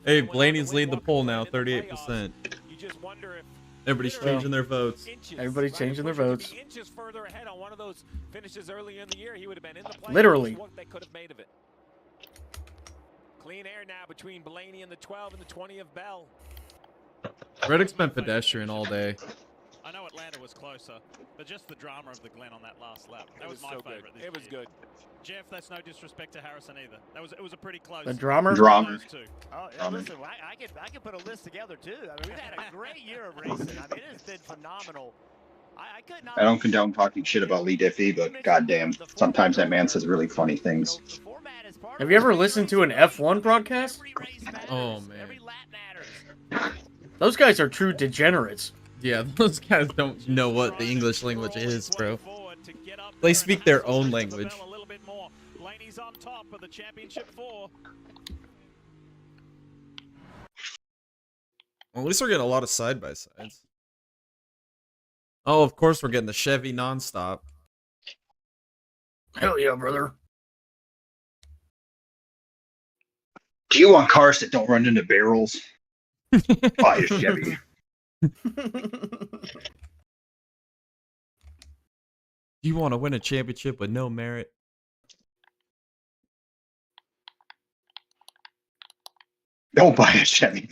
Hey, Blaney's leading the poll now, 38%. Everybody's changing their votes. Everybody's changing their votes. Inches further ahead on one of those finishes earlier in the year, he would have been in the playoffs. Literally. What they could have made of it. Clean air now between Blaney and the 12 and the 20 of Bell. Reddick's been pedestrian all day. I know Atlanta was closer, but just the drama of the Glen on that last lap. That was my favorite. It was good. Jeff, that's no disrespect to Harrison either. It was a pretty close. The drummer? Drummer. Oh, yeah, listen, I could put a list together too. I mean, we've had a great year of racing. I mean, it has been phenomenal. I could not. I don't condone talking shit about Lee Diffie, but goddamn, sometimes that man says really funny things. have you ever listened to an F1 broadcast? Oh man. Those guys are true degenerates. Yeah, those guys don't know what the English language is, bro. They speak their own language. A little bit more. Blaney's on top of the championship 4. Well, at least we're getting a lot of side-by-sides. Oh, of course we're getting the Chevy nonstop. Hell yeah, brother. Do you want cars that don't run into barrels? Buy a Chevy. You want to win a championship with no merit? Don't buy a Chevy.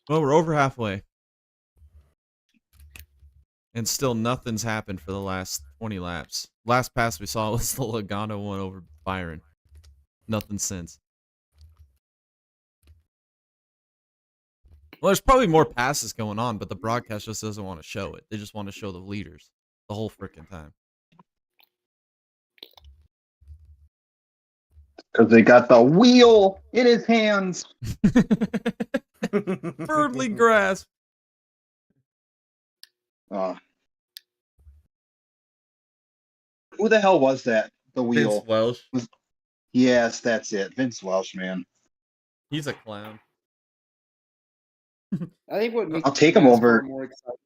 Well, we're over halfway. And still nothing's happened for the last 20 laps. Last pass we saw was the Logano one over Byron. Nothing since. Well, there's probably more passes going on, but the broadcast just doesn't want to show it. They just want to show the leaders the whole freaking time. Because they got the wheel in his hands. Firmly grasped. Who the hell was that? The wheel. Vince Welsh. Yes, that's it. Vince Welsh, man. He's a clown. I think what makes I'll take him over. more exciting.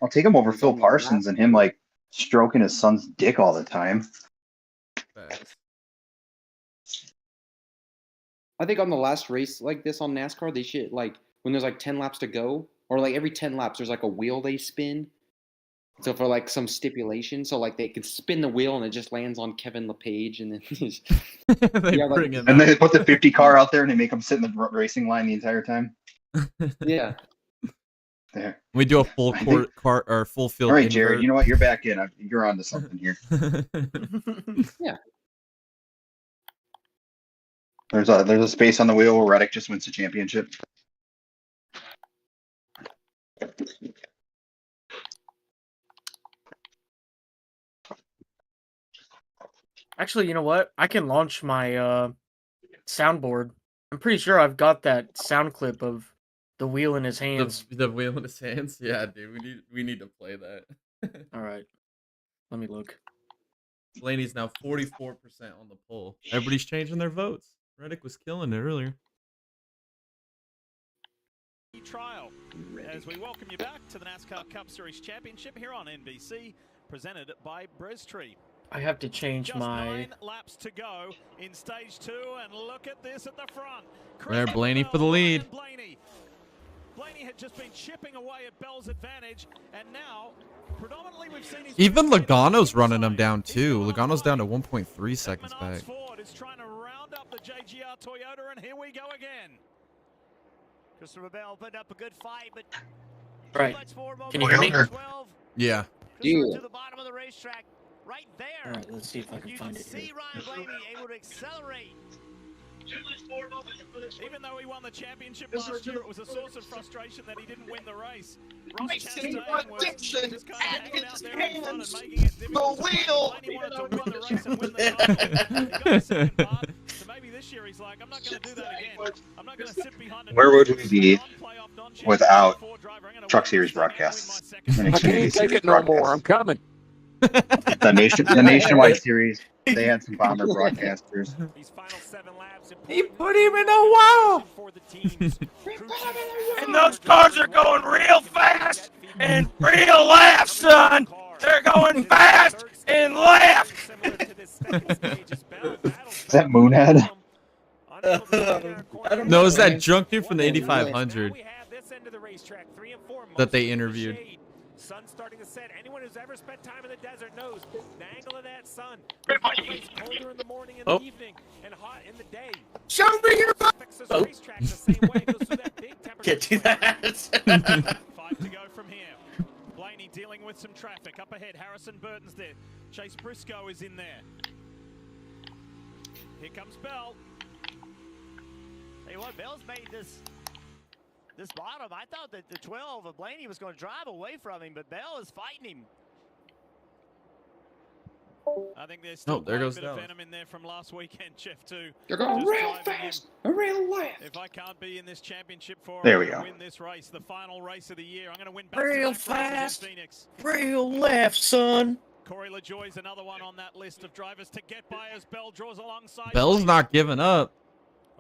I'll take him over Phil Parsons and him like stroking his son's dick all the time. I think on the last race like this on NASCAR, they should like when there's like 10 laps to go, or like every 10 laps there's like a wheel they spin, So for like some stipulation, so like they could spin the wheel and it just lands on Kevin LePage, and then just, bring him And out. they put the 50 car out there and they make them sit in the racing line the entire time. Yeah. There. We do a full court car or full field. All right, Jared. invert. You know what? You're back in. You're on to something here. Yeah. There's a space on the wheel where Reddick just wins the championship. Actually, you know what? I can launch my soundboard. I'm pretty sure I've got that sound clip of the wheel in his hands. The wheel in his hands. Yeah, dude. We need to play that. All right. Let me look. Blaney's now 44% on the poll. Everybody's changing their votes. Reddick was killing it earlier. Trial as we welcome you back to the NASCAR Cup Series Championship here on NBC, presented by Brestree. I have to change Just my 9 laps to go in stage 2, and look at this at the front. There, Blaney for the lead. Blaney had just been chipping away at Bell's advantage, and now predominantly we've seen his Even Logano's running him down too. Logano's down to 1.3 seconds back. Ford is trying to round up the JGR Toyota, and here we go again. Christopher Bell putting up a good fight, but right. Can you hear me? Yeah. to the bottom of the racetrack, right there. All right, let's see if I can find it. See Ryan Blaney able to accelerate. Even though he won the championship last year, it was a source of frustration that he didn't win the race. Ross Chastain was just kind of hanging out there in front and making it difficult. Blaney wanted to win the race and win the title. He got the second part, so maybe this year he's like, I'm not going to do that again. I'm not going to sit behind. Where would we be without Truck Series broadcasts? I can't take it no more. I'm coming. The nationwide series. They had some bomber broadcasters. He put him in a wall. And those cars are going real fast and real left, son. They're going fast and left. Is that Moonhead? No, it's that drunk dude from the 8500 that they interviewed. Sun starting to set. Anyone who's ever spent time in the desert knows the angle of that sun. It's colder in the morning and the evening and hot in the day. Show me your Oh. The same way. Goes through that big temperature. Get to that. 5 to go from here. Blaney dealing with some traffic. Up ahead, Harrison Burton's there. Chase Briscoe is in there. Here comes Bell. Hey, what? Bell's made this bottom. I thought that the 12 of Blaney was going to drive away from him, but Bell is fighting him. I think there's still there goes a bit of Dallas. venom in there from last weekend, Jeff, too. They're going Just real driving fast, him. real left. If I can't be in this championship for There we go. win this race, the final race of the year, I'm going to win back Real to back races fast. in Phoenix. Real left, son. Corey LaJoie's another one on that list of drivers to get by as Bell draws alongside. Bell's not giving up.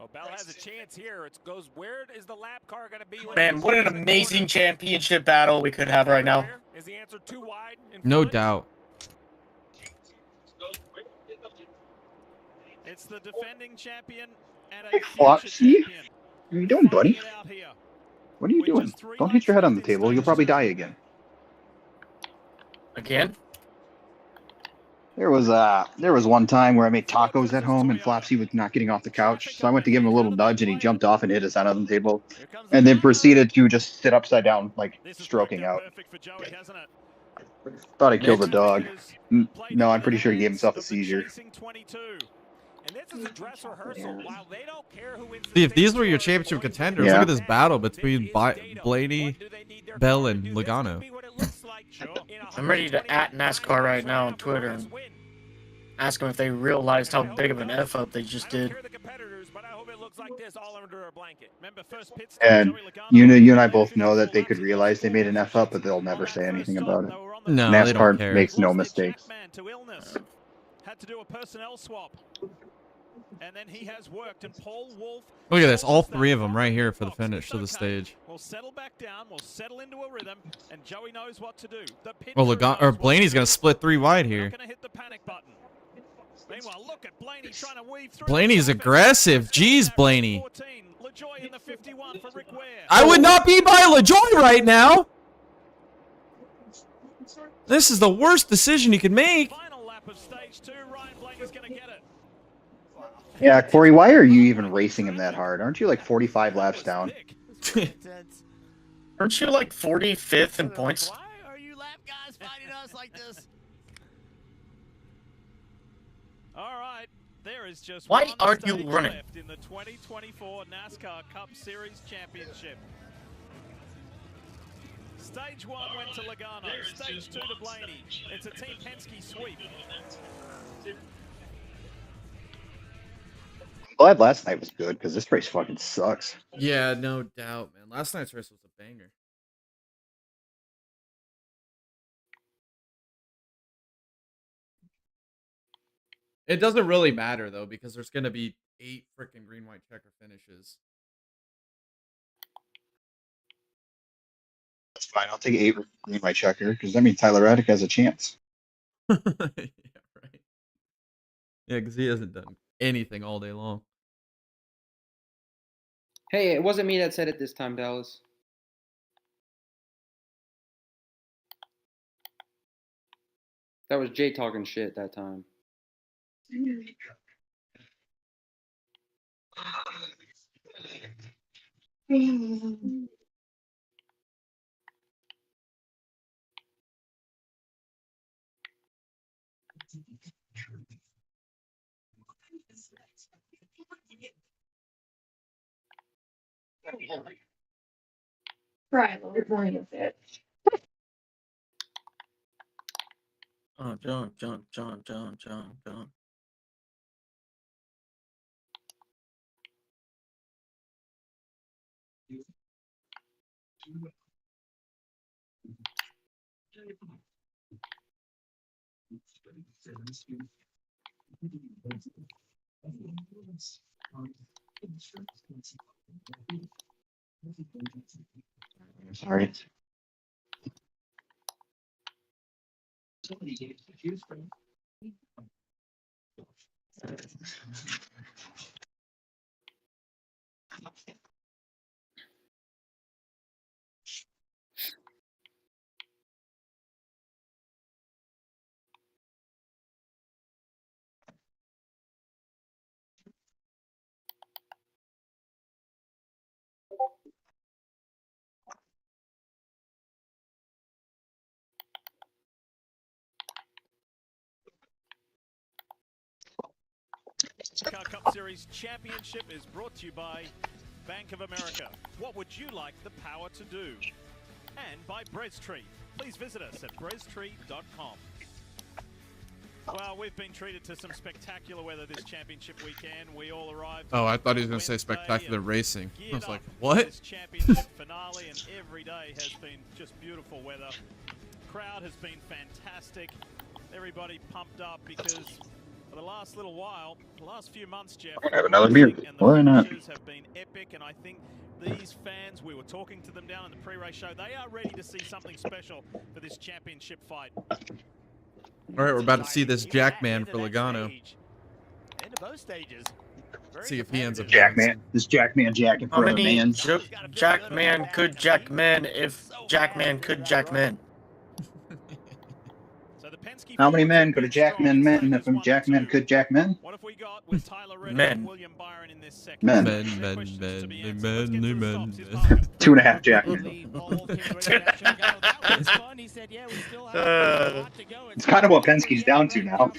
Oh, Bell has a chance here. It goes, where is the lap car going to be? when Man, it's what an in the amazing corner? championship battle we could have right now. Is the answer too wide? In No front? doubt. It's the defending champion and a Hey, future Flopsy. champion. What are you doing, buddy? Get out here. What are you doing? Don't hit your head on the table. You'll probably die again. Again? There was one time where I made tacos at home and Flopsy was not getting off the couch, so I went to give him a little nudge and he jumped off and hit his head on the table, and then proceeded to just sit upside down, like stroking out. Perfect for Joey, hasn't it? Thought he killed a dog. No, I'm pretty sure he gave himself a seizure. Chasing 22. And this is a dress rehearsal. While they don't care who wins See, if these were your championship contenders, Yeah. look at this battle between Blaney, Bell, and Logano. I'm ready to at NASCAR right now on Twitter and ask them if they realized how big of an F up they just did. And you and I both know that they could realize they made an F up, but they'll never say anything about it. No, they don't NASCAR care. makes no mistakes. To illness. Had to do a personnel swap. And then he has worked, and Paul Wolf. Look at this, all three of them right here for the finish of the stage. We'll settle back down, we'll settle into a rhythm, and Joey knows what to do. The pit Well, crew knows Blaney's gonna split 3 wide here. gonna hit the panic button. Meanwhile, look at Blaney trying to weave through. Blaney's aggressive. Jeez, Blaney. 14, LaJoie in the 51 for Rick Ware. I would not be by LaJoie right now. This is the worst decision you could make. Final lap of stage 2. Ryan Blaney's going to get it. Yeah, Corey, why are you even racing him that hard? Aren't you like 45 laps down? Aren't you like 45th in points? Why are you lap guys fighting us like this? All right, there is just Why one aren't you stage running? left in the 2024 NASCAR Cup Series Championship. Stage 1 went to Logano. Stage 2 to Blaney. It's a Team Penske sweep. I'm glad last night was good because this race fucking sucks. Yeah, no doubt, man. Last night's race was a banger. It doesn't really matter though because there's gonna be 8 freaking green white checker finishes. That's fine. I'll take 8 green my checker because that means Tyler Reddick has a chance. Yeah, right. Yeah, because he hasn't done anything all day long. Hey, it wasn't me that said it this time, Dallas. That was Jay talking shit that time. Right, well, we're going with it. Oh, John. Sorry. NASCAR Cup Series Championship is brought to you by Bank of America. What would you like the power to do? And by Brestree. Please visit us at brestree.com. Well, we've been treated to some spectacular weather this championship weekend. We all arrived. Oh, I thought he was gonna say spectacular racing. I was like, what? This championship finale, and every day has been just beautiful weather. Crowd has been fantastic. Everybody pumped up because for the last little while, the last few months, Jeff, Have another beer. Why not? finishes have been epic, and I think these fans, we were talking to them down in the pre-race show, they are ready to see something special for this championship fight. All right, we're about to see this Jackman for Logano. Into both stages. See if he ends up. Jackman. This Jackman jacking How for other many mans. Jackman could Jackman if Jackman could Jackman? How many men could a Jackman men if a Jackman could Jackman? What have we got with Tyler Reddick Men. and William Byron in this second? Men. Men. 2.5 Jackman. It's kind of what Penske's down to now.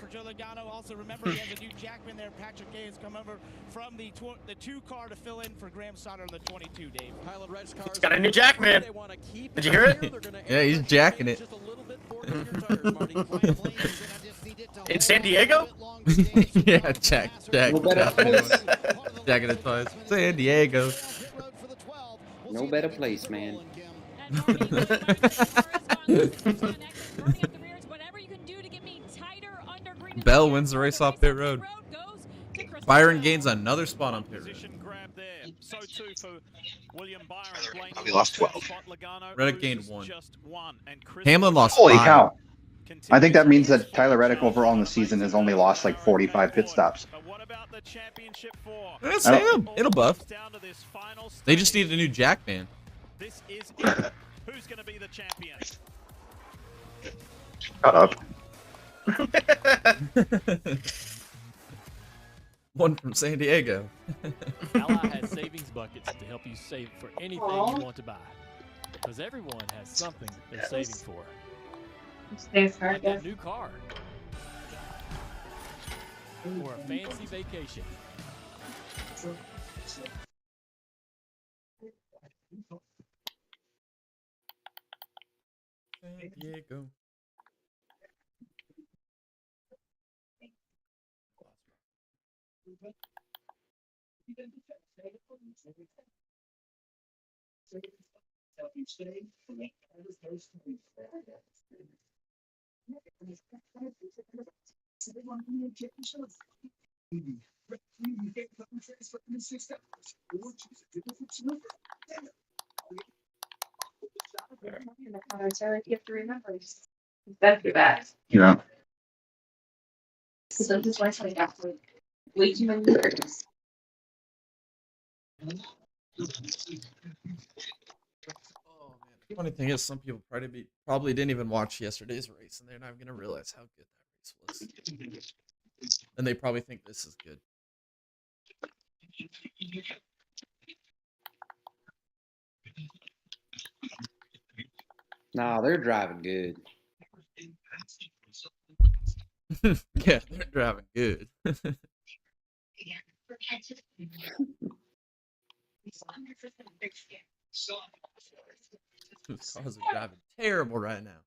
Also, remember, he has a new Jackman there. Patrick Gay has come over from the 2 car to fill in for Graham Sutter in the 22, Dave. He's got a new Jackman. Did you hear it? Yeah, he's jacking it. In San Diego? Yeah, Jack. Jacking it twice. San Diego. No better place, man. Bell wins the race off pit road. Byron gains another spot on pit road. Grab there. So too for William Byron. Blaney Probably lost 12. Reddick gained 1. Just 1, and Chris Hamlin lost Holy 5. cow. I think that means that Tyler Reddick overall in the season has only lost like 45 pit stops. But what about the championship for? That's I don't- him. It'll buff. Down to this final They just stage. needed a new Jackman. This is it. Who's going to be the champion? Shut up. One from San Diego. Ally has savings buckets to help you save for anything you want to buy. Because everyone has something they're saving for. Like a new car. Or a fancy vacation. San Diego. You have to remember. That's your bad. Yeah. So this wife's like after way too many years. Funny thing is, some people probably didn't even watch yesterday's race, and they're not gonna realize how good that race was. And they probably think this is good. Nah, they're driving good. Yeah, they're driving good. Those cars are driving terrible right now.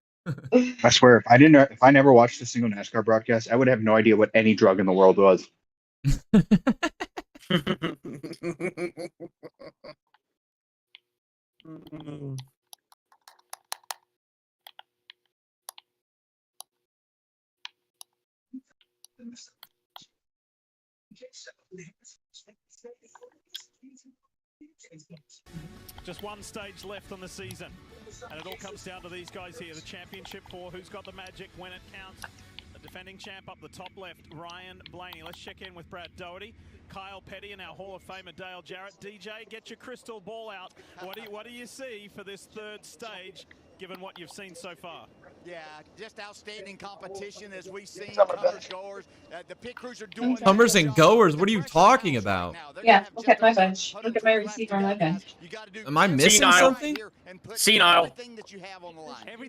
I swear, if I never watched a single NASCAR broadcast, I would have no idea what any drug in the world was. Just one stage left on the season, and it all comes down to these guys here. The championship 4, who's got the magic when it counts? The defending champ up the top left, Ryan Blaney. Let's check in with Brad Doherty, Kyle Petty, and our Hall of Famer Dale Jarrett. DJ, get your crystal ball out. What do you see for this third stage, given what you've seen so far? Yeah, just outstanding competition as we've seen. Comers, goers. The pit crews are doing. Comers and goers. What are you talking about? Yeah, look at my bench. Look at my receiver on my bench. Am I missing something? Senile.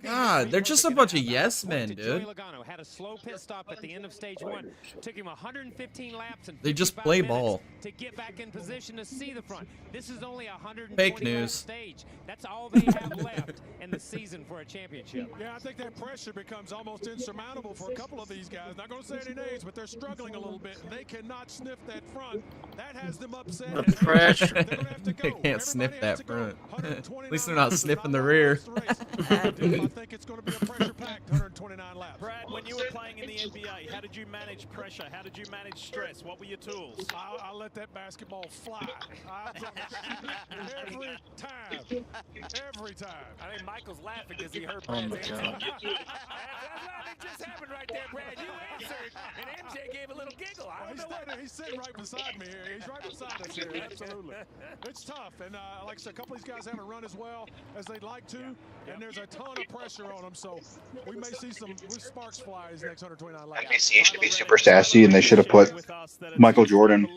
God, they're just a bunch of yes men, dude. Joey Logano had a slow pit stop at the end of stage 1. Took him 115 laps and They just play ball. to get back in position to see the front. This is only a 120 Fake news. stage. That's all they have left in the season for a championship. Yeah, I think that pressure becomes almost insurmountable for a couple of these guys. Not going to say any names, but they're struggling a little bit. They cannot sniff that front. That has them upset. The pressure. They can't sniff that front. At least they're not sniffing the rear. I think it's going to be a pressure-packed 129 laps. Brad, when you were playing in the NBA, how did you manage pressure? How did you manage stress? What were your tools? I let that basketball fly. Every time. Every time. I think Michael's laughing because he heard Oh Brad's my answer. God. That's what just happened right there, Brad. You answered, and MJ gave a little giggle. I don't know what. He's sitting right beside me here. He's right beside us here. Absolutely. It's tough. And like I said, a couple of these guys haven't run as well as they'd like to. And there's a ton of pressure on them. So we may see some sparks fly these next 129 laps. NBC should be super sassy, and they should have put Michael Jordan,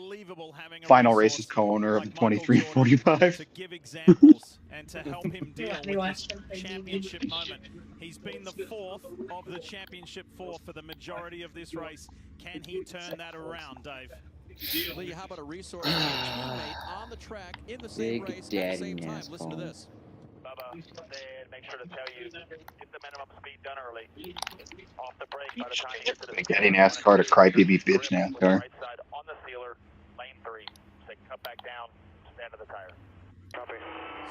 final races co-owner of the 2345. To give examples and to help him deal with this championship moment. He's been the 4th of the championship 4 for the majority of this race. Can he turn that around, Dave? Lee, how about a resource for a teammate on the track in the same Big race at Daddy the same time? Listen to NASCAR. this. Bubba said make sure to tell you, get the minimum speed done early. Off the brake by the time you get to the Big Daddy NASCAR to crybaby bitch NASCAR. right side on the sealer, lane 3. Say cut back down, stand to the tire. Copy.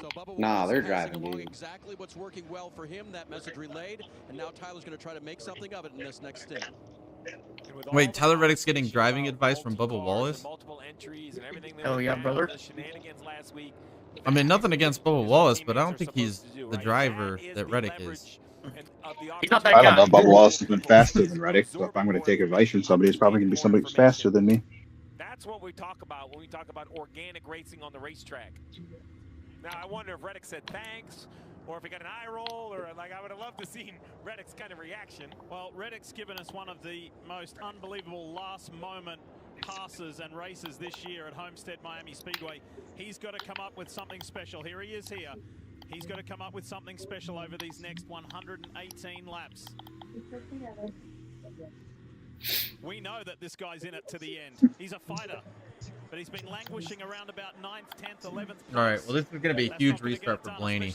So Bubba Nah, was they're passing driving along good. exactly what's working well for him. That message relayed, and now Tyler's going to try to make something of it in this next stint. Wait, Tyler Reddick's getting driving advice from Bubba Wallace? Oh yeah, brother. I mean, nothing against Bubba Wallace, but I don't think he's the driver that Reddick is. He's not that I guy. don't know. Bubba Wallace has been faster than Reddick, so if I'm going to take advice from somebody, it's probably going to be somebody who's faster than me. That's what we talk about when we talk about organic racing on the racetrack. Now, I wonder if Reddick said thanks, or if he got an eye roll, or like I would have loved to see Reddick's kind of reaction. Well, Reddick's given us one of the most unbelievable last moment passes and races this year at Homestead Miami Speedway. He's got to come up with something special. Here he is here. He's got to come up with something special over these next 118 laps. We know that this guy's in it to the end. He's a fighter, but he's been languishing around about 9th, 10th, 11th. All right, well, this is going to be a huge restart for Blaney.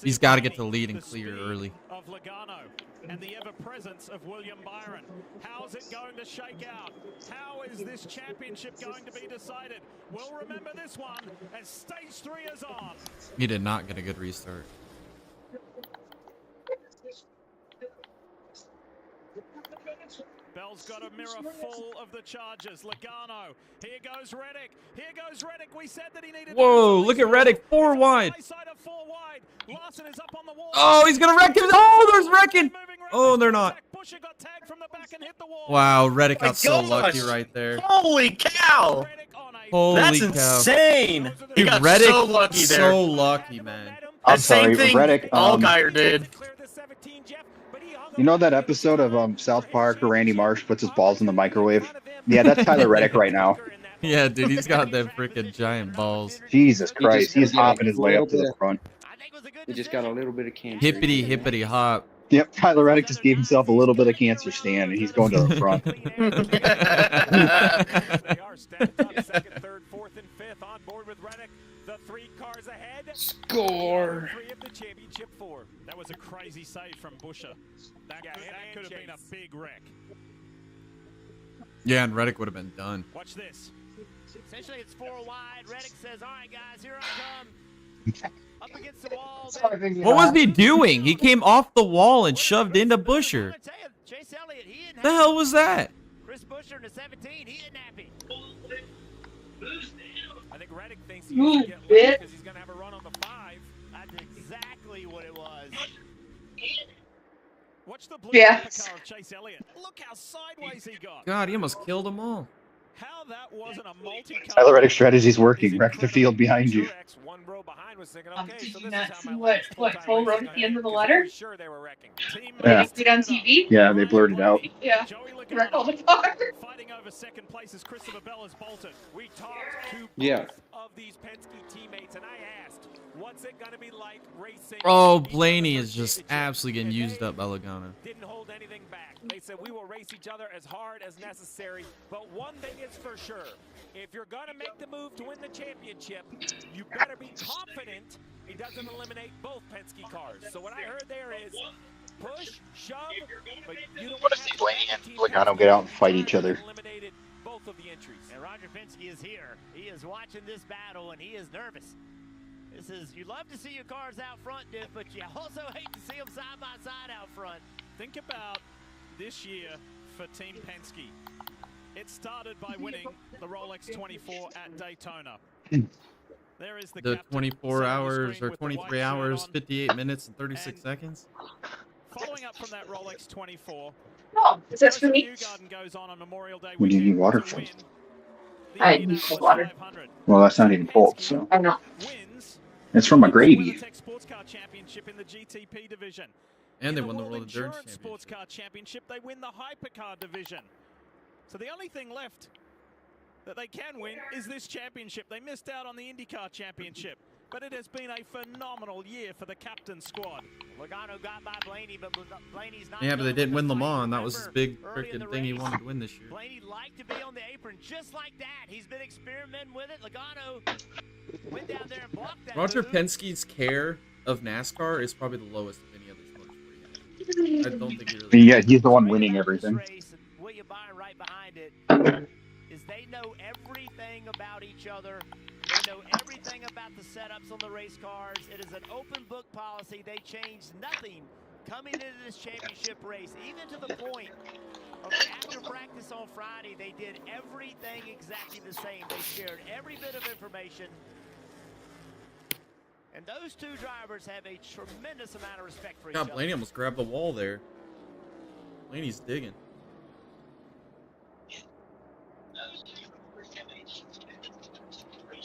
He's got to get to lead and clear early. Of Logano and the ever-presence of William Byron. How's it going to shake out? How is this championship going to be decided? We'll remember this one as stage 3 is on. He did not get a good restart. Bell's got a mirror full of the charges. Logano. Here goes Reddick. Here goes Reddick. We said that he needed. Whoa, look at Reddick. 4 wide. Larson is up on the wall. Oh, he's going to wreck him. Oh, there's wrecking. Oh, they're not. Wow, Reddick got so lucky right there. Holy cow! Holy That's cow. insane. He Dude, got Reddick, so lucky there. so lucky, man. I'm Same sorry, thing Reddick. Allgaier did. You know that episode of South Park where Randy Marsh puts his balls in the microwave? Yeah, that's Tyler Reddick right now. Yeah, dude, he's got them freaking giant balls. Jesus Christ, he's hopping his way up to the front. He just got a little bit of cancer. Hippity hippity hop. Yep, Tyler Reddick just gave himself a little bit of cancer stand, and he's going to the front. They are stacked up second, third, fourth, and fifth on board with Reddick. The 3 cars ahead. Score. 3 of the championship 4. That was a crazy save from Buscher. That could have been a big wreck. Yeah, and Reddick would have been done. Watch this. Essentially, it's 4 wide. Reddick says, all right, guys, here I come. Up against the wall. What was he doing? He came off the wall and shoved into Buscher. Chase Elliott, he isn't The hell was that? Chris Buscher in the 17, he isn't happy. I think Reddick thinks he's going to get lucky because he's going to have a run on the 5. That's exactly what it was. Watch the blue Yeah. car of Chase Elliott. Look how sideways he got. God, he almost killed them all. How that wasn't a multi-car. Tyler Reddick's strategy's working. Wreck the field behind you. One row behind was thinking, Did okay, so you this not is see how my what last full-time Cole race wrote is at gonna the end end, of the 'cause letter? for sure they were wrecking. Yeah. Did you see it on TV? Yeah, they blurred it out. Yeah. Joey Wreck all the Logano cars. fighting over second place as Christopher Bell has bolted. We talked to Yeah. both of these Penske teammates, and I asked, what's it going to be like racing? Oh, each other Blaney for is just championship? absolutely getting And used they up by Logano. didn't hold anything back. They said, we will race each other as hard as necessary, but one thing is for sure. If you're going to make the move to win the championship, you better be confident it doesn't eliminate both Penske cars. So what I heard there is push, shove, but you don't want to see Blaney and Logano get out and fight each other. eliminated both of the entries. And Roger Penske is here. He is watching this battle, and he is nervous. This is, you love to see your cars out front, Diff, but you also hate to see them side by side out front. Think about this year for Team Penske. It started by winning the Rolex 24 at Daytona. There is the The captain 24 sitting on the hours screen or with the white 23 shirt hours, on. 58 minutes and 36 And seconds. Following up from that Rolex 24, Oh, is this for me? Joseph Newgarden goes on Memorial Day What do you need weekend water to for? win the I need Indianapolis cold water. 500. Well, that's not even cold, so. I know. Wins It's from my the gravy. WeatherTech Sports Car Championship in the GTP division. And they In won the World World Endurance Endurance Sports Car Championship, they win the Hypercar division. So the only thing left that they can win is this championship. They missed out on the IndyCar Championship, but it has been a phenomenal year for the captain squad. Logano got by Blaney, but Blaney's not. Yeah, but they done didn't with win the Le fight. Mans. That was his big Remember, early in the freaking thing he race, wanted to win this year. Blaney liked to be on the apron just like that. He's been experimenting with it. Logano went down there and blocked that. Roger move. Penske's care of NASCAR is probably the lowest of any other sport. I don't think he really. Yeah, he's the one winning everything. Race, and William Byron right behind it, is they know everything about each other. They know everything about the setups on the race cars. It is an open book policy. They changed nothing coming into this championship race, even to the point of after practice on Friday, they did everything exactly the same. They shared every bit of information. And those two drivers have a tremendous amount of respect for each God, other. Blaney almost grabbed the wall there. Blaney's digging.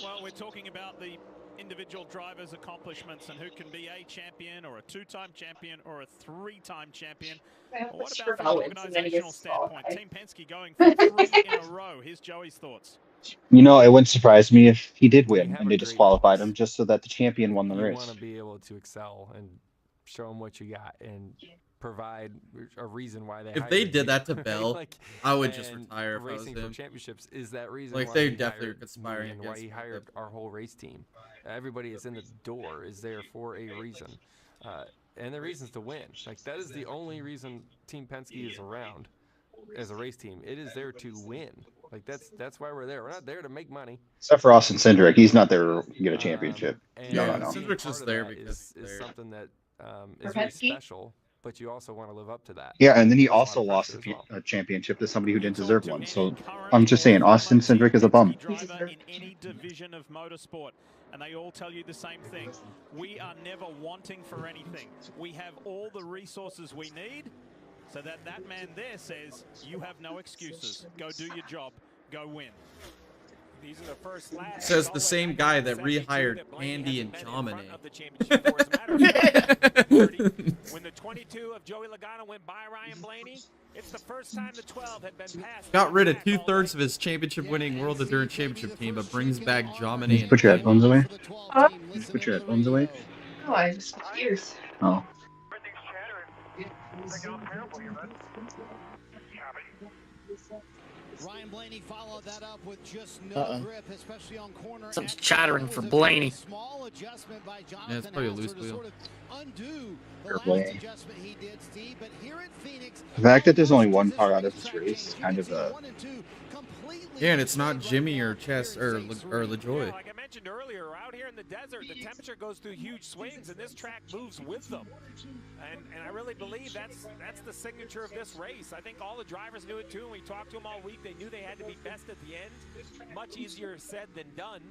Well, we're talking about the individual drivers' accomplishments and who can be a champion or a 2-time champion or a 3-time champion. Well, what about from an organizational standpoint? Team Penske going for 3 in a row. Here's Joey's thoughts. You know, it wouldn't surprise me if he did win and they disqualified him just so that the champion won the You race. want to be able to excel and show them what you got and provide a reason why they. If hired they you, did that to right? Bell, Like, I would just and retire if I was racing him. for championships is that reason Like why they he definitely are hired conspiring me and why against he me, hired our whole race team. Everybody is in the door is there for a reason, and the reason's to win. Like that is the only reason Team Penske is around as a race team. It is there to win. Like that's why we're there. We're not there to make money. Except for Austin Cindric, he's not there to get a championship. No. Cindric's just there because is something that is very special, but you also want to live up to that. Yeah, and then he There's a lot also of lost pressure as well. a championship to somebody who didn't deserve one. So I'm just saying, Austin Cindric is a bum. Driver in any division of motorsport, and they all tell you the same thing. We are never wanting for anything. We have all the resources we need, so that man there says, you have no excuses. Go do your job. Go win. These are the first laps. Says the same guy that rehired Andy and Jomini. When the 22 of Joey Logano went by Ryan Blaney, it's the first time the 12 had been passed. Got rid of 2/3 of his championship-winning World Endurance Championship team, but brings back Jomini. Put your headphones away. Put your headphones away. Oh, I just ears. Oh. Ryan Blaney followed that up with just no grip, especially on corner. Something's chattering for Blaney. Small adjustment by Jonathan Yeah, it's probably a loose Hauser to wheel. sort of undo the Or last Blaney. adjustment he did, Steve. But here at Phoenix, The fact that there's only one car out of this race is kind of a. Yeah, and it's not Jimmy or Chess or LaJoy. Like I mentioned earlier, out here in the desert, the temperature goes through huge swings, and this track moves with them. And I really believe that's the signature of this race. I think all the drivers knew it too, and we talked to them all week. They knew they had to be best at the end. Much easier said than done.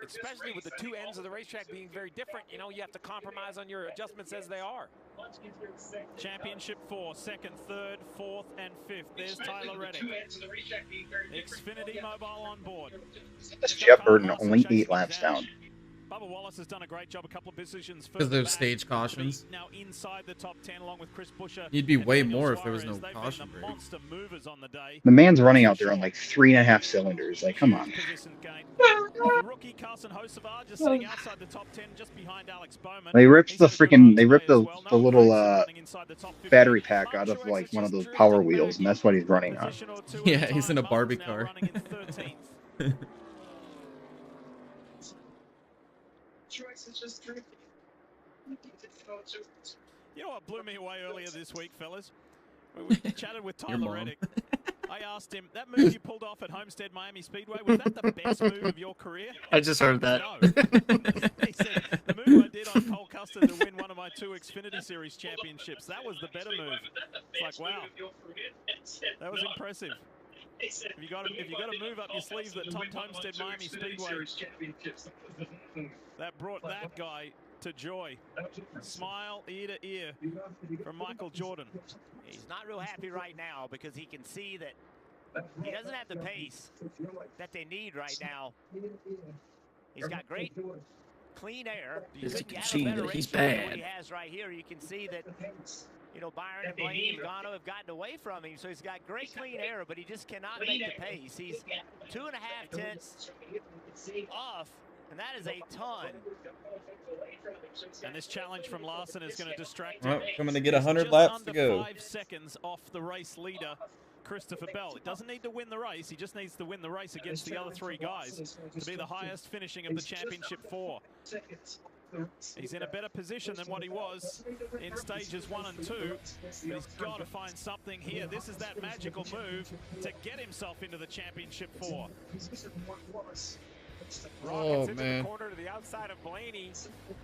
Especially with the two ends of the racetrack being very different, you know, you have to compromise on your adjustments as they are. Championship 4, 2nd, 3rd, 4th, and 5th. There's Tyler Reddick. Xfinity Mobile on board. This Jeff Burton only 8 laps down. Bubba Wallace has done a great job. A couple of positions Because there's stage cautions. Now inside the top 10, along with Chris Busher. You'd be way more if there was no caution break. Monster movers on the day. The man's running out there on like 3.5 cylinders. Like, come on. The rookie Carson Hocevar just sitting outside the top 10, just behind Alex Bowman. They ripped the little battery pack out of like one of those Power Wheels, and that's what he's running on. Yeah, he's in a Barbie car. You know what blew me away earlier this week, fellas? We chatted with Tyler Reddick. I asked him, that move you pulled off at Homestead Miami Speedway, was that the best move of your career? I just heard that. No. He said, the move I did on Cole Custer to win one of my 2 Xfinity Series championships, that was the better move. It's like, wow, that was impressive. If you got a move up your sleeve that topped Homestead Miami Speedway, that brought that guy to joy. Smile ear to ear from Michael Jordan. He's not real happy right now because he can see that he doesn't have the pace that they need right now. He's got great clean air. As you can see that he's bad. He has right here. You can see that, you know, Byron and Blaney and Logano have gotten away from him. So he's got great clean air, but he just cannot make the pace. He's 2.5 tenths off, and that is a ton. And this challenge from Larson is going to distract him. Well, coming to get 100 Just laps under to go. 5 seconds off the race leader, Christopher Bell. It doesn't need to win the race. He just needs to win the race against the other 3 guys to be the highest finishing of the championship 4. He's in a better position than what he was in stages 1 and 2, but he's got to find something here. This is that magical move to get himself into the championship 4. Oh, into man. the corner to the outside of Blaney.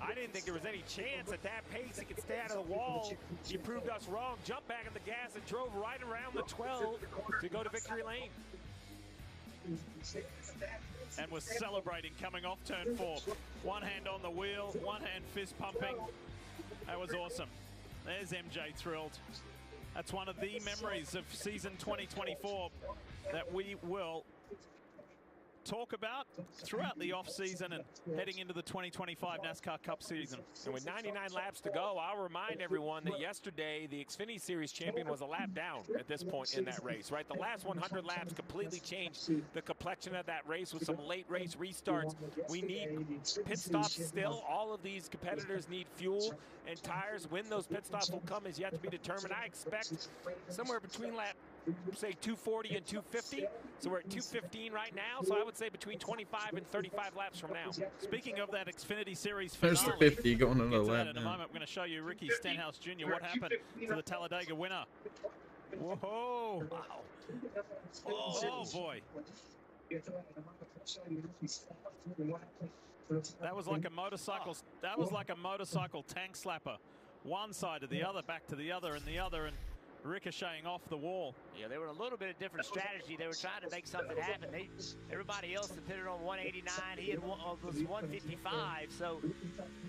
I didn't think there was any chance at that pace he could stay out of the wall. He proved us wrong. Jumped back on the gas and drove right around the 12 to go to victory lane. And was celebrating coming off turn 4. One hand on the wheel, one hand fist pumping. That was awesome. There's MJ thrilled. That's one of the memories of season 2024 that we will talk about throughout the off-season and heading into the 2025 NASCAR Cup season. And with 99 laps to go, I'll remind everyone that yesterday the Xfinity Series champion was a lap down at this point in that race, right? The last 100 laps completely changed the complexion of that race with some late race restarts. We need pit stops still. All of these competitors need fuel and tires. When those pit stops will come is yet to be determined. I expect somewhere between lap, say, 240 and 250. So we're at 215 right now. So I would say between 25 and 35 laps from now. Speaking of that Xfinity Series There's finale, the 50 going we'll another get to that lap in a now. moment. We're going to show you Ricky Stenhouse Jr. what happened to the Talladega winner. Whoa! Wow! Oh boy! That was like a motorcycle. That was like a motorcycle tank slapper. One side to the other, back to the other, and the other, and ricocheting off the wall. Yeah, they were a little bit of different strategy. They were trying to make something happen. Everybody else depended on 189. He had was 155, so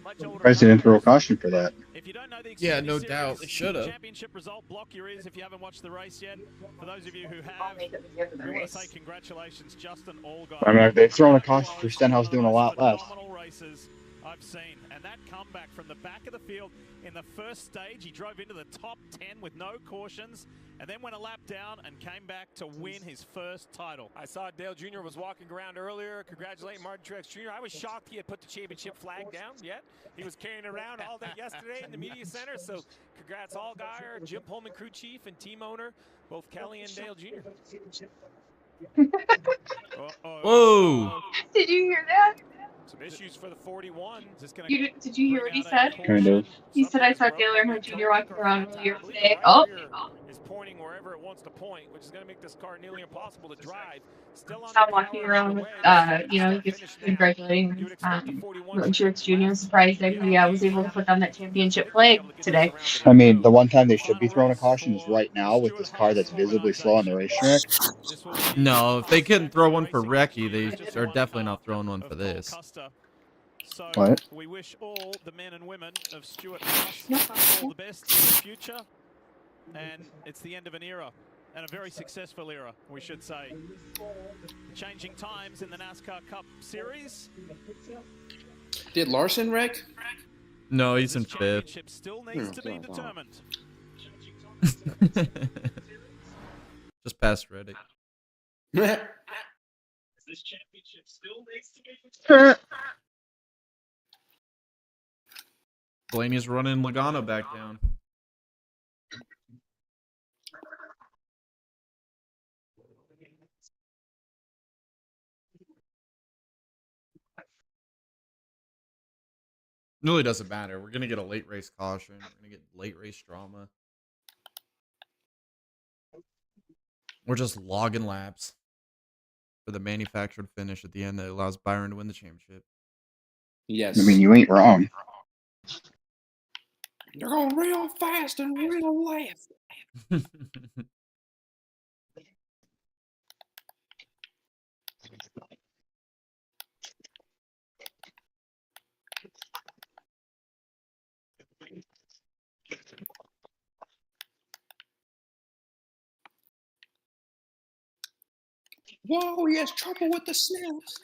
much older. President throw a caution for that. If you don't know the Yeah, Xfinity no Series doubt. They should have. Championship result, block your ears if you haven't watched the race yet. For those of you who have, we want to say congratulations, Justin Allgaier. I mean, if they've thrown a caution for Stenhouse doing a lot less. Phenomenal races I've seen, and that comeback from the back of the field in the first stage, he drove into the top 10 with no cautions, and then went a lap down and came back to win his first title. I saw Dale Jr. was walking around earlier, congratulating Martin Truex Jr. I was shocked he had put the championship flag down yet. He was carrying it around all day yesterday in the media center, so congrats Allgaier, Jim Pullman crew chief and team owner, both Kelly and Dale Jr. Whoa! Did you hear that? Some issues for the 41. Just gonna Did you hear what he said? Kind of. He said I saw Dale Earnhardt Jr. walking around earlier today. Oh. Is pointing wherever it wants to point, which is going to make this car nearly impossible to drive. Still on I'm walking around with, just congratulating Martin Truex Jr. Surprised that he was able to put down that championship flag today. I mean, the one time they should be throwing a caution is right now with this car that's visibly slow on the racetrack. No, if they couldn't throw one for Recce, they are definitely not throwing one for this. So What? we wish all the men and women of Stuart House all the best in the future. And it's the end of an era, and a very successful era, we should say. Changing times in the NASCAR Cup Series. Did Larson wreck? No, he's in fifth. Championship still needs to be determined. Just past Reddick. This championship still needs to be determined. Blaney's running Logano back down. It really doesn't matter. We're going to get a late race caution. We're going to get late race drama. We're just logging laps for the manufactured finish at the end that allows Byron to win the championship. Yes. I mean, you ain't wrong. They're going real fast and real left. Whoa, he has trouble with the snails.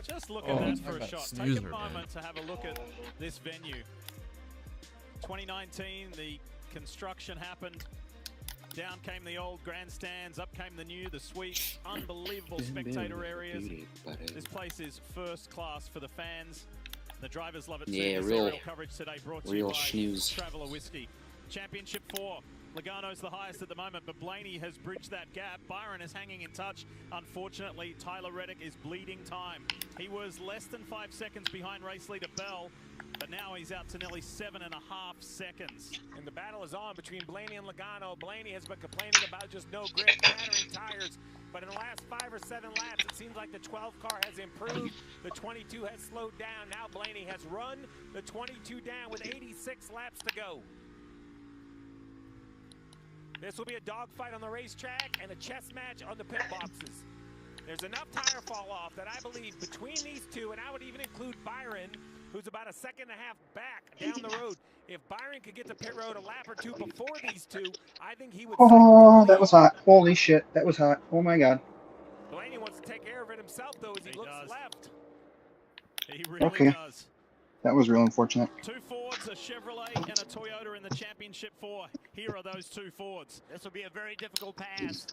Just look Oh, at that I for a got shot. Take a snoozer, man. moment to have a look at this venue. 2019, the construction happened. Down came the old grandstands, up came the new, the suites, unbelievable spectator areas. This place is first class for the fans. The drivers love it too. Yeah, This real- aerial coverage today brought to you real by snooze. Traveller Whiskey. Championship 4. Logano's the highest at the moment, but Blaney has bridged that gap. Byron is hanging in touch. Unfortunately, Tyler Reddick is bleeding time. He was less than 5 seconds behind race leader Bell, but now he's out to nearly 7.5 seconds. And the battle is on between Blaney and Logano. Blaney has been complaining about just no grip, battering tires. But in the last 5 or 7 laps, it seems like the 12 car has improved. The 22 has slowed down. Now Blaney has run the 22 down with 86 laps to go. This will be a dogfight on the racetrack and a chess match on the pit boxes. There's enough tire fall off that I believe between these two, and I would even include Byron, who's about a second and a half back down the road. If Byron could get to pit road a lap or two before these two, I think he would. Oh, that was hot. Holy shit, that was hot. Oh my god. Blaney wants to take care of it himself, though, as he looks does. left. He really Okay. does. That was real unfortunate. 2 Fords, a Chevrolet, and a Toyota in the Championship 4. Here are those 2 Fords. This will be a very difficult pass.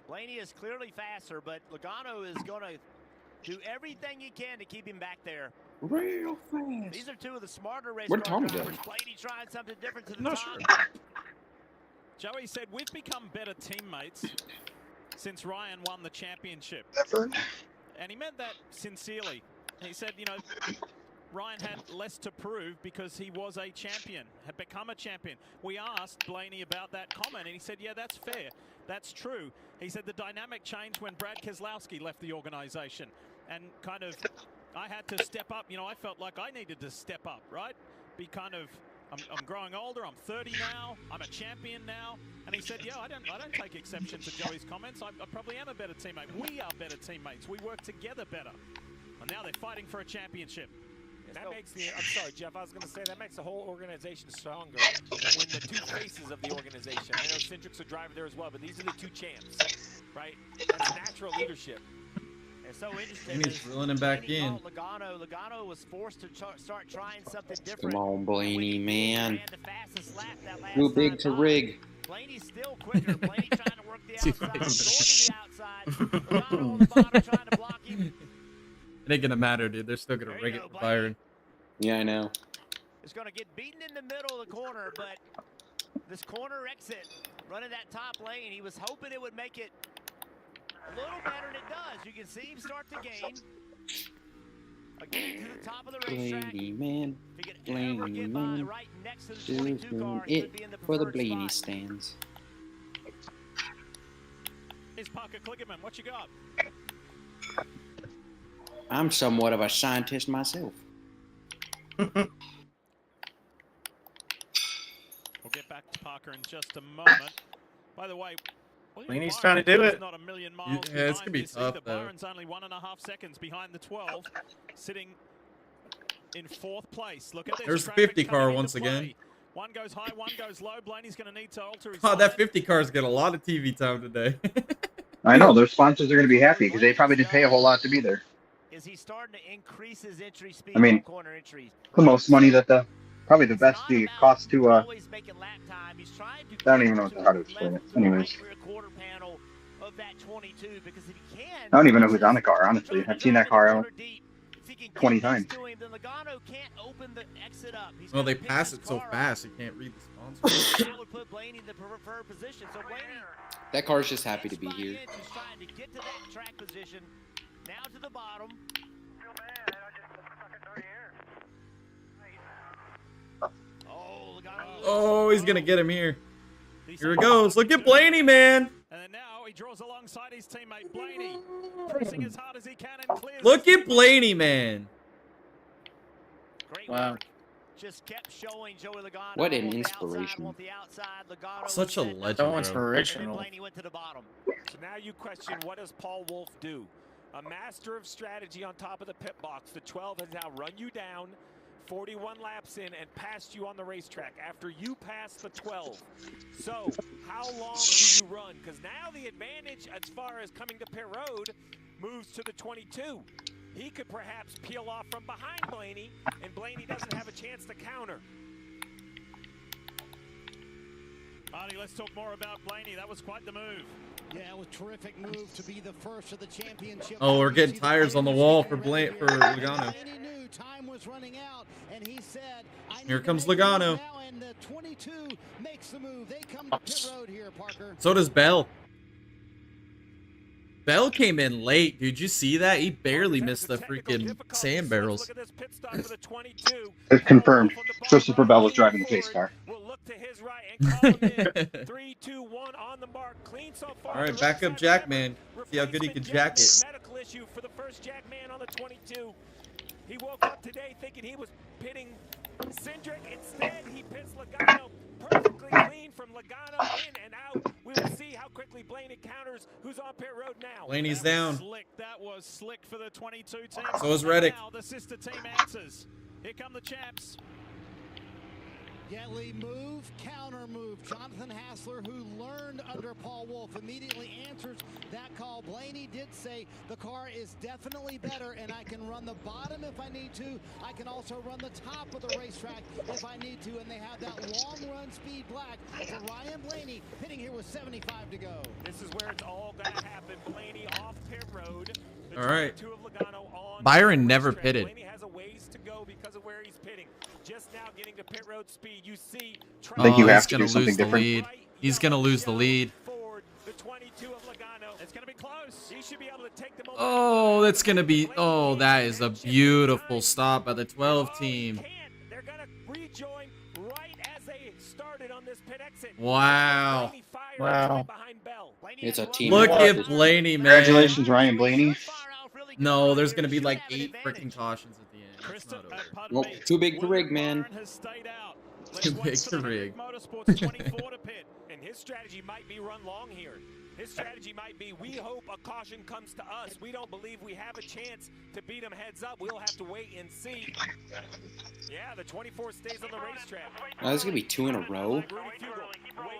Blaney is clearly faster, but Logano is going to do everything he can to keep him back there. Real fast. These are two of the smarter race Where'd car Tom drivers. go? Blaney trying something different to the Not top. Joey said, we've become better teammates since Ryan won the championship. And he meant that sincerely. He said, you know, Ryan had less to prove because he was a champion, had become a champion. We asked Blaney about that comment, and he said, yeah, that's fair. That's true. He said the dynamic changed when Brad Keselowski left the organization. And kind of, I had to step up. You know, I felt like I needed to step up, right? Be kind of, I'm growing older. I'm 30 now. I'm a champion now. And he said, yeah, I don't take exception to Joey's comments. I probably am a better teammate. We are better teammates. We work together better. And now they're fighting for a championship. That makes the, I'm sorry, Jeff, I was going to say that makes the whole organization stronger when the two faces of the organization. I know Cindric's a driver there as well, but these are the two champs, right? That's natural leadership. It's so interesting. And he's reeling him back in. Logano was forced to start trying something different. Come on, Blaney, man. Ran the fastest lap that last Too big time to by. rig. Blaney's still quicker. Blaney trying to work the See outside, if I going can- to the outside. Logano on the bottom trying to block him. It ain't gonna matter, dude. They're still gonna rig it for Byron. Yeah, I know. Is going to get beaten in the middle of the corner, but this corner exit, running that top lane, he was hoping it would make it a little better than it does. You can see him start to gain. Again to the top of the racetrack. Blaney, man. If he could ever Blaney, get by man. right next to the 22 Doing car, he it would be in the for the preferred Blaney spot. stands. Here's Parker Kligerman. What you got? I'm somewhat of a scientist myself. We'll get back to Parker in just a moment. By the way, Blaney's trying to do it. Not a million miles Yeah, it's behind gonna be this tough, either. though. Byron's only 1.5 seconds behind the 12, sitting in 4th place. Look at this. There's traffic 50 car coming into once again. play. One goes high, one goes low. Blaney's going to need to alter his Oh, that line. 50 car's got a lot of TV time today. I know, their sponsors are going to be happy because they probably didn't pay a whole lot to be there. Is he starting to increase his entry speed I mean, on corner entries? The most money that probably the best the cost to, Always making lap time. He's trying to I don't even know how to explain it. Anyways, rear quarter panel of that 22 because if he can, I don't even know who's on the car, honestly. I've seen that car 20 times. to him, then Logano can't open the exit up. He's Well, gotta they pick pass his it so car up. fast, you can't read the sponsor. That would put Blaney in the preferred position. So Blaney That car's just happy to be here. He's trying to get to that track position. Now to the bottom. Oh, Logano. Oh, he's gonna get him here. Here it goes. Look at Blaney, man. And then now he draws alongside his teammate Blaney, pressing as hard as he can and clears. Look at Blaney, man. Great Wow. work. Just kept showing Joey Logano. What an on the outside, inspiration. on the outside. Logano Such a was set. legend, So bro. inspirational. Blaney went to the bottom. So now you question, what does Paul Wolf do? A master of strategy on top of the pit box. The 12 has now run you down 41 laps in and passed you on the racetrack after you passed the 12. So how long do you run? Because now the advantage as far as coming to pit road moves to the 22. he could perhaps peel off from behind Blaney, and Blaney doesn't have a chance to counter. Marty, let's talk more about Blaney. That was quite the move. Yeah, it was a terrific move to be the first of the championship. Oh, we're getting tires on the wall for Logano. Blaney knew time was running out, and he said, Here comes Logano. now, and the 22 makes the move. They come to pit road here, Parker. So does Bell. Bell came in late, dude. You see that? He barely missed the freaking sand barrels. It's confirmed. Christopher Bell was driving the pace car. All right, back up Jackman. See how good he can jack it. Medical issue for the first Jackman on the 22. He woke up today thinking he was pitting Cindric. Instead, he pits Logano. Perfectly clean from Logano, in and out. We will see how quickly Blaney counters. Who's on pit road now? Blaney's down. That was slick for the 22 team. So is Reddick. Now the sister team answers. Here come the chaps. Gently move, counter move. Jonathan Hassler, who learned under Paul Wolf, immediately answers that call. Blaney did say the car is definitely better, and I can run the bottom if I need to. I can also run the top of the racetrack if I need to, and they have that long run speed black for Ryan Blaney, pitting here with 75 to go. This is where it's all going to happen. Blaney off pit road. All right. Byron never pitted. Blaney has a ways to go because of where he's pitting. Just now getting to pit road speed. You see, I think you have to gonna do something lose the different. lead. He's gonna lose the lead. the 22 of Logano. It's going to be close. He should be able to take them over. Oh, that's gonna be. Oh, that is a beautiful stop by the 12 team. They're going to rejoin right as they started on this pit exit. Wow. Wow. It's a team. Look at Blaney, man. Congratulations, Ryan Blaney. No, there's gonna be like 8 freaking cautions at the end. It's not over. Well, too big to rig, man. Too big to rig. Motorsports 24 to pit, and his strategy might be run long here. His strategy might be, we hope a caution comes to us. We don't believe we have a chance to beat them heads up. We'll have to wait and see. Yeah, the 24 stays on the racetrack. Oh, this is gonna be 2 in a row. Way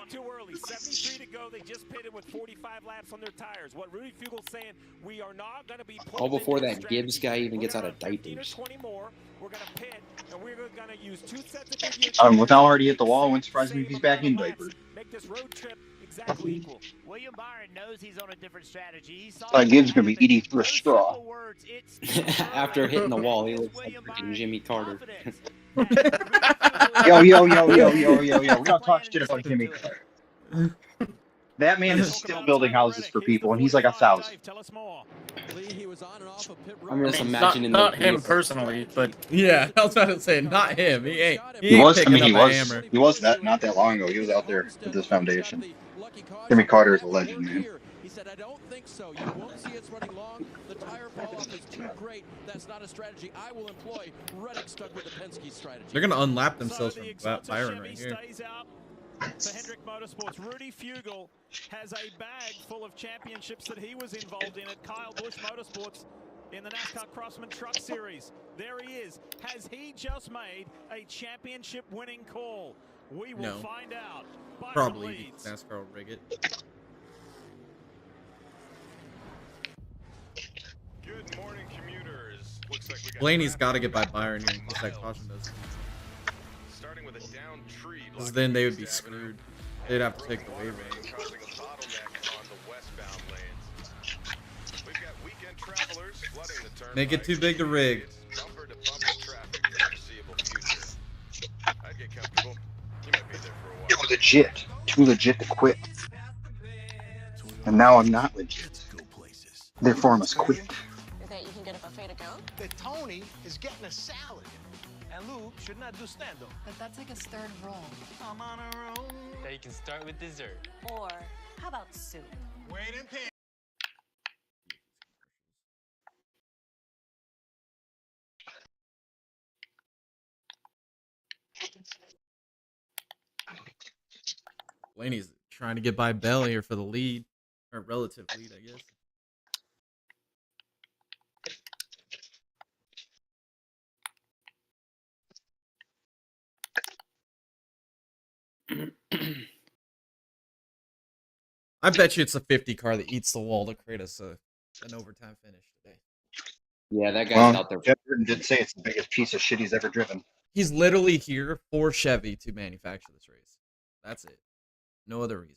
too early. 73 to go. They just pitted with 45 laps on their tires. What Rudy Fugel's saying, we are not going to be All before that Gibbs guy even gets out of diapers. 20 more. We're going to pit, and we're going to use 2 sets of figures. Without already hit the wall, it wouldn't surprise me if he's back in diapers. Make this road trip exactly equal. William Byron knows he's on a different strategy. He saw Gibbs gonna be eating through a straw. After hitting the wall, he looks like freaking Jimmy Carter. Yo. We don't talk shit about Jimmy Carter. That man is still building houses for people, and he's like 1,000. I'm just imagining not him personally, but yeah, I was about to say not him. He ain't picking up a hammer. He was that not that long ago. He was out there with this foundation. Jimmy Carter is a legend, man. He said, I don't think so. You won't see it's running long. The tire fall off is too great. That's not a strategy I will employ. Reddick stuck with the Penske strategy. They're gonna unlap themselves from Byron right here. For Hendrick Motorsports, Rudy Fugel has a bag full of championships that he was involved in at Kyle Busch Motorsports in the NASCAR Craftsman Truck Series. There he is. Has he just made a championship winning call? We will find out. Byron Probably leads. NASCAR will rig it. Good morning, commuters. Looks like we got Blaney's got to get by Byron here in case that caution does. starting with a down tree. Because then they would be screwed. They'd have to take the waiver. Causing a bottleneck on the westbound lanes. We've got weekend travelers flooding the turnpike. Make it too big to rig. Bumper to bumper traffic for the foreseeable future. I'd get comfortable. You might be there for a while. You're legit. Too legit to quit. And now I'm not legit. Therefore, I must quit. You think you can get a buffet to go? The Tony is getting a salad. And Lou should not do stand-up. But that's like a third roll. I'm on a roll. That you can start with dessert. Or how about soup? Wait and pick. Blaney's trying to get by Bell here for the lead. Or relative lead, I guess. I bet you it's a 50 car that eats the wall to create us an overtime finish today. Yeah, that guy's out there. Jeff Burton did say it's the biggest piece of shit he's ever driven. He's literally here for Chevy to manufacture this race. That's it. No other reason.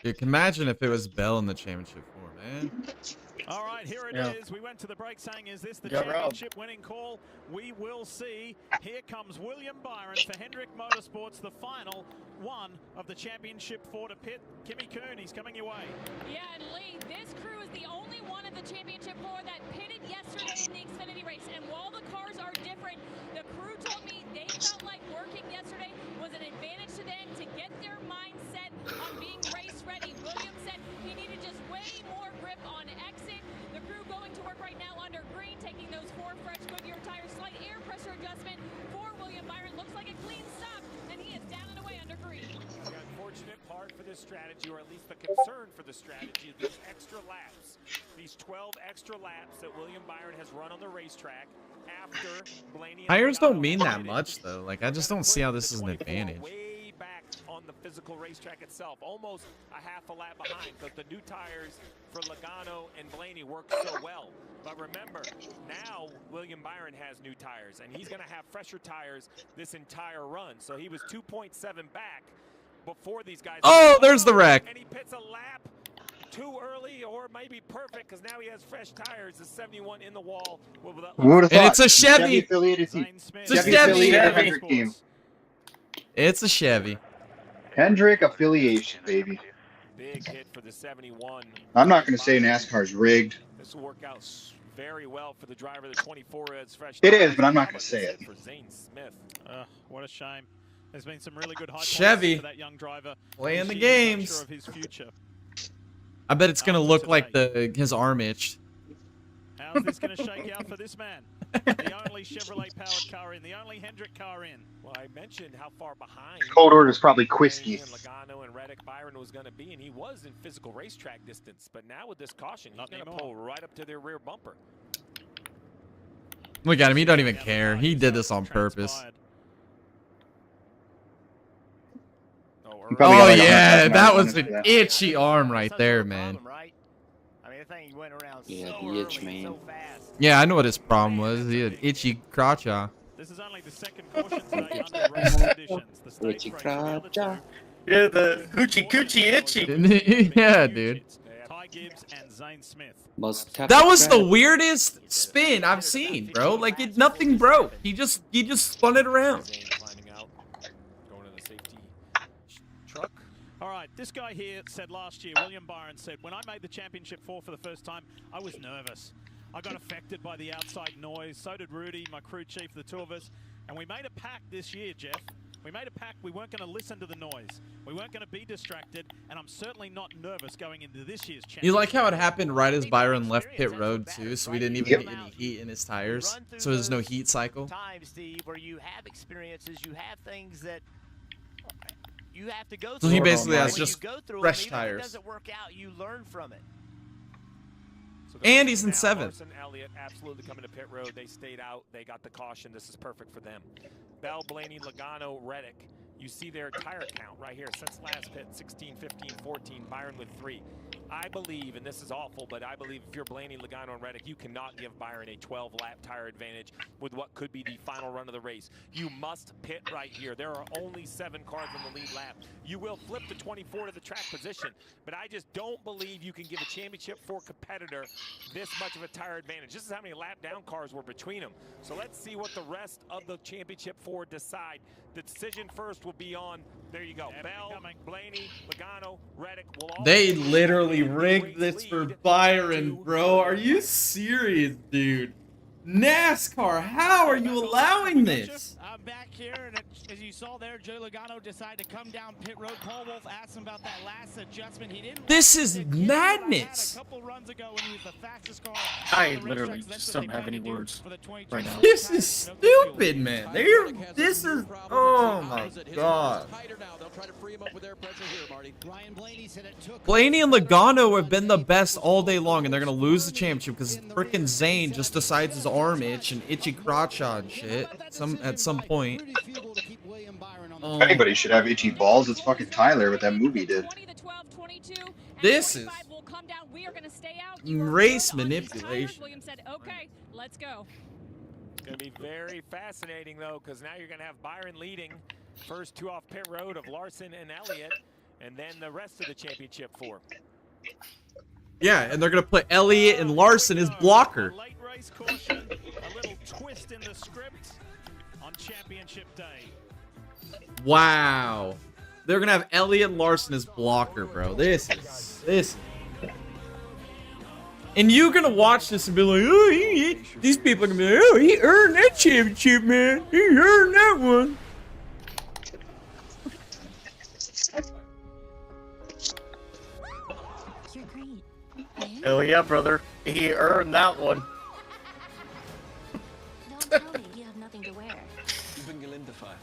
You can imagine if it was Bell in the championship 4, man. All right, here it is. We went to the break saying, is this the Go championship winning call? We will see. Here comes William Byron for Hendrick Motorsports, the final one of the championship 4 to pit. Kimmy Coon, he's coming your way. Yeah, and Lee, this crew is the only one of the championship 4 that pitted yesterday in the Xfinity race. And while the cars are different, the crew told me they felt like working yesterday was an advantage to them to get their mindset on being race ready. William said he needed just way more grip on exit. The crew going to work right now under green, taking those 4 fresh Goodyear tires. Slight air pressure adjustment for William Byron. Looks like a clean stop, and he is down and away under green. The unfortunate part for this strategy, or at least the concern for the strategy, is these extra laps. These 12 extra laps that William Byron has run on the racetrack after Blaney. Tires don't mean that much, though. Like, I just don't see how this is an advantage. Way back on the physical racetrack itself, almost a half a lap behind, because the new tires for Logano and Blaney work so well. But remember, now William Byron has new tires, and he's going to have fresher tires this entire run. So he was 2.7 back before these guys. Oh, there's the wreck. And he pits a lap too early, or maybe perfect, because now he has fresh tires. The 71 in the wall. And it's a Chevy. It's a Chevy. It's a Chevy. Hendrick affiliation, baby. Big hit for the 71. I'm not going to say NASCAR's rigged. This will work out very well for the driver. The 24 has fresh. It is, but I'm not going to say it. For Zane Smith. What a shame. There's been some really good high Chevy for that young driver. playing the games. Of his future. I bet it's gonna look like his arm itched. How's this going to shake out for this man? The only Chevrolet powered car in, the only Hendrick car in. Well, I mentioned how far behind. Cold order is probably Quisky. And Logano and Reddick, Byron was going to be, and he was in physical racetrack distance. But now with this caution, he's going to pull right up to their rear bumper. Look at him. He don't even care. He did this on purpose. Oh yeah, that was an itchy arm right there, man. Yeah, the itch, man. Yeah, I know what his problem was. He had itchy crotch. This is only the second caution today under race conditions. The stage race, Yeah, the hoochie coochie itchy. Yeah, dude. Ty Gibbs and Zane Smith. That was the weirdest spin I've seen, bro. Like nothing broke. He just spun it around. All right, this guy here said last year, William Byron said, when I made the championship 4 for the first time, I was nervous. I got affected by the outside noise. So did Rudy, my crew chief, the two of us. And we made a pact this year, Jeff. We made a pact. We weren't going to listen to the noise. We weren't going to be distracted. And I'm certainly not nervous going into this year's championship. You like how it happened right as Byron left pit road, too? So we didn't even get any heat in his tires. So there's no heat cycle. Times, Steve, where you have experiences, you have things that you have to go So through. he basically has When just you go through fresh them, even if tires. it doesn't work out, you learn from it. And he's in Now, 7th. Larson, Elliott absolutely coming to pit road. They stayed out. They got the caution. This is perfect for them. Bell, Blaney, Logano, Reddick. You see their tire count right here since last pit, 16, 15, 14. Byron with 3. I believe, and this is awful, but I believe if you're Blaney, Logano, and Reddick, you cannot give Byron a 12-lap tire advantage with what could be the final run of the race. You must pit right here. There are only 7 cars on the lead lap. You will flip the 24 to the track position, but I just don't believe you can give a Championship 4 competitor this much of a tire advantage. This is how many lap down cars were between them. So let's see what the rest of the Championship 4 decide. The decision first will be on, there you go, Bell, Blaney, Logano, Reddick will all... They literally rigged this for Byron, bro. Are you serious, dude? NASCAR, how are you allowing this? I'm back here, and as you saw there, Joey Logano decided to come down pit road. Paul Wolf asked him about that last adjustment. He didn't. This is madness. A couple runs ago when he was the fastest car. I literally just don't have any words right now. This is stupid, man. This is, oh my god. Blaney and Logano have been the best all day long, and they're gonna lose the championship because frickin' Zane just decides his arm itch and itchy crotch and shit. At some point. If anybody should have itchy balls, it's fucking Tyler with that movie did. This is race manipulation. Okay, let's go. It's going to be very fascinating, though, because now you're going to have Byron leading. First 2 off pit road of Larson and Elliott, and then the rest of the Championship 4. Yeah, and they're going to put Elliott and Larson as blocker. Late race caution, a little twist in the script on Championship Day. Wow. They're going to have Elliott and Larson as blocker, bro. This is... And you're going to watch this and be like, oh, these people are going to be like, oh, he earned that championship, man. He earned that one. Hell yeah, brother. He earned that one. Don't tell me you have nothing to wear. Even Galinda-fi.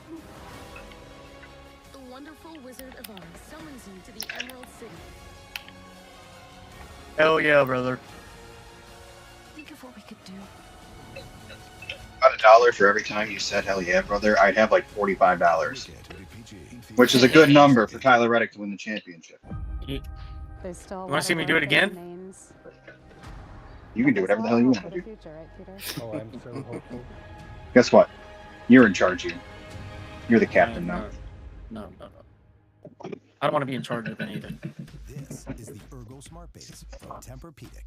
The wonderful Wizard of Oz summons you to the Emerald City. Hell yeah, brother. Think of what we could do. About $1 for every time you said hell yeah, brother, I'd have like $45. Which is a good number for Tyler Reddick to win the championship. You want to see me do it again? You can do whatever the hell you want to do. Oh, I'm so hopeful. Guess what? You're in charge here. You're the captain now. No. I don't want to be in charge of anything. This is the Ergo Smart Base from Tempur-Pedic.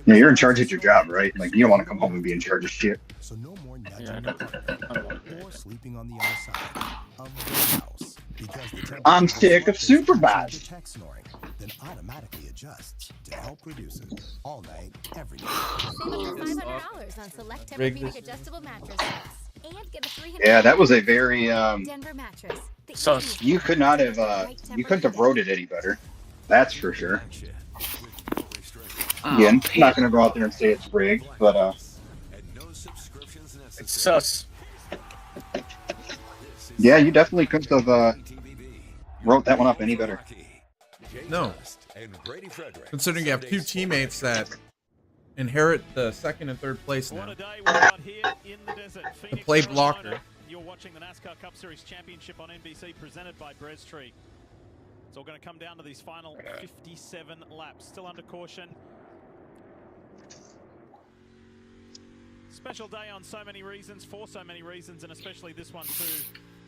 Yeah, you're in charge of your job, right? Like, you don't want to come home and be in charge of shit. So no more nudging or sleeping on the other side of the house. Because I'm sick of supervising. Detect snoring, then automatically adjusts to help reduce it all night, every night. Save up to $500 on select Tempur-Pedic adjustable mattress sets. And get a $300 Yeah, that was a very Denver mattress. you could not have you couldn't have wrote it any better. That's for sure. Again, I'm not gonna go out there and say it's rigged, but It's sus. yeah, you definitely couldn't have wrote that one up any better. No. Considering you have 2 teammates that inherit the 2nd and 3rd place now. And play blocker. You're watching the NASCAR Cup Series Championship on NBC, presented by Breadstreet. It's all going to come down to these final 57 laps. Still under caution. Special day on so many reasons, for so many reasons, and especially this one too.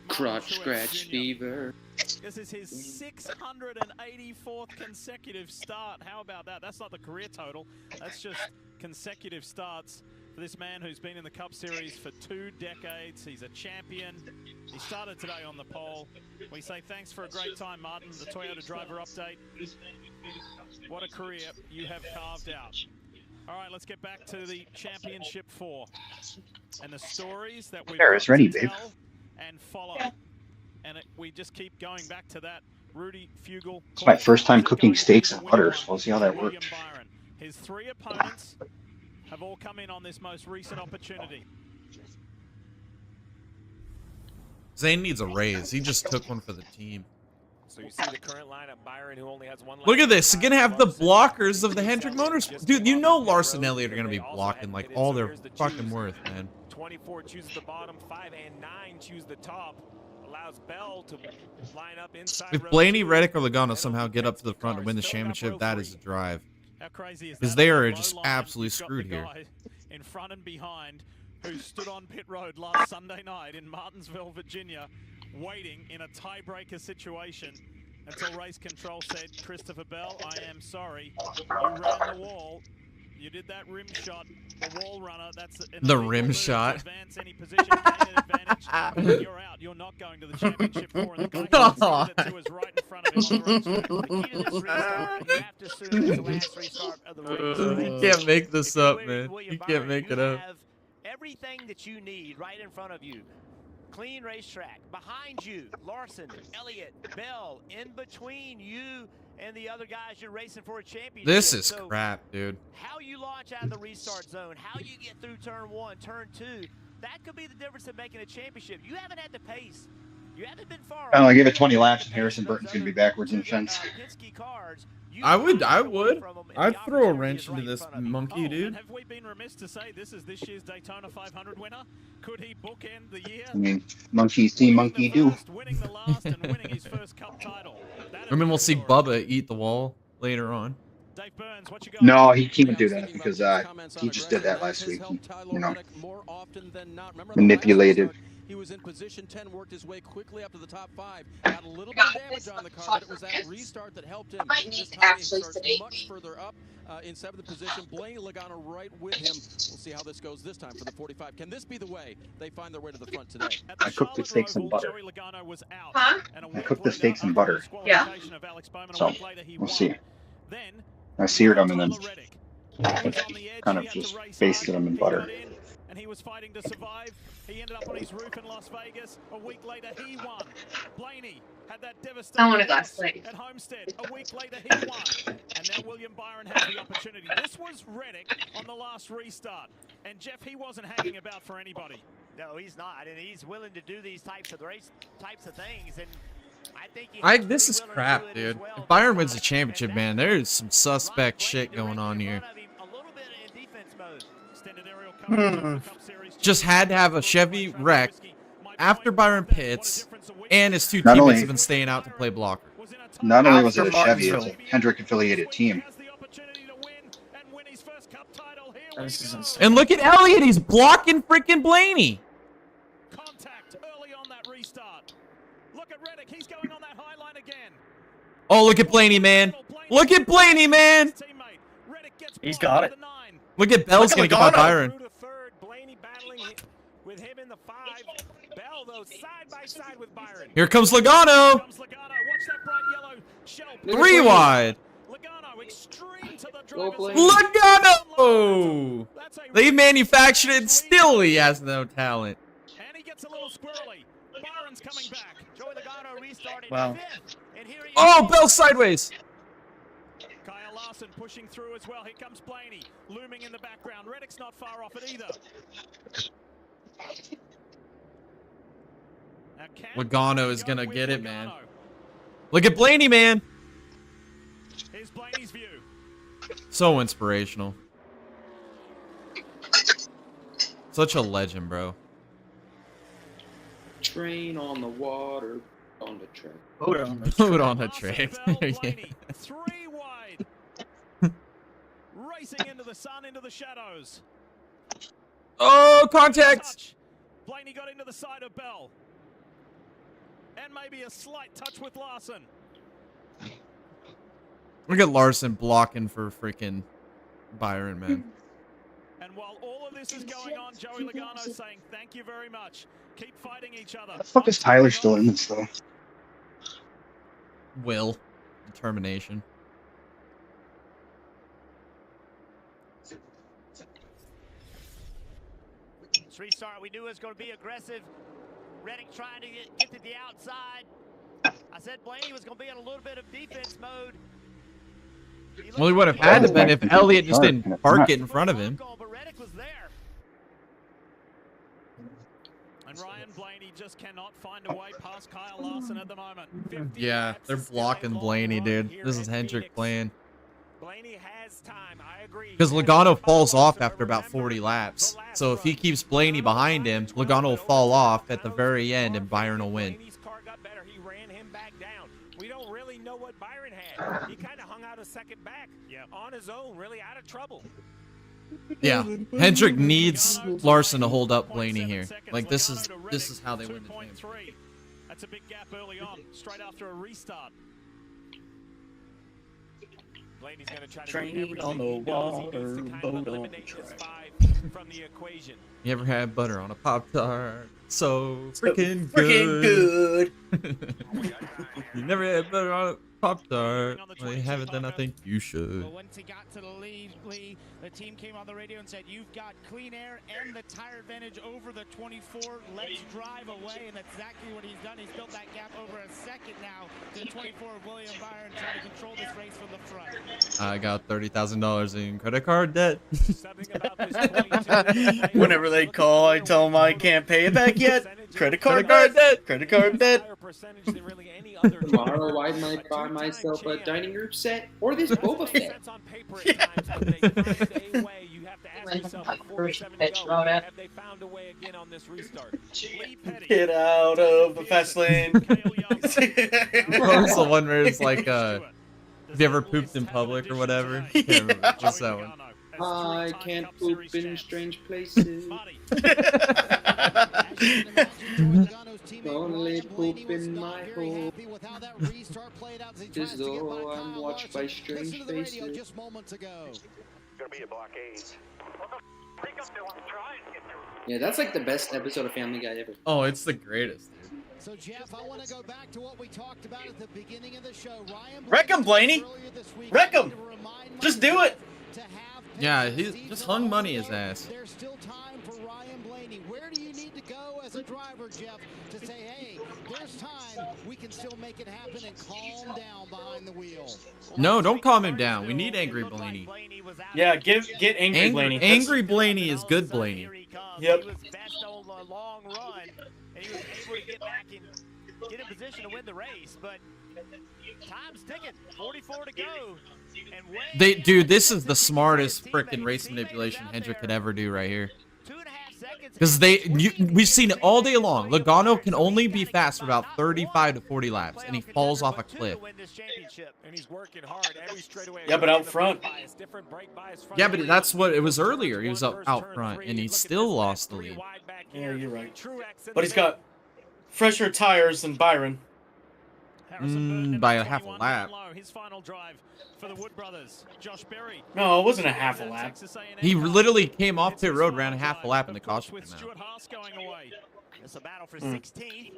Crotch scratch fever. This is his 684th consecutive start. How about that? That's not the career total. That's just consecutive starts for this man who's been in the Cup Series for 2 decades. He's a champion. He started today on the pole. We say thanks for a great time, Martin. The Toyota driver update. What a career you have carved out. All right, let's get back to the Championship 4 and the stories that we've There, it's ready, babe. And follow. And we just keep going back to that. Rudy Fugel. It's my first time cooking steaks and butter, so we'll see how that works. His 3 opponents have all come in on this most recent opportunity. Zane needs a raise. He just took one for the team. So you see the current lineup, Byron, who only has 1 lap. Look at this. You're going to have the blockers of the Hendrick Motors. Dude, you know Larson and Elliott are going to be blocking like all their fucking worth, man. 24 chooses the bottom, 5 and 9 choose the top. Allows Bell to line up inside. If Blaney, Reddick, or Logano somehow get up to the front and win the championship, that is a drive. How crazy is that? Because they On are the just low line, absolutely you've got screwed the here. guy in front and behind, who stood on pit road last Sunday night in Martinsville, Virginia, waiting in a tiebreaker situation until race control said, Christopher Bell, I am sorry. You ran the wall. You did that rim shot, the wall runner. That's the rim shot. Advance any position, gain an advantage. You're out. You're not going to the championship four. And the guy who it to is right in front of him on the racetrack. The key to this restart, you have to assume it's the last restart of the race. You can't make this up, man. You can't make it up. Have everything that you need right in front of you. Clean racetrack. Behind you, Larson, Elliott, Bell. In between you and the other guys you're racing for a championship. This is So crap, dude. how you launch out of the restart zone, how you get through turn one, turn two, that could be the difference in making a championship. You haven't had the pace. You haven't been far. I don't know, give it 20 laps and Harrison Burton's going to be backwards in the fence. I would. I'd throw a wrench into this monkey, dude. And have we been remiss to say this is this year's Daytona 500 winner? Could he bookend the year? I mean, monkeys see, monkey do. Winning the last and winning his first cup title. I mean, we'll see Bubba eat the wall later on. Dave Burns, what you got? No, he can't do that because he just did that last week. He, manipulated. He was in position 10, worked his way quickly up to the top 5. Got a little bit of damage on the car, but it was that restart that helped him. This time he starts much further up in 7th position. Blaney, Logano right with him. We'll see how this goes this time for the 45. Can this be the way they find their way to the front today? I cooked the steaks in butter. Huh? I cooked the steaks in butter. Yeah. So, we'll see. I seared them and then kind of just basted them in butter. And he was fighting to survive. He ended up on his roof in Las Vegas. A week later, he won. Blaney had that devastating I want a glass plate. at Homestead. A week later, he won. And now William Byron has the opportunity. This was Reddick on the last restart. And Jeff, he wasn't hanging about for anybody. No, he's not, and he's willing to do these types of things. And I think This is crap, dude. If Byron wins the championship, man, there's some suspect shit going on here. Just had to have a Chevy wreck after Byron pits, and his two Not teammates only- have been staying out to play blocker. Not only was it a Chevy, it was a Hendrick affiliated team. And look at Elliott, he's blocking freaking Blaney. Contact early on that restart. Look at Reddick, he's going on that high line again. Oh, look at Blaney, man. Look at Blaney, man. He's got it. Look at Bell's gonna get by Byron. Blaney battling with him in the 5. Bell, though, side by side with Byron. Here comes Logano. Watch that bright yellow shell. 3 wide. Logano, extreme to the driver's Logano! They manufactured it and still he has no talent. And he gets a little squirrely. Byron's coming back. Joey Logano restarted. Wow. 5th. And here he Oh, is. Bell sideways. Kyle Larson pushing through as well. Here comes Blaney, looming in the background. Reddick's not far off it either. Now, Logano is gonna get it, man. Look at Blaney, man. Here's Blaney's view. So inspirational. Such a legend, bro. Train on the water, on the track. Boat on the track. Yeah. 3 wide. Racing into the sun, into the shadows. Oh, contact! Blaney got into the side of Bell. And maybe a slight touch with Larson. Look at Larson blocking for freaking Byron, man. And while all of this is going on, Joey Logano saying thank you very much. Keep fighting each other. The fuck is Tyler still in this though? Will. Determination. This restart we knew was going to be aggressive. Reddick trying to get to the outside. I said Blaney was going to be in a little bit of defense mode. Well, he would have had to been if Elliott just didn't park it in front of him. But Reddick was there. And Ryan Blaney just cannot find a way past Kyle Larson at the moment. Yeah, they're blocking Blaney, dude. This is Hendrick playing. Blaney has time. I agree. Because Logano falls off after about 40 laps. So if he keeps Blaney behind him, Logano will fall off at the very end and Byron will win. Blaney's car ran him back down. We don't really know what Byron had. He kind of hung out a second back on his own, really out of trouble. Yeah, Hendrick needs Larson to hold up Blaney here. Like this is how they win the championship. That's a big gap early on, straight after a restart. Blaney's going to try to Train on the water, boat on the track. From the equation. You ever had butter on a Pop-Tart? So freaking good. You never had butter on a Pop-Tart. Well, you haven't, then I think you should. But once he got to the lead, Lee, the team came on the radio and said, "You've got clean air and the tire advantage over the 24. Let's drive away." And that's exactly what he's done. He's built that gap over a second now to the 24 of William Byron, trying to control this race from the front. I got $30,000 in credit card debt. Whenever they call, I tell them I can't pay it back yet. Credit card debt. Credit card debt. Tomorrow I might buy myself a dining room set or this Boba Fett. Get out of the fast lane. What was the one where it's like, have you ever pooped in public or whatever? Can't remember. What's that one? I can't poop in strange places. Only poop in my hole. As though I'm watched by strange faces. Gonna be a blockade. Yeah, that's like the best episode of Family Guy ever. Oh, it's the greatest, dude. So Jeff, I want to go back to what we talked about at the beginning of the show. Wreck him, Blaney. Wreck him. Just do it. Yeah, he just hung money his ass. There's still time for Ryan Blaney. Where do you need to go as a driver, Jeff, to say, hey, there's time, we can still make it happen and calm down behind the wheel? No, don't calm him down. We need angry Blaney. Yeah, get angry Blaney. Angry Blaney is good Blaney. Yep. He was best on a long run, and he was able to get back and get in position to win the race, but time's ticking. 44 to go. And Dude, this is the smartest freaking race manipulation Hendrick could ever do right here. Because we've seen it all day long. Logano can only be fast for about 35 to 40 laps, and he falls off a cliff. And he's working hard every straightaway. Yeah, but out front. Yeah, but that's what it was earlier. He was out front, and he still lost the lead. Yeah, you're right. But he's got fresher tires than Byron. By a half a lap. His final drive for the Wood brothers. Josh Berry. No, it wasn't a half a lap. He literally came off pit road, ran a half a lap, and the caution came out. Going away. It's a battle for 16.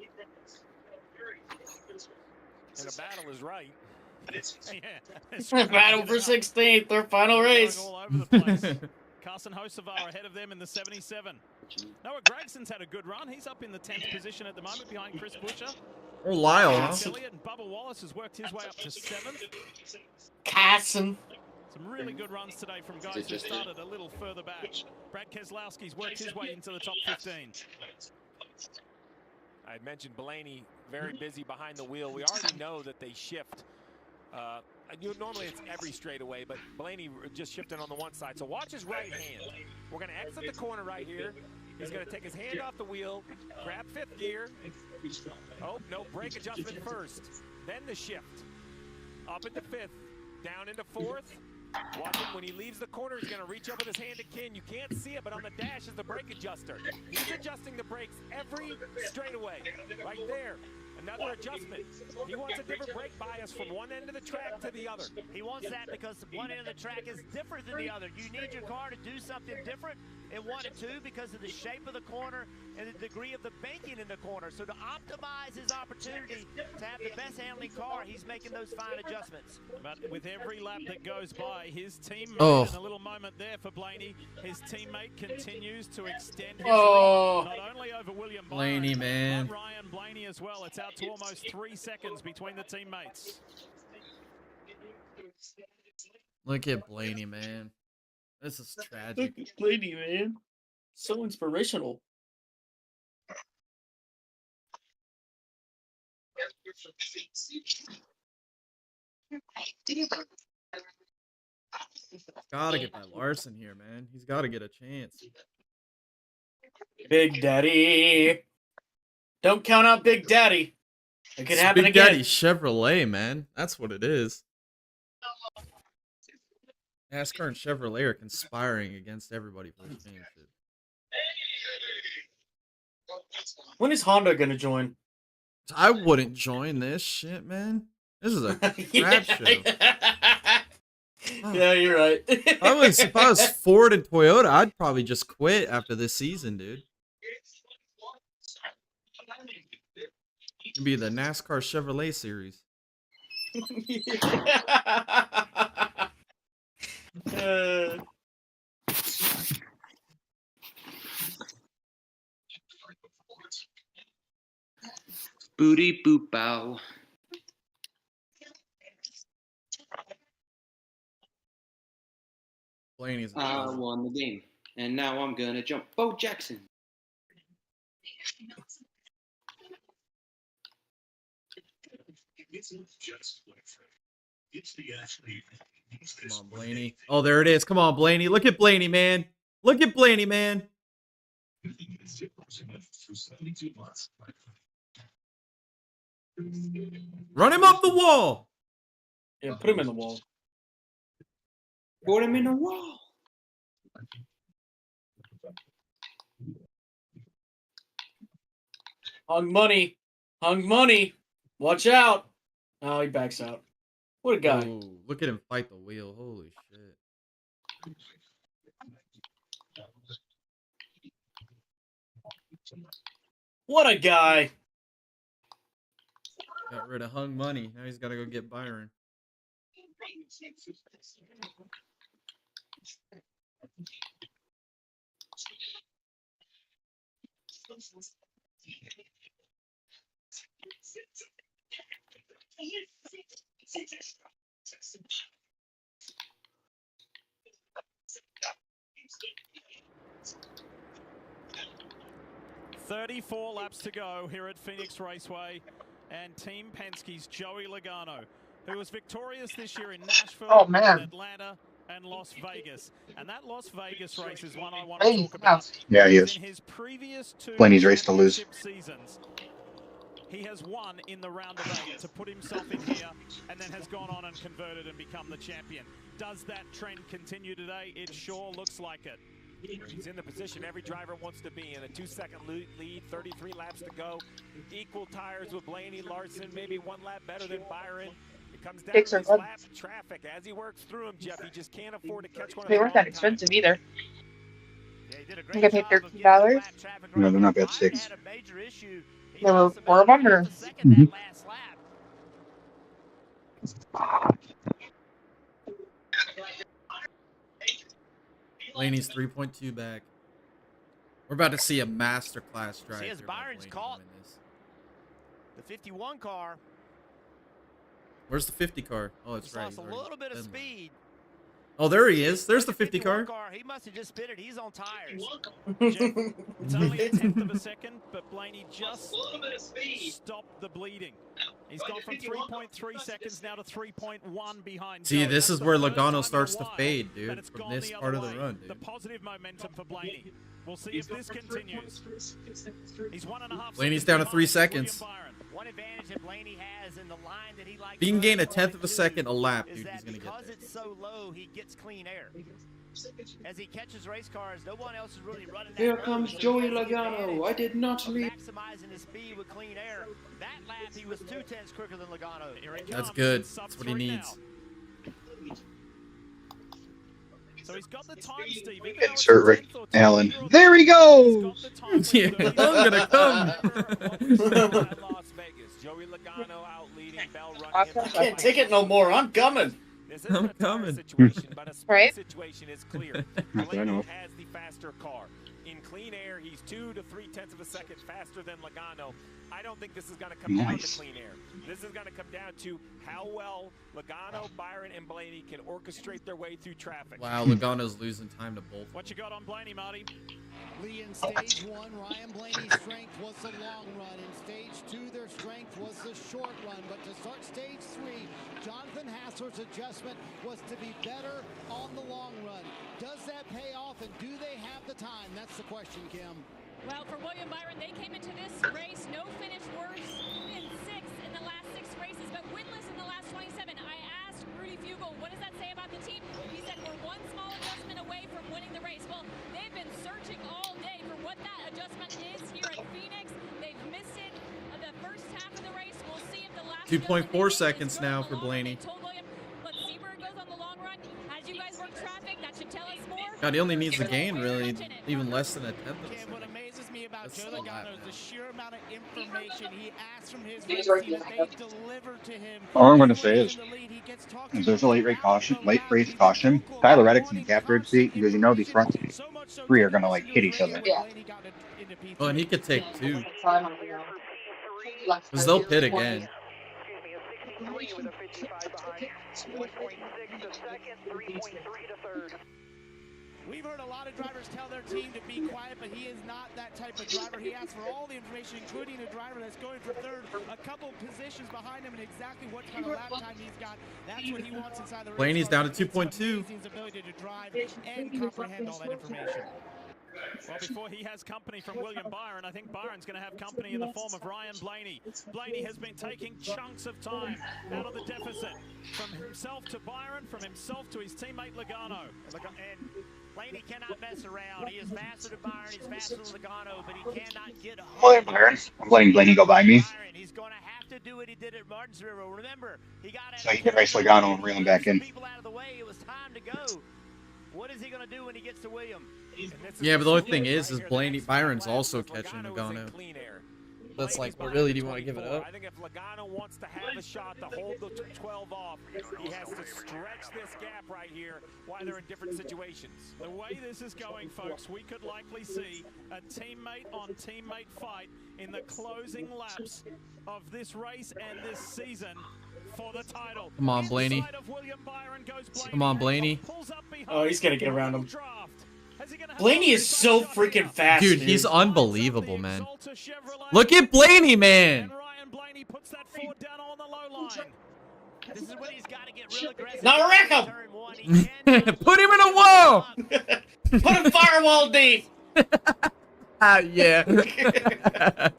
And a battle is right. Battle for 16th, their final race. All over the place. Carson Hocevar ahead of them in the 77. Noah Gregson's had a good run. He's up in the 10th position at the moment behind Chris Buescher. Or Lyle, huh? Elliott and Bubba Wallace has worked his way up to 7th. Carson. Some really good runs today from guys who started a little further back. Brad Keselowski's worked his way into the top 15. I had mentioned Blaney very busy behind the wheel. We already know that they shift. Normally it's every straightaway, but Blaney just shifting on the one side. So watch his right hand. We're going to exit the corner right here. He's going to take his hand off the wheel, grab 5th gear. Oh, no, brake adjustment first. Then the shift. Up into 5th, down into 4th. Watch him when he leaves the corner. He's going to reach up with his hand again. You can't see it, but on the dash is the brake adjuster. He's adjusting the brakes every straightaway. Right there. Another adjustment. He wants a different brake bias from one end of the track to the other. He wants that because one end of the track is different than the other. You need your car to do something different in 1 and 2 because of the shape of the corner and the degree of the banking in the corner. So to optimize his opportunity to have the best handling car, he's making those fine adjustments. But with every lap that goes by, his teammate, in a little moment there for Blaney, his teammate continues to extend his lead, not only over William Byron, Blaney, man. but Ryan Blaney as well. It's out to almost 3 seconds between the teammates. Look at Blaney, man. This is tragic. Look at Blaney, man. So inspirational. Gotta get by Larson here, man. He's gotta get a chance. Big Daddy. Don't count out Big Daddy. It could happen Big again. Daddy Chevrolet, man. That's what it is. NASCAR and Chevrolet are conspiring against everybody for this championship. When is Honda gonna join? I wouldn't join this shit, man. This is a crap show. Yeah, you're right. If I was Ford and Toyota, I'd probably just quit after this season, dude. It'd be the NASCAR Chevrolet series. Booty boop bow. Blaney's I won the game, and now I'm gonna jump Bo Jackson. Come on, Blaney. Oh, there it is. Come on, Blaney. Look at Blaney, man. Look at Blaney, man. Run him up the wall. Yeah, put him in the wall. Put him in the wall. Hung money. Hung money. Watch out. Oh, he backs out. What a guy. Ooh, look at him fight the wheel. Holy shit. What a guy. Got rid of hung money. Now he's got to go get Byron. "34 laps to go here at Phoenix Raceway, and Team Penske's Joey Logano, who was victorious this year in Nashville, Atlanta, and Las Vegas. And that Las Vegas race is one I want to talk about. Yeah, he is. In his previous 2 Blaney's race to lose. seasons, he has won in the round of 8 to put himself in here, and then has gone on and converted and become the champion. Does that trend continue today? It sure looks like it. He's in the position every driver wants to be in. A 2-second lead, 33 laps to go. Equal tires with Blaney, Larson, maybe 1 lap better than Byron. It comes down to this lap traffic. As he works through them, Jeff, he just can't afford to catch one. They weren't that expensive either. Yeah, he did a I great think I paid job of $13. No, they're not bad. 6. a major issue. There were 4 of them, or? Mhm. Last lap. Blaney's 3.2 back. We're about to see a masterclass drive. See, as Byron's caught the 51 car. Where's the 50 car? Oh, it's He's right. lost a little bit of speed. Oh, there he is. There's the 50 car. He must have just spit it. He's on tires. It's only a 1/10 of a second, but Blaney just stopped the bleeding. He's gone from 3.3 seconds now to 3.1 behind. See, Joey. this That's is where the first time Logano in a starts to while fade, that dude, it's from gone this the part of other the way. run, dude. The positive momentum for Blaney. We'll see if this continues. He's 1.5 Blaney's seconds down to 3 behind seconds. William Byron. One advantage that Blaney has in the line that he likes. If he can gain a to 1/10 of a second a lap, is dude, that he's gonna get because there. it's so low, he gets clean air. As he catches race cars, no one else is really running that Here road, comes so he Joey has the Logano. advantage I did not of leave. maximizing his speed with clean air. That lap, he was 2/10 quicker than Logano. Here he That's comes. good. Sub That's what he 3 needs. now. So he's got the time, Steve. Even though it's Insert a Rick 10th or Allen. 12, There he he's goes. got the time with Yeah, 30. I'm gonna come. At Las Vegas, Joey Logano out leading Bell running. I can't take it no more. I'm coming. This isn't I'm a tire coming. situation, but a speed Right? situation is clear. Not that I know Blaney of. has the faster car. In clean air, he's 2 to 3/10 of a second faster than Logano. I don't think this is going to come down to Nice. clean air. This is going to come down to how well Logano, Byron, and Blaney can orchestrate their way through traffic. Wow, Logano's losing time to both. What you got on Blaney, Marty? Lee, in stage 1, Ryan Blaney's strength was the long run. In stage 2, their strength was the short run. But to start stage 3, Jonathan Hassler's adjustment was to be better on the long run. Does that pay off, and do they have the time? That's the question, Kim. Well, for William Byron, they came into this race no finish worse than 6th in 2.4 seconds now for Blaney. God, he only needs to gain really even less than a tenth of a second. What amazes me about That's Joey a lot, Logano is man. the sheer amount of information he asks from his race team that they deliver to him. All I'm going to say is, if there's a late race caution, Tyler Reddick's in the captain's seat because you know these front three are going to like hit each other. Oh, and he could take 2. Because they'll pit again. We've heard a lot of drivers tell their team to be quiet, but he is not that type of driver. He asks for all the information, including the driver that's going for third, a couple positions behind him, and exactly what kind of lap time he's got. That's what he wants inside the race. Blaney's down to 2.2. His ability to drive and comprehend all that information. Well, before he has company from William Byron, I think Byron's going to have company in the form of Ryan Blaney. Blaney has been taking chunks of time out of the deficit. From himself to Byron, from himself to his teammate Logano. And Blaney cannot mess around. He is faster than Byron, he's faster than Logano, but he cannot get home. Byron. I'm letting Blaney go by me. He's going to have to do what he did at Martinsville. Remember, he got So he can race Logano and reel him back in. people out of the way. It was time to go. What is he going to do when he gets to William? Yeah, but the only thing is Byron's also catching Logano. That's like, well, really, do you want to give it up? I think if Logano wants to have a shot to hold the 12 off, he has to stretch this gap right here while they're in different situations. The way this is going, folks, we could likely see a teammate on teammate fight in the closing laps of this race and this season for the title. Come on, Blaney. Come on, Blaney. Oh, he's gonna get around him. Blaney is so freaking fast, dude. He's unbelievable, man. Look at Blaney, man. This is when he's got to get real aggressive. Now wreck him! Put him in a wall! Put him firewall deep! Yeah. The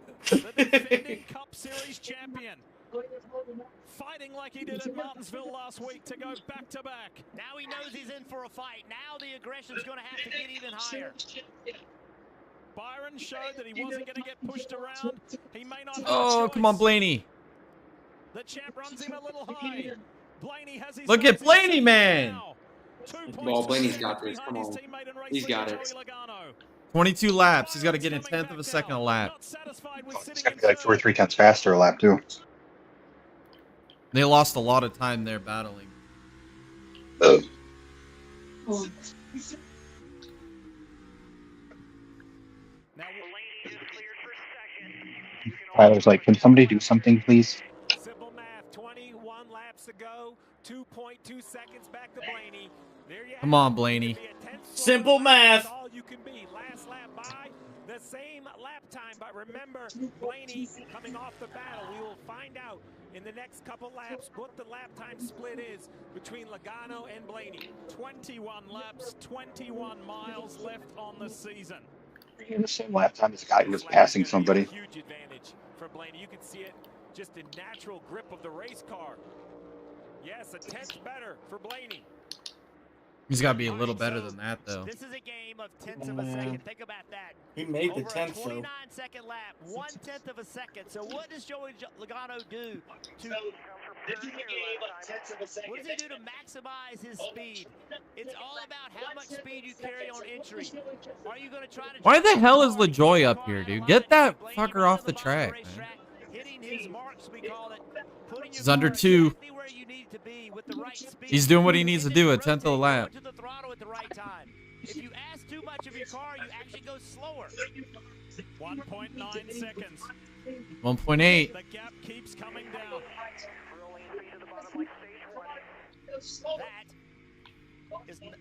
defending Cup Series champion. Fighting like he did at Martinsville last week to go back-to-back. Now he knows he's in for a fight. Now the aggression's going to have to get even higher. Byron showed that he wasn't going to get pushed around. He may not have Oh, come on, Blaney. The champ runs him a little high. Blaney has his Look at Blaney, man. Well, Blaney's got this. Come on. He's got it. 22 laps. He's got to get a tenth of a second a lap. It's going to be like 2 or 3 tenths faster a lap, too. They lost a lot of time there battling. Tyler's like, can somebody do something, please? Simple math. 21 laps to go. 2.2 seconds back to Blaney. There you Come on, Blaney. Simple math. All you can be. Last lap by the same lap time, but remember, Blaney coming off the battle. We will find out in the next couple laps what the lap time split is between Logano and Blaney. 21 laps, 21 miles left on the season. In the same lap time as the guy who was passing somebody. Huge advantage for Blaney. You can see it, just the natural grip of the race car. Yes, a tenth better for Blaney. He's got to be a little better than that, though. This is a game of tenths of a second. Think about that. He made the Over 10th, a though. 29-second lap, 1/10 of a second. So what does Joey Logano do to? This is a game of tenths of a second. What does he do to maximize his speed? It's all about how much speed you carry on entry. Are you going to try to? Why the hell is LaJoy up here, dude? Get that fucker off the track, man. Hitting his marks, we call it. He's under 2. He's doing what he needs to do, a tenth of a lap. To the throttle at the right time. If you ask too much of your car, you actually go slower. 1.9 seconds. 1.8. The gap keeps coming down.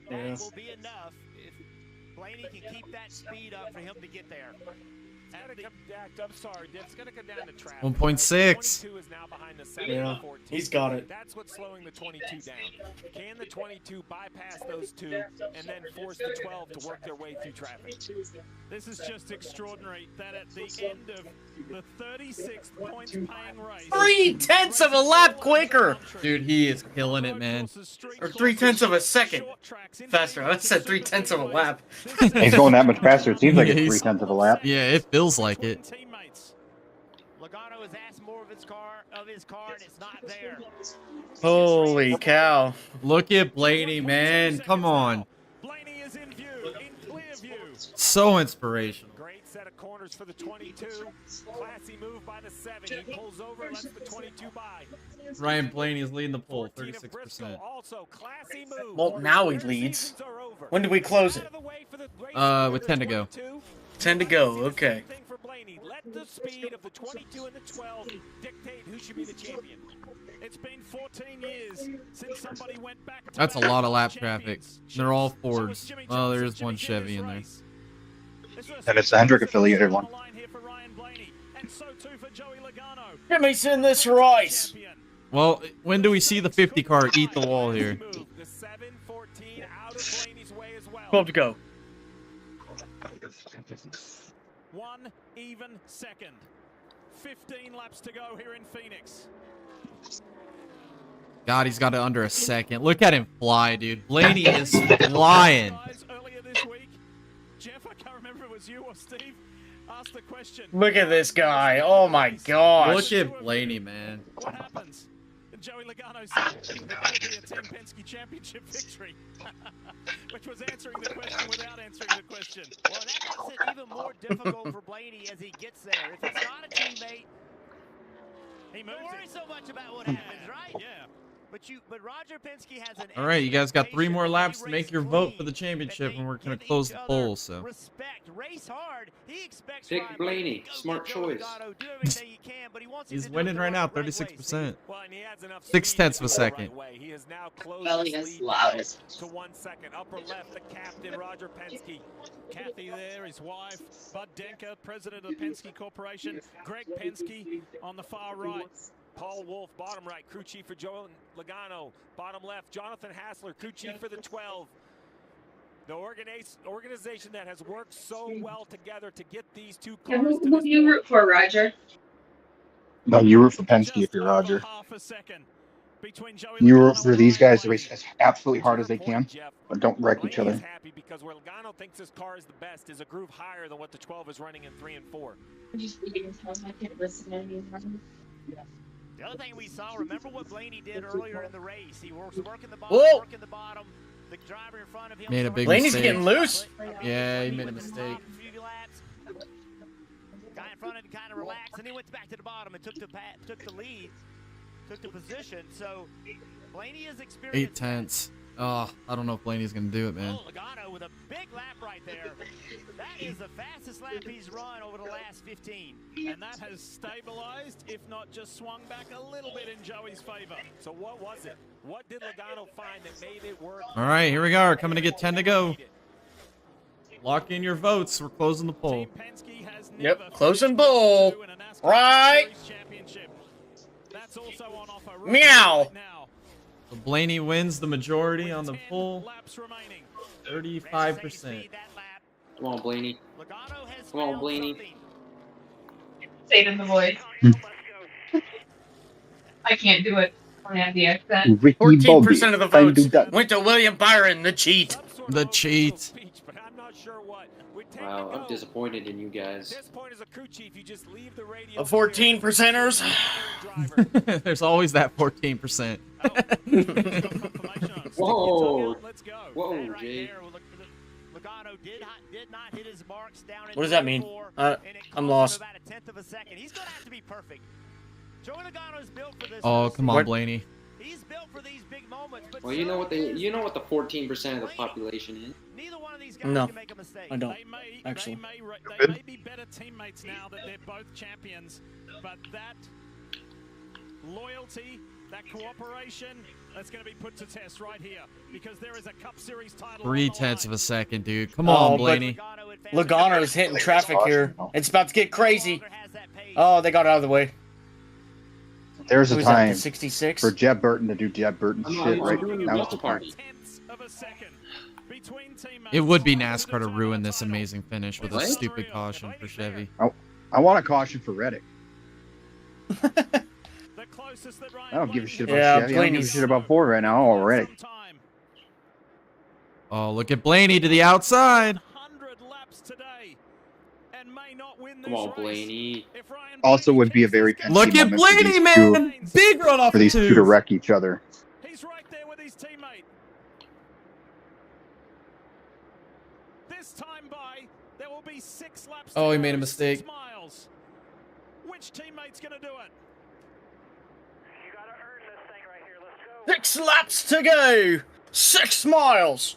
That will be enough if Blaney can keep that speed up for him to get there. I'm sorry, it's going to come down to traffic. 1.6. 22 is now behind the 7 Yeah, and 14. he's got it. That's what's slowing the 22 down. Can the 22 bypass those 2 and then force the 12 to work their way through traffic? This is just extraordinary that at the end of the 36th points paying race, 3/10 of a lap quicker. Dude, he is killing it, man. Or 3/10 of a second faster. I said 3/10 of a lap. He's going that much faster. It seems like Yeah, it's he's- 3/10 of a lap. Yeah, it feels like it. Logano has asked more of his car, and it's not there. Holy cow. Look at Blaney, man. Come on. Blaney is in view, in clear view. So inspirational. Great set of corners for the 22. Classy move by the 7. He pulls over, lets the 22 by. Ryan Blaney is leading the poll, 36%. Also, classy move. Well, now he leads. When did we close it? With 10 to go. 10 to go, okay. For Blaney, let the speed of the 22 and the 12 dictate who should be the champion. It's been 14 years since somebody went back to That's a lot of lap traffic. They're all Fords. Well, there is one Chevy in there. And it's the Hendrick affiliated one. And so too for Joey Logano. Jimmy's in this race. Well, when do we see the 50 car eat the wall here? The 7-14 out of Blaney's way as well. 12 to go. 1 even second. 15 laps to go here in Phoenix. God, he's got it under a second. Look at him fly, dude. Blaney is flying. Earlier this week, Jeff, I can't remember if it was you or Steve, asked the question. Look at this guy. Oh my gosh. Look at Blaney, man. What happens? And Joey Logano said that would be a Team Penske Championship victory, which was answering the question without answering the question. Well, that makes it even more difficult for Blaney as he gets there. If it's not a teammate, he moves. Don't worry so much about what happens, right? Yeah. But Roger Penske has an. All right, you guys got 3 more laps to make your vote for the championship, and we're going to close the poll, so. Respect, race hard. He expects Pick Blaney. Smart choice. He's winning right now, 36%. 0.6 of a second. He is now Belly is loud. To 1 second. Upper left, the captain, Roger Penske. Kathy there, his wife. Bud Denker, president of the Penske Corporation. Greg Penske on the far right. Paul Wolf, bottom right, crew chief for Joey Logano. Bottom left, Jonathan Hassler, crew chief for the 12. The organization that has worked so well together to get these two cars. Who do you root for, Roger? No, you root for Penske if you're Roger. You root for these guys to race as absolutely hard as they can, but don't wreck each other. Happy because where Logano thinks his car is the best is a groove higher than what the 12 is running in 3 and 4. I can't listen anymore. The other thing we saw, remember what Blaney did earlier in the race? He was working the bottom, the driver in front of him. Made a big Blaney's mistake. getting loose. Yeah, he made a mistake. Guy in front of him kind of relaxed, and he went back to the bottom and took the lead, took the position. So Blaney is experienced. 8 tenths. Oh, I don't know if Blaney's going to do it, man. Oh, Logano with a big lap right there. That is the fastest lap he's run over the last 15. And that has stabilized, if not just swung back a little bit in Joey's favor. So what was it? What did Logano find that made it work? All right, here we are. Coming to get 10 to go. Lock in your votes. We're closing the poll. Yep, closing poll. Right. That's also on offer. Meow. So Blaney wins the majority on the poll. 35%. Come on, Blaney. Come on, Blaney. Say it in the voice. I can't do it. I don't have the accent. 14% of the votes went to William Byron, the cheat. The cheat. Wow, I'm disappointed in you guys. The 14%ers. There's always that 14%. Whoa. Whoa, Jay. Logano did not hit his marks down. What does that mean? I'm lost. About a tenth of a second. He's going to have to be perfect. Joey Logano is built for this. Oh, come on, Blaney. He's built for these big moments. But Well, you know what the 14% of the population is. Neither one of these guys No, can make a mistake. I don't. Actually, They may be better teammates now that they're both champions, but that loyalty, that cooperation, that's going to be put to test right here because there is a Cup Series title. 0.3 of a second, dude. Come on, Blaney. Logano's hitting traffic here. It's about to get crazy. Oh, they got out of the way. There's a time 66 for Jeb Burton to do Jeb Burton shit right now. Is the time. It would be NASCAR to ruin this amazing finish with a stupid caution for Chevy. I want a caution for Reddick. I don't give a shit about Chevy. I don't give a shit about Ford right now. Oh, Reddick. Oh, look at Blaney to the outside. 100 laps today, and Come on, Blaney. Also, would be a very Penske Look at moment for Blaney, these man! two, Big run off for these two to wreck each other. He's right there with his teammate. This time by, there will be 6 laps. Oh, he made a mistake. 6 miles. Which teammate's going to do it? 6 laps to go. 6 miles.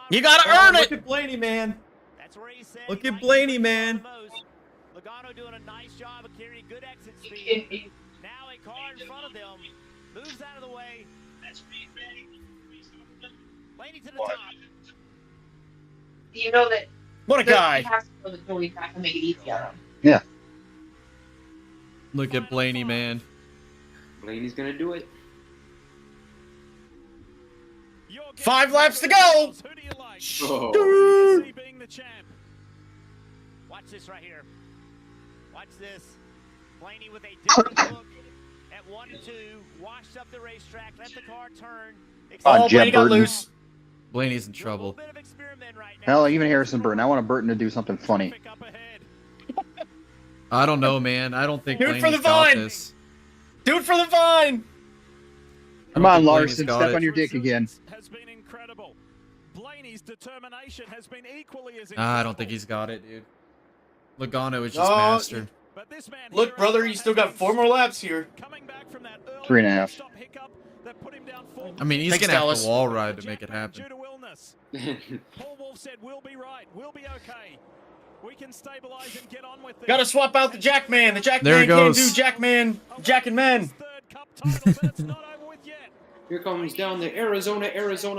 You gotta earn Look it. at Blaney, man. That's where he said Look he at liked Blaney, the man. most. Logano doing a nice job of carrying good exit speed. Now a car in front of them moves out of the way. Blaney to the top. You know that. What a guy. You have to know that Joey's not gonna make it easy on him. Yeah. Look at Blaney, man. Blaney's gonna do it. 5 laps to go. Who do you like? Oh. Who do you see being the champ? Watch this right here. Watch this. Blaney with a different look at 1 and 2, washed up the racetrack, let the car turn. Oh, Jeff Blaney got Burton. loose. Blaney's in trouble. Hell, even Harrison Burton. I want Burton to do something funny. I don't know, man. I don't think Do it Blaney's for the got vine. this. Do it for the vine. Come I on, don't think Larson. Blaney's got Step it. on your dick again. Has been incredible. Blaney's determination has been equally as I don't think he's got it, dude. Logano is just No, master. But this man Look, brother, you still got 4 more laps here. coming back from that early 3.5. stop hiccup that put him down 4 I mean, he's Thanks, gonna have Dallas. to wall ride to make it happen. due to illness. Paul Wolf said, "We'll be right. We'll be okay. We can stabilize and get on with this." Gotta swap out the Jackman. The Jackman There it can't goes. do Jackman. Jack and men. Third cup title, but it's not over with yet. Here comes down the Arizona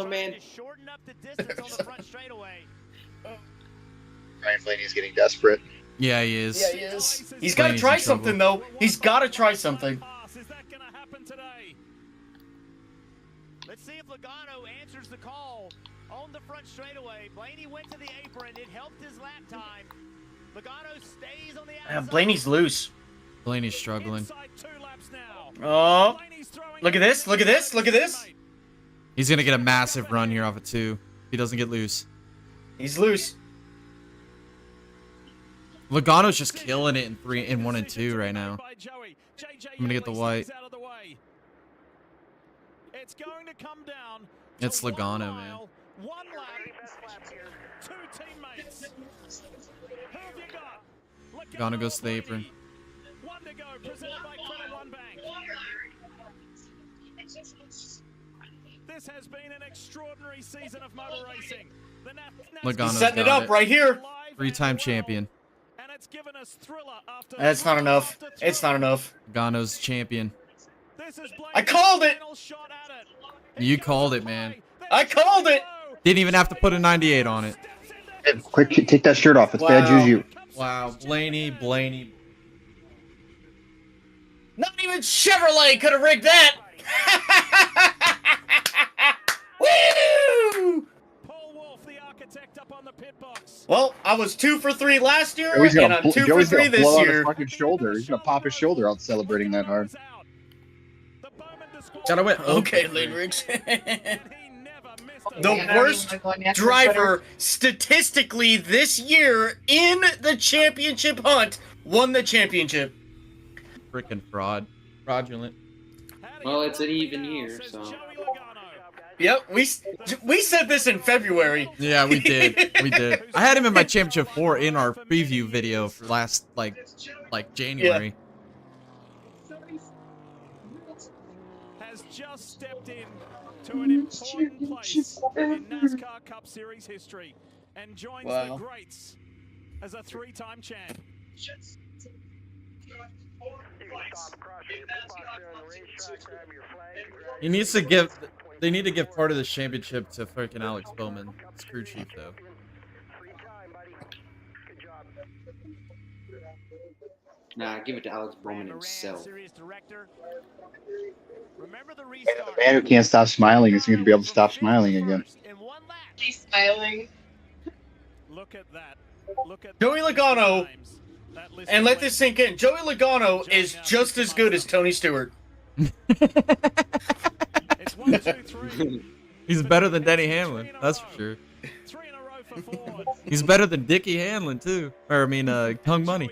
man. To shorten up the distance on the front straightaway. Ryan Blaney's getting desperate. Yeah, he is. Yeah, he is. He's got to Blaney's try in trouble. something, though. He's got to try something. Is that going to happen today? Let's see if Logano answers the call on the front straightaway. Blaney went to the apron. It helped his lap time. Logano stays on the outside. Blaney's loose. Blaney's struggling. Inside 2 laps now. Oh, Blaney's throwing look at this. Look at this. Look at this. He's gonna get a massive run here off of 2. If he doesn't get loose. He's loose. Logano's just killing it in 1 and 2 right now. by Joey. JJ I'm gonna get the Yeley white. stays out of the way. It's going to come down to It's 1 Logano, man. mile, 1 lap, 2 teammates. Who have you got? Logano goes to the apron. 1 to go, presented by Credit One Bank. This has been an extraordinary season of motor racing. The Logano's He's setting it got up right here. 3-time champion. And it's given us thriller after That's not enough. It's not enough. Logano's champion. This is I called it. final shot at it. You called it, man. I called it. Didn't even have to put a 98 on it. Hey, quick, take that shirt off. It's bad juju. Wow, Blaney. Not even Chevrolet could have rigged that. Woo! Paul Wolf, the architect, up on the pit box. Well, I was 2 for 3 last year, Joey's and gonna, I'm 2 for Joey's 3 gonna this blow out his year. fucking shoulder. He's gonna pop his shoulder out celebrating that hard. Gotta win. Okay, Lane Riggs. And he never missed a The worst driver statistically this year in the championship hunt won the championship. Freaking fraudulent. Well, it's an even year, so. Yep, we said this in February. Yeah, we did. We did. I had him in my championship 4 in our preview video for last like January. has just stepped in to an important place in NASCAR Cup Series history and joins the greats as a 3-time champ. He needs to give. They need to give part of the championship to freaking Alex Bowman. It's crew chief though. Nah, give it to Alex Bowman himself. The man who can't stop smiling is going to be able to stop smiling again. He's smiling. Look at that. Joey Logano, and let this sink in, Joey Logano is just as good as Tony Stewart. It's 1, 2, 3. He's better than Denny Hamlin. That's for sure. 3 in a row for He's better than Dickie Hanlon too. Or I mean, Hung Money.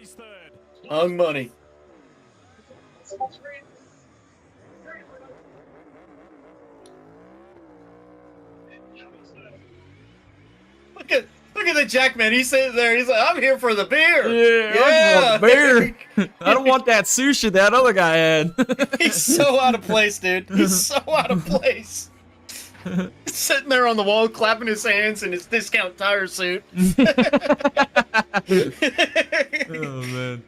Hung Money. Look at the Jackman. He's sitting there. He's like, I'm here for the beer. Yeah. Beer. I don't want that sushi that other guy had. He's so out of place, dude. He's so out of place. He's sitting there on the wall, clapping his hands in his discount tire suit. Oh man.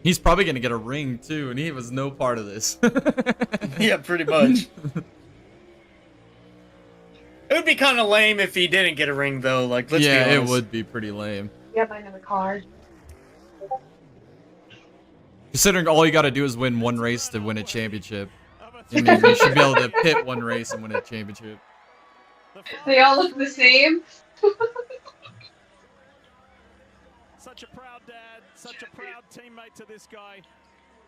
He's probably gonna get a ring too, and he was no part of this. Yeah, pretty much. It would be kind of lame if he didn't get a ring, though. Like, let's be honest. Yeah, it would be pretty lame. Yeah, I know the card. Considering all you gotta do is win one race to win a championship. I mean, you should be able to pit one race and win a championship. They all look the same. Such a proud dad, such a proud teammate to this guy.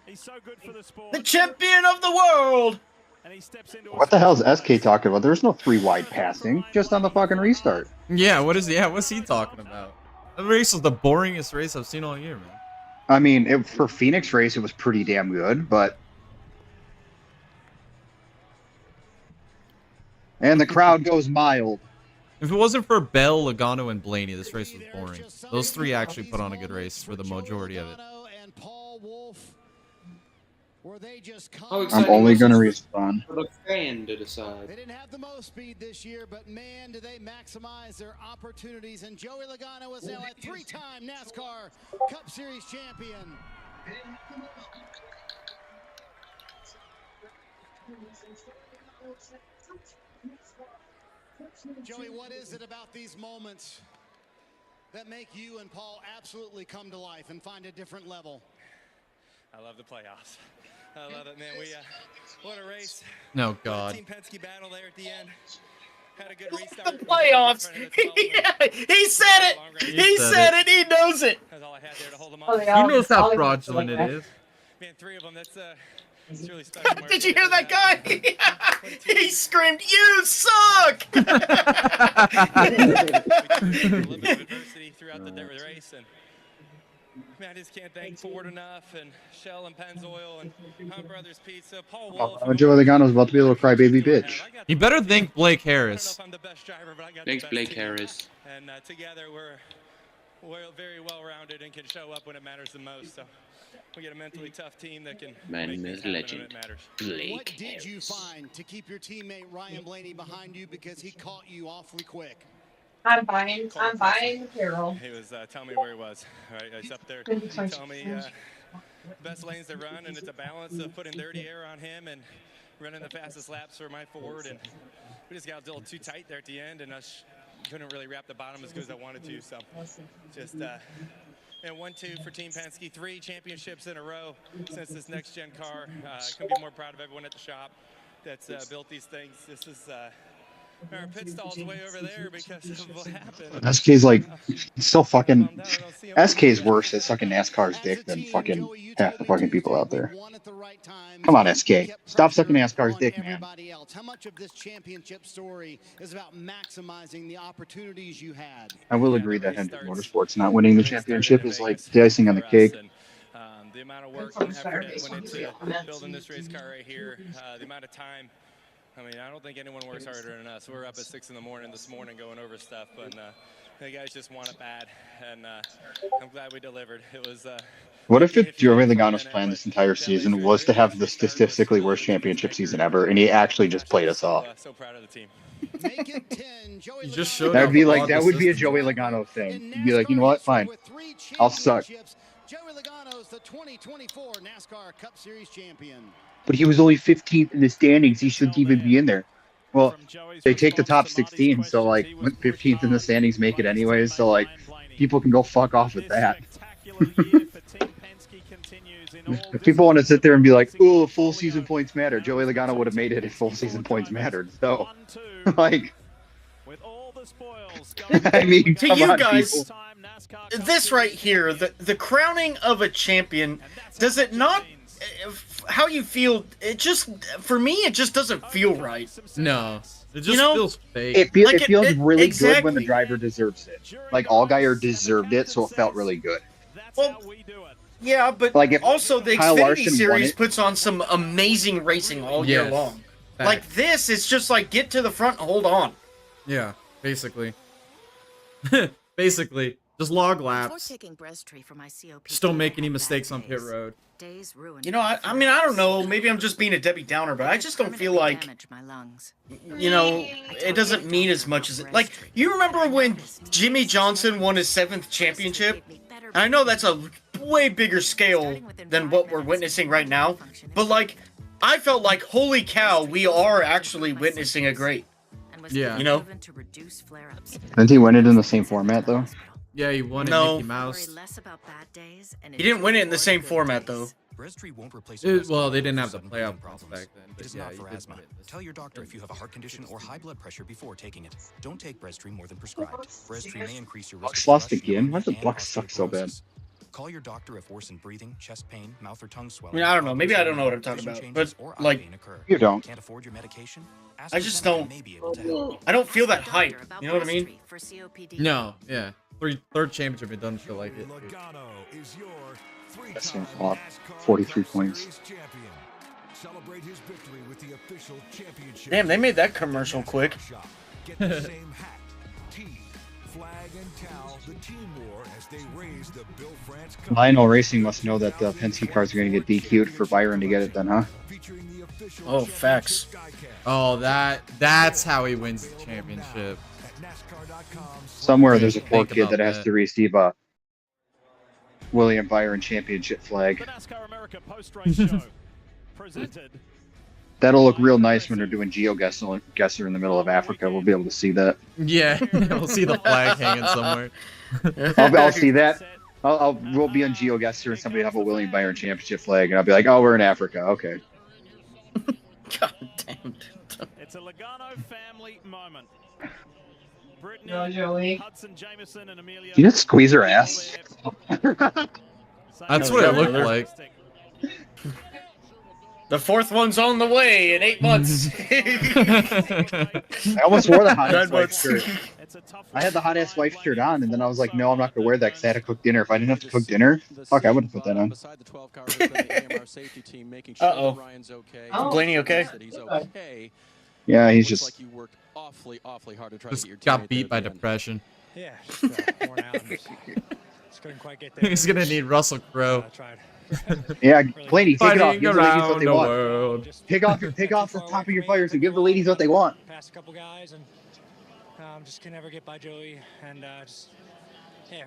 He's so good for the sport. The champion of the world! And he steps into What the hell is SK talking about? There's no 3 wide passing, just on the fucking restart. Yeah, what's he talking about? The race was the boringest race I've seen all year, man. I mean, for Phoenix race, it was pretty damn good, but... And the crowd goes mild. If it wasn't for Bell, Logano, and Blaney, this race was boring. Those 3 actually put on a good race for the majority of it. I'm only going to respawn. For the fan to decide. They didn't have the most speed this year, but man, do they maximize their opportunities. And Joey Logano is now a 3-time NASCAR Cup Series champion. Joey, what is it about these moments that make you and Paul absolutely come to life and find a different level? I love the playoffs. I love it, man. What a race. No, God. Team Penske battle there at the end. Had a good restart. The playoffs. Yeah, he said it. He said it. He knows it. That's all I had there to hold them Oh, off. they all- He knows how all fraudulent it is. Man, 3 of them. That's really special. Did you hear that guy? He screamed, "You suck!" A little bit of adversity throughout the race, and man, I just can't thank Ford enough, and Shell and Pennzoil and Hunt Brothers Pizza, Paul Wolf. Joey Logano's about to be a little crybaby bitch. You better thank Blake Harris. Thanks, Blake Harris. And together we're very well-rounded and can show up when it matters the most. So we get a mentally tough team that can make things happen when it matters. What did you find to keep your teammate Ryan Blaney behind you, because he caught you awfully quick? I'm buying the apparel. He was telling me where he was. Right, he's up there telling me best lanes to run, and it's a balance of putting dirty air on him and running the fastest laps for my Ford. And we just got a little too tight there at the end, and I couldn't really wrap the bottom as good as I wanted to. So just and 1-2 for Team Penske, 3 championships in a row since this next-gen car. Couldn't be more proud of everyone at the shop that's built these things. This is our pit stall's way over there because of what happened. SK's like, still fucking... SK's worse at sucking NASCAR's dick than fucking half the fucking people out there. Come on, SK. Stop sucking NASCAR's dick, man. How much of this championship story is about maximizing the opportunities you had? I will agree that Hendrick Motorsports not winning the championship is like the icing on the cake. The amount of work and effort that went into building this race car right here, the amount of time. I mean, I don't think anyone works harder than us. We're up at 6 in the morning this morning going over stuff, but the guys just want it bad, and I'm glad we delivered. It was. What if Joey Logano's plan this entire season was to have the statistically worst championship season ever, and he actually just played us off? So proud of the team. You just showed That would be up like on that the would be a system. Joey Logano thing. You'd be like, you know what? Fine, I'll suck. Joey Logano's the 2024 NASCAR Cup Series champion. But he was only 15th in the standings. He shouldn't even be in there. Well, they take the top 16, so like 15th in the standings make it anyways. So like, people can go fuck off with that. If people want to sit there and be like, "Oh, full season points matter," Joey Logano would have made it if full season points mattered. So, like, I mean, to come you on, guys, people. this right here, the crowning of a champion, does it not? How you feel? It just, for me, it just doesn't feel right. No, it just feels fake. It feels it really good when the exactly. driver deserves it. Like Allgaier deserved it, so it felt really good. Well, yeah, but Like if also the Kyle Xfinity Larson won Series it- puts on some amazing racing all year Yes. long. Fact. Like this, it's just like get to the front and hold on. Yeah, basically. Basically, just log laps. Just don't make any mistakes on pit road. You know, I mean, I don't know. Maybe I'm just being a Debbie Downer, but I just don't feel like, you know, it doesn't mean as much as it. Like, you remember when Jimmy Johnson won his 7th championship? And I know that's a way bigger scale than what we're witnessing right now, but like, I felt like, holy cow, we are actually witnessing a great. Yeah. You know? Didn't he win it in the same format though? Yeah, he won No. it Mickey Mouse. He didn't win it in the same format, though. Well, they didn't have the playoff runs back then, but It's yeah, not he for did asthma. win it. Tell your doctor if you have a heart condition or high blood pressure before taking it. Don't take Breztri more than prescribed. Breztri may increase your risk Bucks of lost flush, again? Why does the and Bucks suck so bad? osteoporosis. Call your doctor if worsened breathing, chest pain, mouth or tongue I swelling. mean, I don't know. Maybe I don't know what I'm talking vision about, changes, but or eye like, pain occur. You don't. Can't afford your medication? Ask I your just family, don't. they may be able to help. I don't feel that hype. You know what I mean? No, yeah. Third championship, it doesn't feel like it. That's gonna fall off 43 points. Celebrate his victory with the official championship. Damn, they made that commercial quick. Get the same hat, tee, flag, and towel. The team wore as they raised the Bill France Cup. Lionel Racing must know that the Penske cars are going to get DQ'd for Byron to get it then, huh? Oh, facts. Oh, that's how he wins the championship. Somewhere there's a poor Think kid about that has that. to receive a William Byron championship flag. The NASCAR America post-race show presented. That'll look real nice when they're doing GeoGuessr in the middle of Africa. We'll be able to see that. Yeah, we'll see the flag hanging somewhere. I'll see that. We'll be on GeoGuessr and somebody will have a William Byron championship flag, and I'll be like, oh, we're in Africa. Okay. God damn. It's a Logano family moment. Brittany, No, Joey. Hudson, Jameson, and Amelia. You just squeeze her ass. That's what it looked like. The 4th one's on the way in 8 months. I almost wore the hot ass 9 wife months. shirt. I had the hot ass wife shirt on, and then I was like, no, I'm not gonna wear that because I had to cook dinner. If I didn't have to cook dinner, fuck, I wouldn't put that on. Uh-oh. Oh. Blaney okay? Yeah, he's just. Just got beat by depression. Yeah, just, worn out. Just couldn't quite get there. He's gonna need Russell Crowe. Tried. Yeah, Blaney, take it off. Fighting Give the ladies what around they the want. world. Take off the top of your fires and give the ladies what they want. Passed a couple guys and just could never get by Joey and just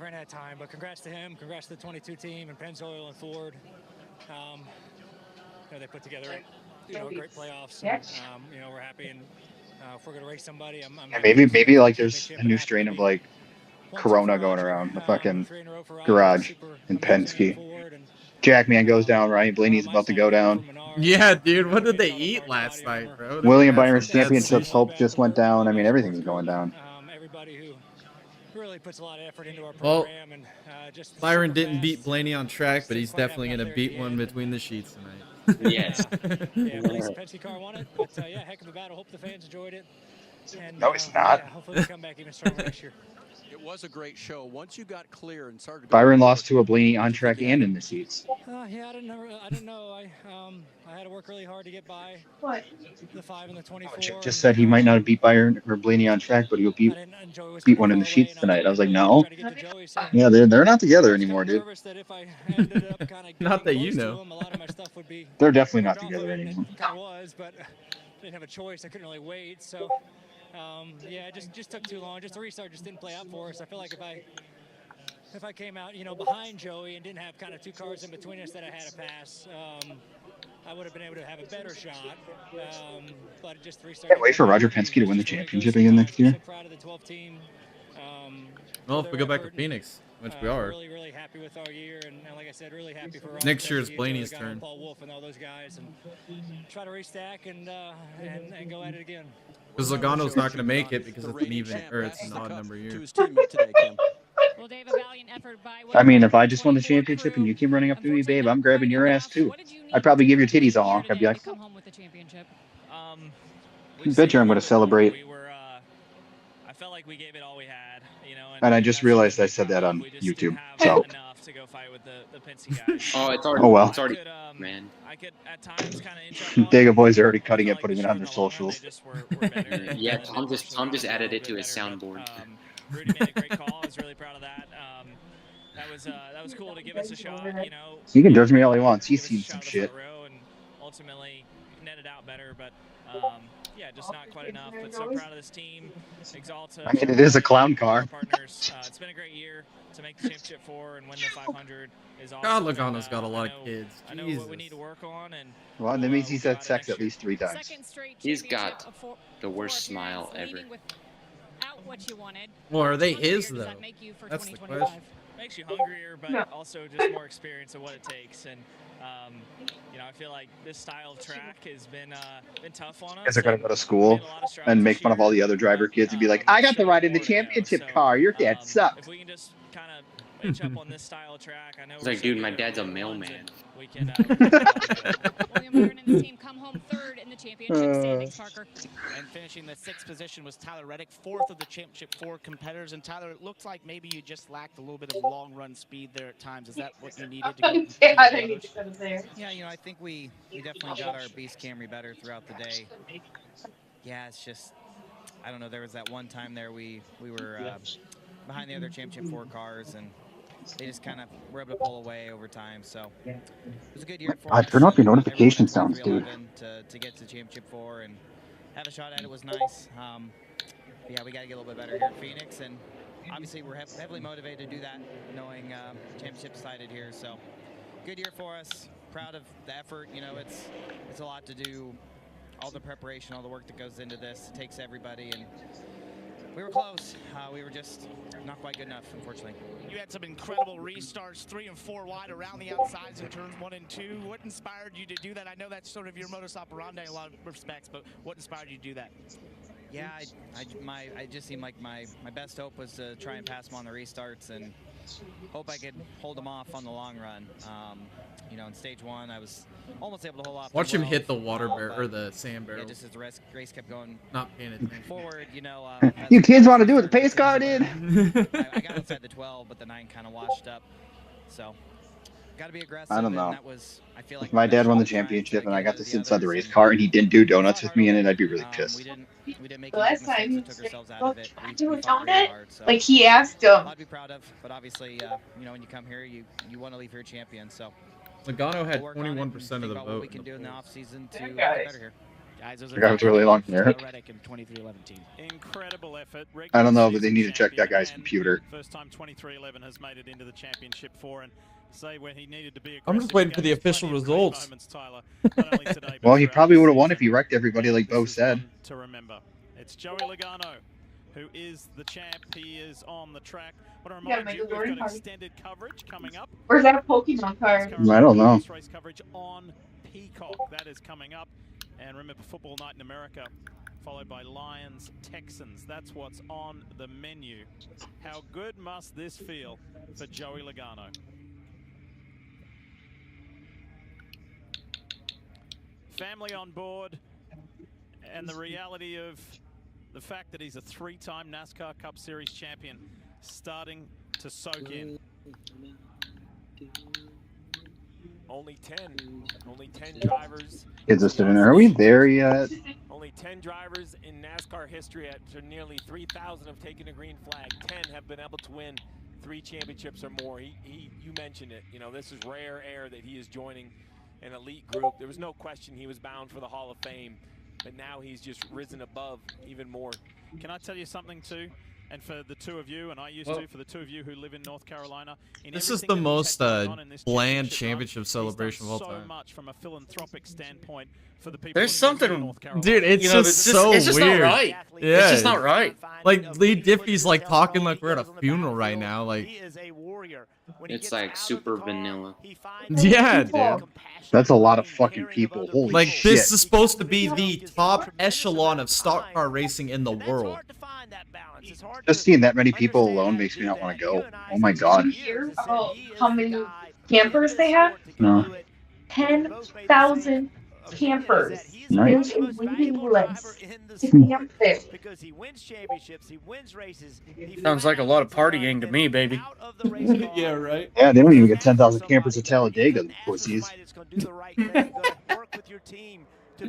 ran out of time. But congrats to him. Congrats to the 22 team and Pennzoil and Ford. They put together a great playoffs. And, we're happy and if we're gonna race somebody, I'm Maybe like there's a new strain of like Corona going around the fucking garage in Penske. Jackman goes down, Ryan Blaney's about to go down. Yeah, dude, what did they eat last night, bro? William Byron's championships hope just went down. I mean, everything's going down. Everybody who really puts a lot of effort into our Well, program and just Byron didn't beat Blaney on track, but he's definitely gonna beat one between the sheets tonight. Yes. Penske car won it, but heck of a battle. Hope the fans enjoyed it. And, No, it's not. hopefully we come back even stronger next year. It was a great show. Once you got clear and started. Byron lost to a Blaney on track and in the seats. I didn't know. I had to work really hard to get by. What? The 5 and the 24. Just said he might not beat Byron or Blaney on track, but he'll beat one in the sheets tonight. I was like, no. Yeah, they're not together anymore, dude. Not that you know. They're definitely not together anymore. I was, but didn't have a choice. I couldn't really wait. So, it just took too long. Just the restart just didn't play out for us. I feel like if I came out, behind Joey and didn't have kind of 2 cars in between us that I had to pass, I would have been able to have a better shot. But just the restart. Can't wait for Roger Penske to win the championship again next year. Proud of the 12 team. Well, if we go back to Phoenix, which we are. Really, really happy with our year, and like I said, really happy for next year is Blaney's turn. Paul Wolf and all those guys, and try to restack and go at it again. Because Logano's not going to make it because it's an even or it's an odd number year. I mean, if I just won the championship and you came running up to me, babe, I'm grabbing your ass too. I'd probably give your titties a honk. I'd be like, bet you I'm going to celebrate. I felt like we gave it all we had, you know. And I just realized I said that on YouTube. So. To go fight with the Penske guys. Oh, it's already. Oh well. It's already, man. I could at times kind of inch up. Dega boys are already cutting it, putting it on their socials. Yeah, Tom just added it to his soundboard. Rudy made a great call. I was really proud of that. That was cool to give us a shot. You know. He can judge me all he wants. He's seen some shit. And ultimately netted out better, but yeah, just not quite enough. But so proud of this team. Exalted. I mean, it is a clown car. Partners. It's been a great year to make the championship 4 and win the 500 is awesome. God, Logano's got a lot of kids. I know what we need to work on, and well, that means he's had sex at least 3 times. He's got the worst smile ever. Well, are they his though? That's the question. Makes you hungrier, but also just more experience of what it takes. And you know, I feel like this style of track has been tough on us. You guys are gonna go to school and make fun of all the other driver kids and be like, "I got the ride in the championship car. Your dad sucks." If we can just kind of inch up on this style of track, I know. It's like, dude, my dad's a mailman. We can. William Byron and his team come home 3rd in the championship standings, Parker. And finishing the 6th position was Tyler Reddick, 4th of the championship 4 competitors. And Tyler, it looked like maybe you just lacked a little bit of long run speed there at times. Is that what you needed to go? Yeah, you know, I think we definitely got our beast Camry better throughout the day. Yeah, it's just, I don't know, there was that one time there we were behind the other championship 4 cars, and they just kind of were able to pull away over time. So it was a good year for us. Turn off your notification sounds, dude. To get to championship 4 and have a shot at it was nice. Yeah, we got to get a little bit better here at Phoenix, and obviously we're heavily motivated to do that, knowing championship decided here. So good year for us. Proud of the effort. You know, it's a lot to do. All the preparation, all the work that goes into this, it takes everybody, and we were close. We were just not quite good enough, unfortunately. You had some incredible restarts, 3 and 4 wide around the outsides in turns 1 and 2. What inspired you to do that? I know that's sort of your modus operandi in a lot of respects, but what inspired you to do that? Yeah, I just seemed like my best hope was to try and pass them on the restarts and hope I could hold them off on the long run. You know, in stage 1, I was almost able to hold off. Watch him hit the water barrel or the sand barrel. Yeah, just as the race kept going. Not paying attention. Forward, you know. You kids want to do what the pace car did? I got inside the 12, but the 9 kind of washed up. So, got to be aggressive. I don't know. That was, I feel like if my dad won the championship and I got to sit inside the race car and he didn't do donuts with me in it, I'd be really pissed. We didn't make The last time he took ourselves out of it. doing donut, like he asked him. I'd be proud of, but obviously, you know, when you come here, you want to leave here a champion. So Logano had 21% of the vote. What we can do in the off season to get better here. Guys, those The guy was really long hair. Reddick and 2311 team. Incredible effort. I don't know, but they need to check that guy's computer. First time 2311 has made it into the championship 4 and say where he needed to be. I'm just waiting for the official results. Well, he probably would have won if he wrecked everybody like Bo said. To remember, it's Joey Logano who is the champ. He is on the track. What a reminder, we've got extended coverage coming up. Or is that a Pokemon card? I don't know. Race coverage on Peacock. That is coming up. And remember, Football Night in America, followed by Lions, Texans. That's what's on the menu. How good must this feel for Joey Logano? Family on board, and the reality of the fact that he's a 3-time NASCAR Cup Series champion starting to soak in. Only 10 drivers. Kids are sitting there. Are we there yet? Only 10 drivers in NASCAR history after nearly 3,000 have taken a green flag. 10 have been able to win 3 championships or more. You mentioned it. You know, this is rare air that he is joining an elite group. There was no question he was bound for the Hall of Fame, but now he's just risen above even more. Can I tell you something too? And for the two of you, and I used Well, to, for the two of you who live in North Carolina, in This is everything the that he's most had going on in this bland run, championship celebration of all he's done so time. much from a philanthropic standpoint for the people There's of Northern something, North Carolina. Dude, it's just so it's just weird. not right. Yeah, It's just not right. Like Lee Diffie's like talking like we're at a funeral right now. Like, It's like super vanilla. yeah, dude. That's a lot of fucking people. Holy Like shit. this is supposed to be the top echelon of stock car racing in the world. Just seeing that many people alone makes me not want to go. Oh my god. How many campers they have? No. 10,000 campers. Nice. There's a waiting list to camp there. Because he wins championships, he wins races. Sounds like a lot of partying to me, baby. Yeah, right. Yeah, they don't even get 10,000 campers at Talladega, the pussies.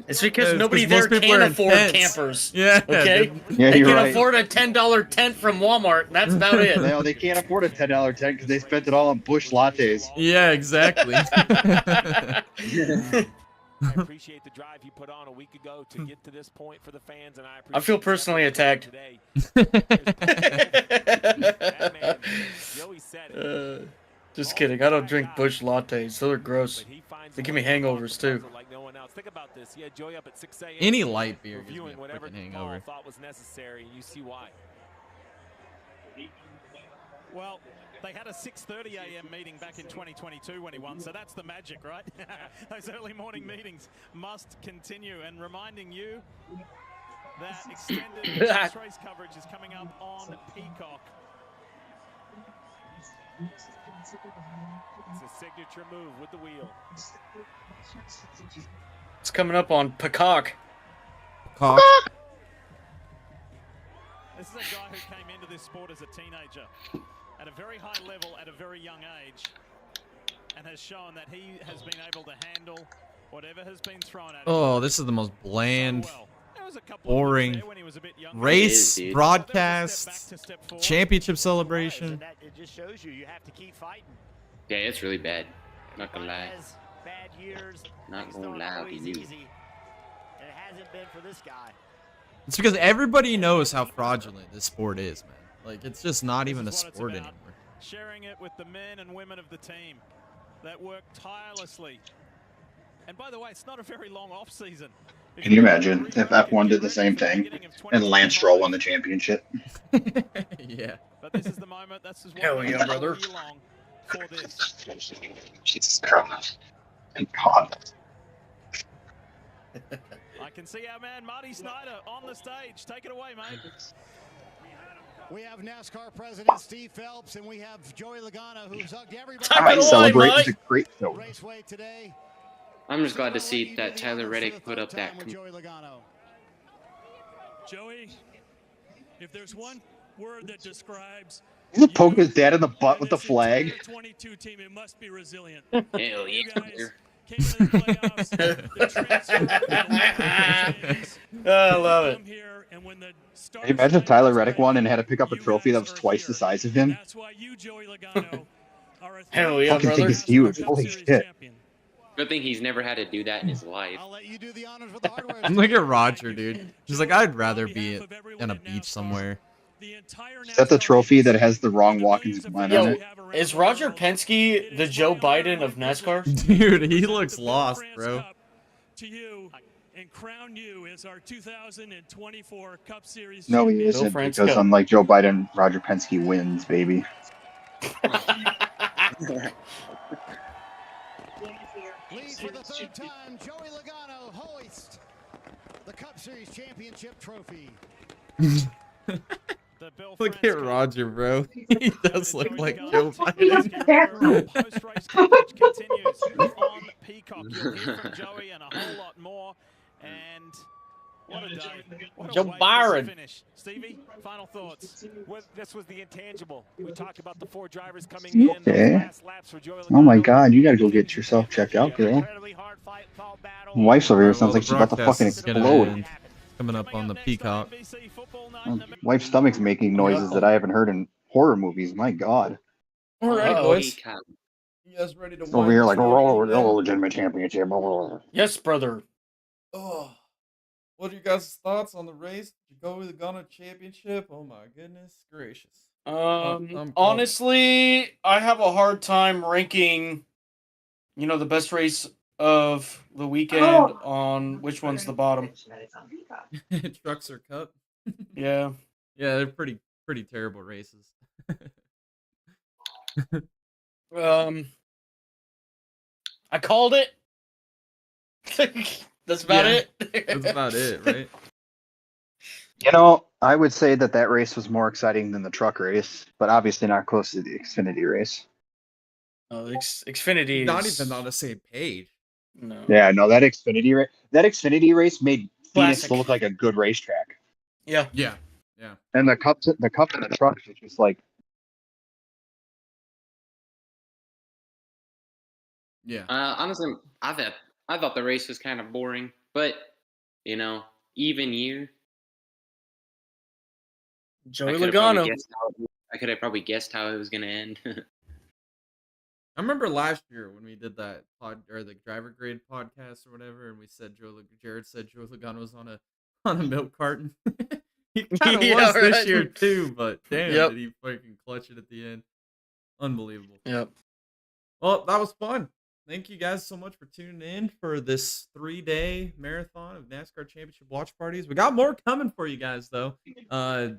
It's because It's nobody 'cause there most people can are in afford tents. campers. Yeah, Okay? dude. Yeah, They you're can right. afford a $10 tent from Walmart. That's about it. No, they can't afford a $10 tent because they spent it all on Bush lattes. Yeah, exactly. I appreciate the drive you put on a week ago to get to this point for the fans, and I feel personally attacked. Joey said it. Just kidding. I don't drink Bush lattes. Those are gross. They give me hangovers too. Like no one else. Think about this. Yeah, Joey up at 6 a.m. Any light beer gives me reviewing a whatever freaking Paul hangover. thought was necessary, and you see why. Well, they had a 6:30 a.m. meeting back in 2022 when he won, so that's the magic, right? Those early morning meetings must continue. And reminding you that extended race coverage is coming up on Peacock. It's a signature move with the wheel. It's coming up on Peacock. Cock. This is a guy who came into this sport as a teenager at a very high level at a very young age and has shown that he has been able to handle whatever has been thrown at him. Oh, this is the most bland, There was a couple of boring there when he was a bit younger. race It is, dude. broadcast championship celebration. It just shows you have to keep fighting. Yeah, it's really bad. Not gonna lie. Has bad years. Not Things gonna don't lie to always you. easy. And it hasn't been for this guy. It's because everybody knows how fraudulent this sport is, man. Like, it's just not even a This is what it's sport about. anymore. Sharing it with the men and women of the team that work tirelessly. And by the way, it's not a very long off season. Can you imagine if F1 did the same thing and Lance Stroll won the championship? Yeah. But this is the moment. This is what Hell yeah, brother. for this. Jesus Christ. Thank God. I can see our man Marty Snyder on the stage. Take it away, mate. We have NASCAR President Steve Phelps, and we have Joey Logano, who's hugged everybody. I might celebrate. It's a great film. Raceway today. I'm just glad to see that Tyler Reddick put up that. Joey, if there's one word that describes He's poking his dad in the butt with the flag. 22 team, it must be resilient. Hell yeah. I love it. Can you imagine if Tyler Reddick won and had to pick up a trophy that was twice the size of him? Hell yeah, Fucking thing brother. is huge. Holy shit. Good thing he's never had to do that in his life. Look at Roger, dude. He's like, I'd rather be in a beach somewhere. Is that the trophy that has the wrong Watkins line on Yo, it? is Roger Penske the Joe Biden of NASCAR? Dude, he looks lost, bro. To you and crown you as our 2024 Cup Series. No, he isn't, because unlike Joe Biden, Roger Penske wins, baby. Lead for the third time, Joey Logano hoist the Cup Series Championship trophy. Look at Roger, bro. He does look like Joe Biden. Post-race coverage continues on Peacock. You'll hear from Joey and a whole lot more. And what a day. What a Joe way Byron. to finish. Stevie, final thoughts. Well, this was the intangible. We talked about the four drivers coming in. Okay. Those last laps for Joey Oh my God, you gotta go get yourself checked out, girl. My wife's over here. Sounds like she's about to fucking explode. Coming up on the Peacock. My wife's stomach's making noises that I haven't heard in horror movies. My God. All right, boys. You guys ready to Over here like, oh, legitimate championship. Yes, brother. Oh. What are you guys' thoughts on the race? Did you go with the Ghana Championship? Oh my goodness gracious. I'm Honestly, I have a hard time ranking, the best race of the weekend on which one's the bottom. Trucks or Cup? Yeah. Yeah, they're pretty terrible races. I called it. That's about it. That's about it, right? You know, I would say that race was more exciting than the truck race, but obviously not close to the Xfinity race. Oh, Xfinity Not is even on the same page. no. Yeah, no, that Xfinity race made Phoenix Classic. look like a good racetrack. Yeah. Yeah. And the cup and the trucks was just like, yeah. Honestly, I thought the race was kind of boring, but even year. Joey I Logano. could have probably guessed how it was gonna end. I remember last year when we did that the driver grade podcast or whatever, and we said Jared said Joe Logano was on a milk carton. He kind of was this year too, but damn, did he fucking clutch it at the end? Unbelievable. Yep. Well, that was fun. Thank you guys so much for tuning in for this 3-day marathon of NASCAR Championship watch parties. We got more coming for you guys though. We're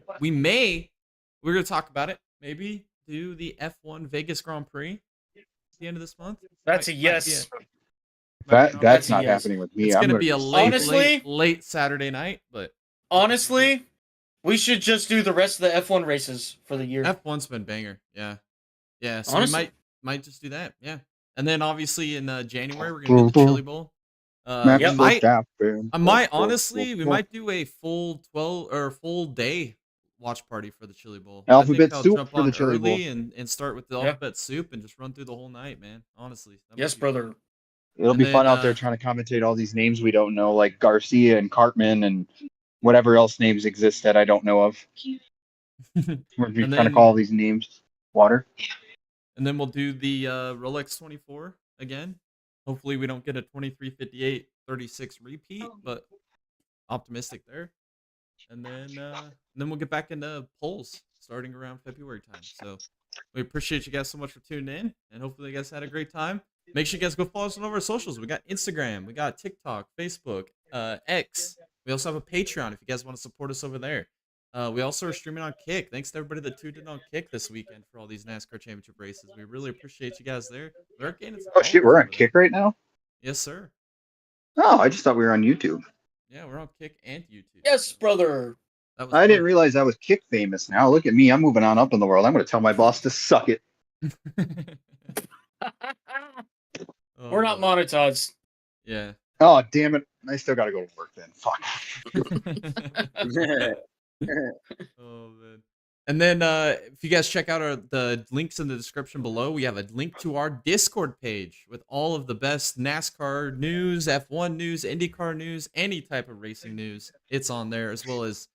gonna talk about it. Maybe do the F1 Vegas Grand Prix at the end of this month. That's a yes. that's not happening with me. It's gonna be a Honestly, late Saturday night, but honestly, we should just do the rest of the F1 races for the year. F1's been banger. Yeah. So Honestly. we might just do that. Yeah. And then obviously in January we're gonna do the Chili Bowl. We might do a full 12 or full day watch party for the Chili Bowl. Alphabet I think I'll soup jump for the on Chili Bowl. early and start with the alphabet soup and just run through the whole night, man. Honestly. Yes, brother. It'll be fun out there trying to commentate all these names we don't know, like Garcia and Cartman and whatever else names exist that I don't know of. We're just trying to call these names water. And then we'll do the Rolex 24 again. Hopefully we don't get a 2358 36 repeat, but optimistic there. And then we'll get back into polls starting around February time. So we appreciate you guys so much for tuning in, and hopefully you guys had a great time. Make sure you guys go follow us on all our socials. We got Instagram, we got TikTok, Facebook, X. We also have a Patreon if you guys want to support us over there. We also are streaming on Kick. Thanks to everybody that tuned in on Kick this weekend for all these NASCAR Championship races. We really appreciate you guys there. Oh shit, we're on Kick right now? Yes, sir. Oh, I just thought we were on YouTube. Yeah, we're on Kick and YouTube. Yes, brother. I didn't realize I was Kick famous now. Look at me. I'm moving on up in the world. I'm going to tell my boss to suck it. We're not monetized. Yeah. Oh, damn it. I still got to go to work then. Fuck. Oh, man. And then if you guys check out the links in the description below, we have a link to our Discord page with all of the best NASCAR news, F1 news, IndyCar news, any type of racing news. It's on there, as well as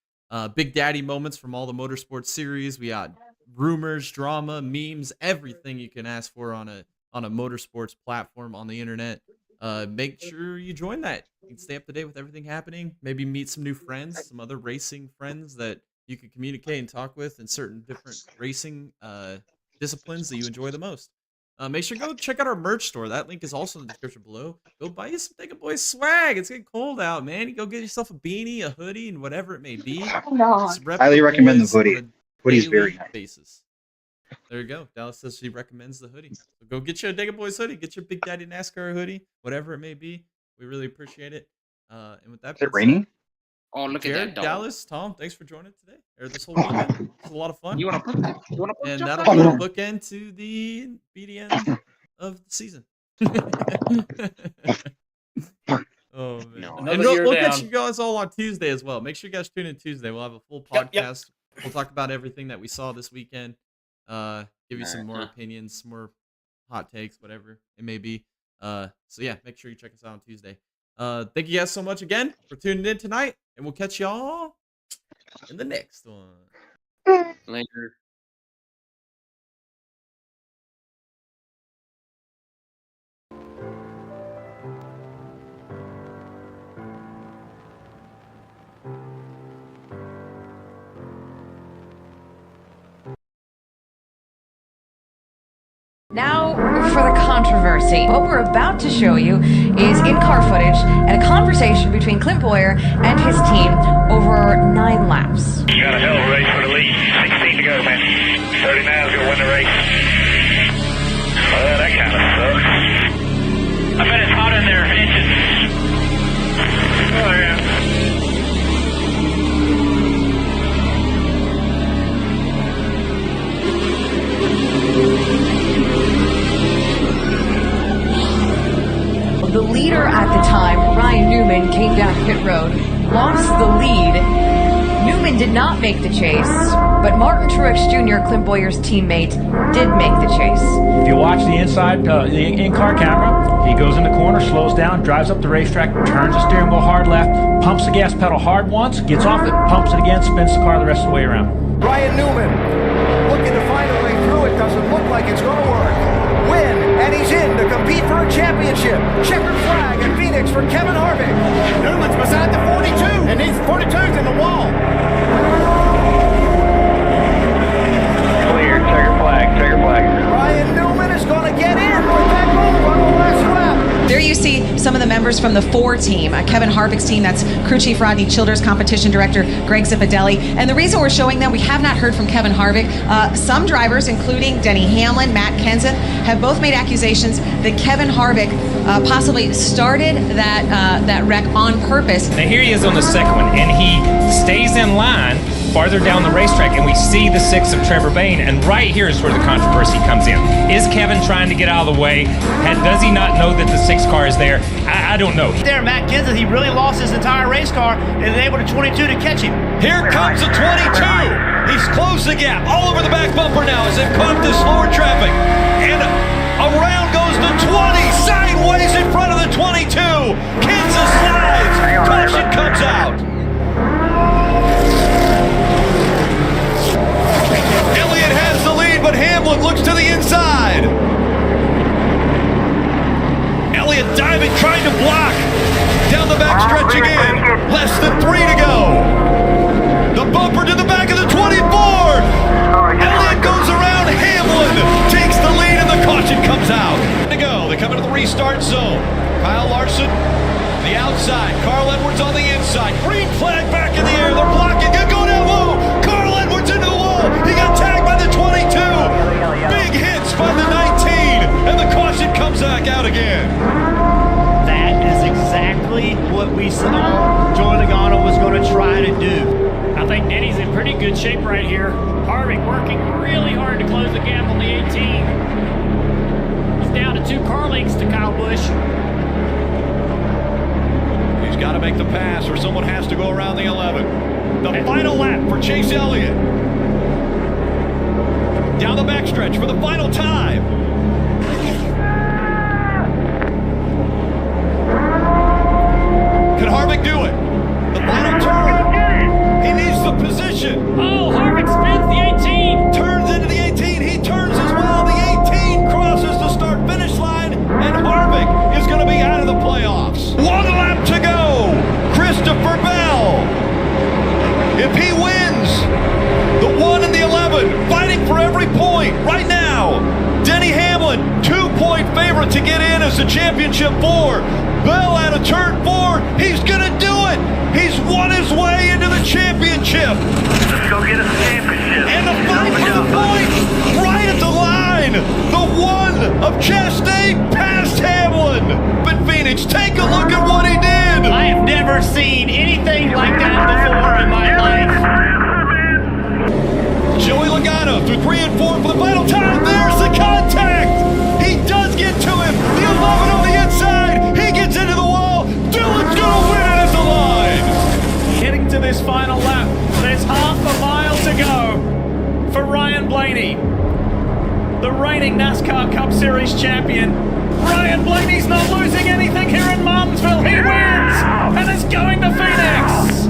Big Daddy moments from all the motorsports series. We got rumors, drama, memes, everything you can ask for on a motorsports platform on the internet. Make sure you join that. You can stay up to date with everything happening. Maybe meet some new friends, some other racing friends that you can communicate and talk with in certain different racing disciplines that you enjoy the most. Make sure to go check out our merch store. That link is also in the description below. Go buy you some Digga Boy swag. It's getting cold out, man. You go get yourself a beanie, a hoodie, and whatever it may be. Highly recommend the hoodie. Hoodie's very nice. Basis. There you go. Dallas says she recommends the hoodie. So go get you a Digga Boys hoodie. Get your Big Daddy NASCAR hoodie, whatever it may be. We really appreciate it. And with that, is it raining? Oh, look Jared, at that dog. Dallas, Tom, thanks for joining today or this whole weekend. It was a lot of fun. You want to put and Jeff that'll back be a on? bookend to the BDN of the season. Oh man! No. And Another year we'll down. catch you guys all on Tuesday as well. Make sure you guys tune in Tuesday. We'll have a full podcast. We'll talk about everything that we saw this weekend. Give you some more opinions, some more hot takes, whatever it may be. So yeah, make sure you check us out on Tuesday. Thank you guys so much again for tuning in tonight, and we'll catch y'all in the next one. Later. Now for the controversy. What we're about to show you is in-car footage and a conversation between Clint Bowyer and his team over 9 laps. Got a hell of a race for the lead. 16 to go, man. 39's gonna win the race. Well, that kind of sucks. I bet it's hot in their engines. Oh, yeah. The leader at the time, Ryan Newman, came down pit road, lost the lead. Newman did not make the chase, but Martin Truex Jr., Clint Bowyer's teammate, did make the chase. If you watch the inside, the in-car camera, he goes in the corner, slows down, drives up the racetrack, turns the steering wheel hard left, pumps the gas pedal hard once, gets off it, pumps it again, spins the car the rest of the way around. Ryan Newman looking to find a way through. It doesn't look like it's going to work. Win, and he's in to compete for a championship. Checkered flag at Phoenix for Kevin Harvick. Newman's beside the 42, and he's 42's in the wall. Clear, checker flag, checker flag. Ryan Newman is going to get in with that move on the last lap. There you see some of the members from the 4 team, Kevin Harvick's team. That's crew chief Rodney Childers, competition director Greg Zipadelli. And the reason we're showing them, we have not heard from Kevin Harvick. Some drivers, including Denny Hamlin, Matt Kenseth, have both made accusations that Kevin Harvick possibly started that wreck on purpose. Now here he is on the second one, and he stays in line farther down the racetrack, and we see the 6 of Trevor Bayne, and right here is where the controversy comes in. Is Kevin trying to get out of the way? Does he not know that the 6 car is there? I don't know. There, Matt Kenseth, he really lost his entire race car and is able to 22 to catch him. Here comes the 22. He's closed the gap all over the back bumper now as they've caught this slower traffic. And around goes the 20, sideways in front of the 22. Kenseth slides. Caution comes out. Elliott has the lead, but Hamlin looks to the inside. Elliott diving, trying to block. Down the back stretch again. Less than 3 to go. The bumper to the back of the 24. Elliott goes around. Hamlin takes the lead, and the caution comes out. To go. They come into the restart zone. Kyle Larson, the outside. Carl Edwards on the inside. Green flag back in the air. They're blocking. They're going down low. Carl Edwards into the wall. He got tagged by the 22. Big hits by the 19. And the caution comes back out again. That is exactly what we saw Joey Logano was going to try to do. I think Denny's in pretty good shape right here. Harvick working really hard to close the gap on the 18. He's down to 2 car lengths to Kyle Busch. He's got to make the pass or someone has to go around the 11. The final lap for Chase Elliott. Down the backstretch for the final time. Can Harvick do it? The final turn. He needs the position. Oh, Harvick spins the 18. Turns into the 18. He turns as well. The 18 crosses the start-finish line, and Harvick is going to be out of the playoffs. 1 lap to go. Christopher Bell. If he wins, the 1 and the 11, fighting for every point right now. Denny Hamlin, 2-point favorite to get in as the championship 4. Bell out of turn 4. He's going to do it. He's won his way into the championship. Let's go get us a championship. And the fight for the point right at the line. The 1 of Chastain past Hamlin. But Phoenix, take a look at what he did. I have never seen anything like that before in my life. Joey Logano through 3 and 4 for the final time. There's the contact. He does get to him. The 11 on the inside. He gets into the wall. Dylan's going to win it at the line. Getting to this final lap. There's half a mile to go for Ryan Blaney, the reigning NASCAR Cup Series champion. Ryan Blaney's not losing anything here in Martinsville. He wins and is going to Phoenix.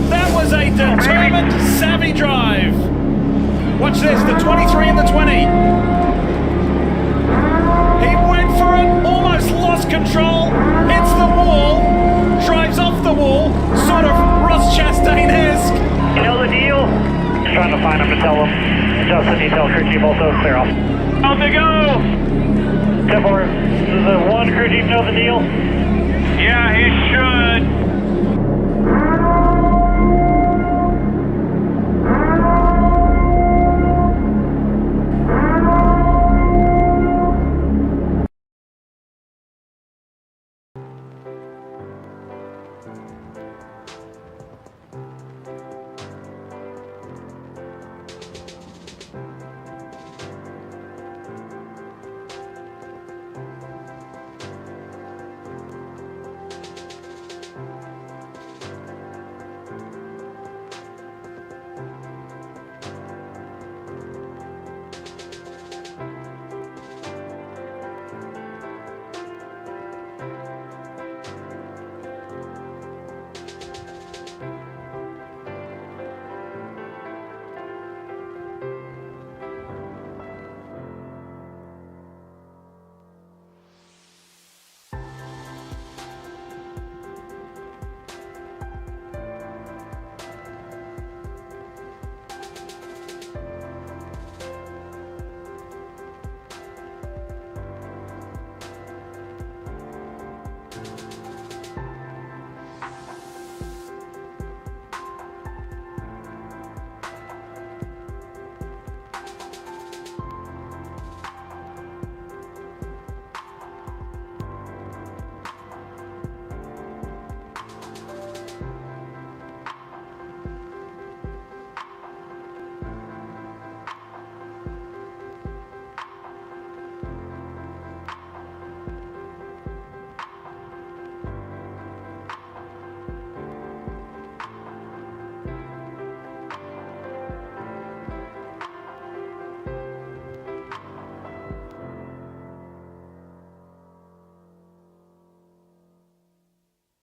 That was a determined, savvy drive. Watch this, the 23 and the 20. He went for it, almost lost control, hits the wall, drives off the wall, sort of Ross Chastain-esque. You know the deal? Just trying to find him to tell him adjust the detail. Crew chief also clear off. Out they go! 10-4. Does the one crew chief know the deal? Yeah, he should.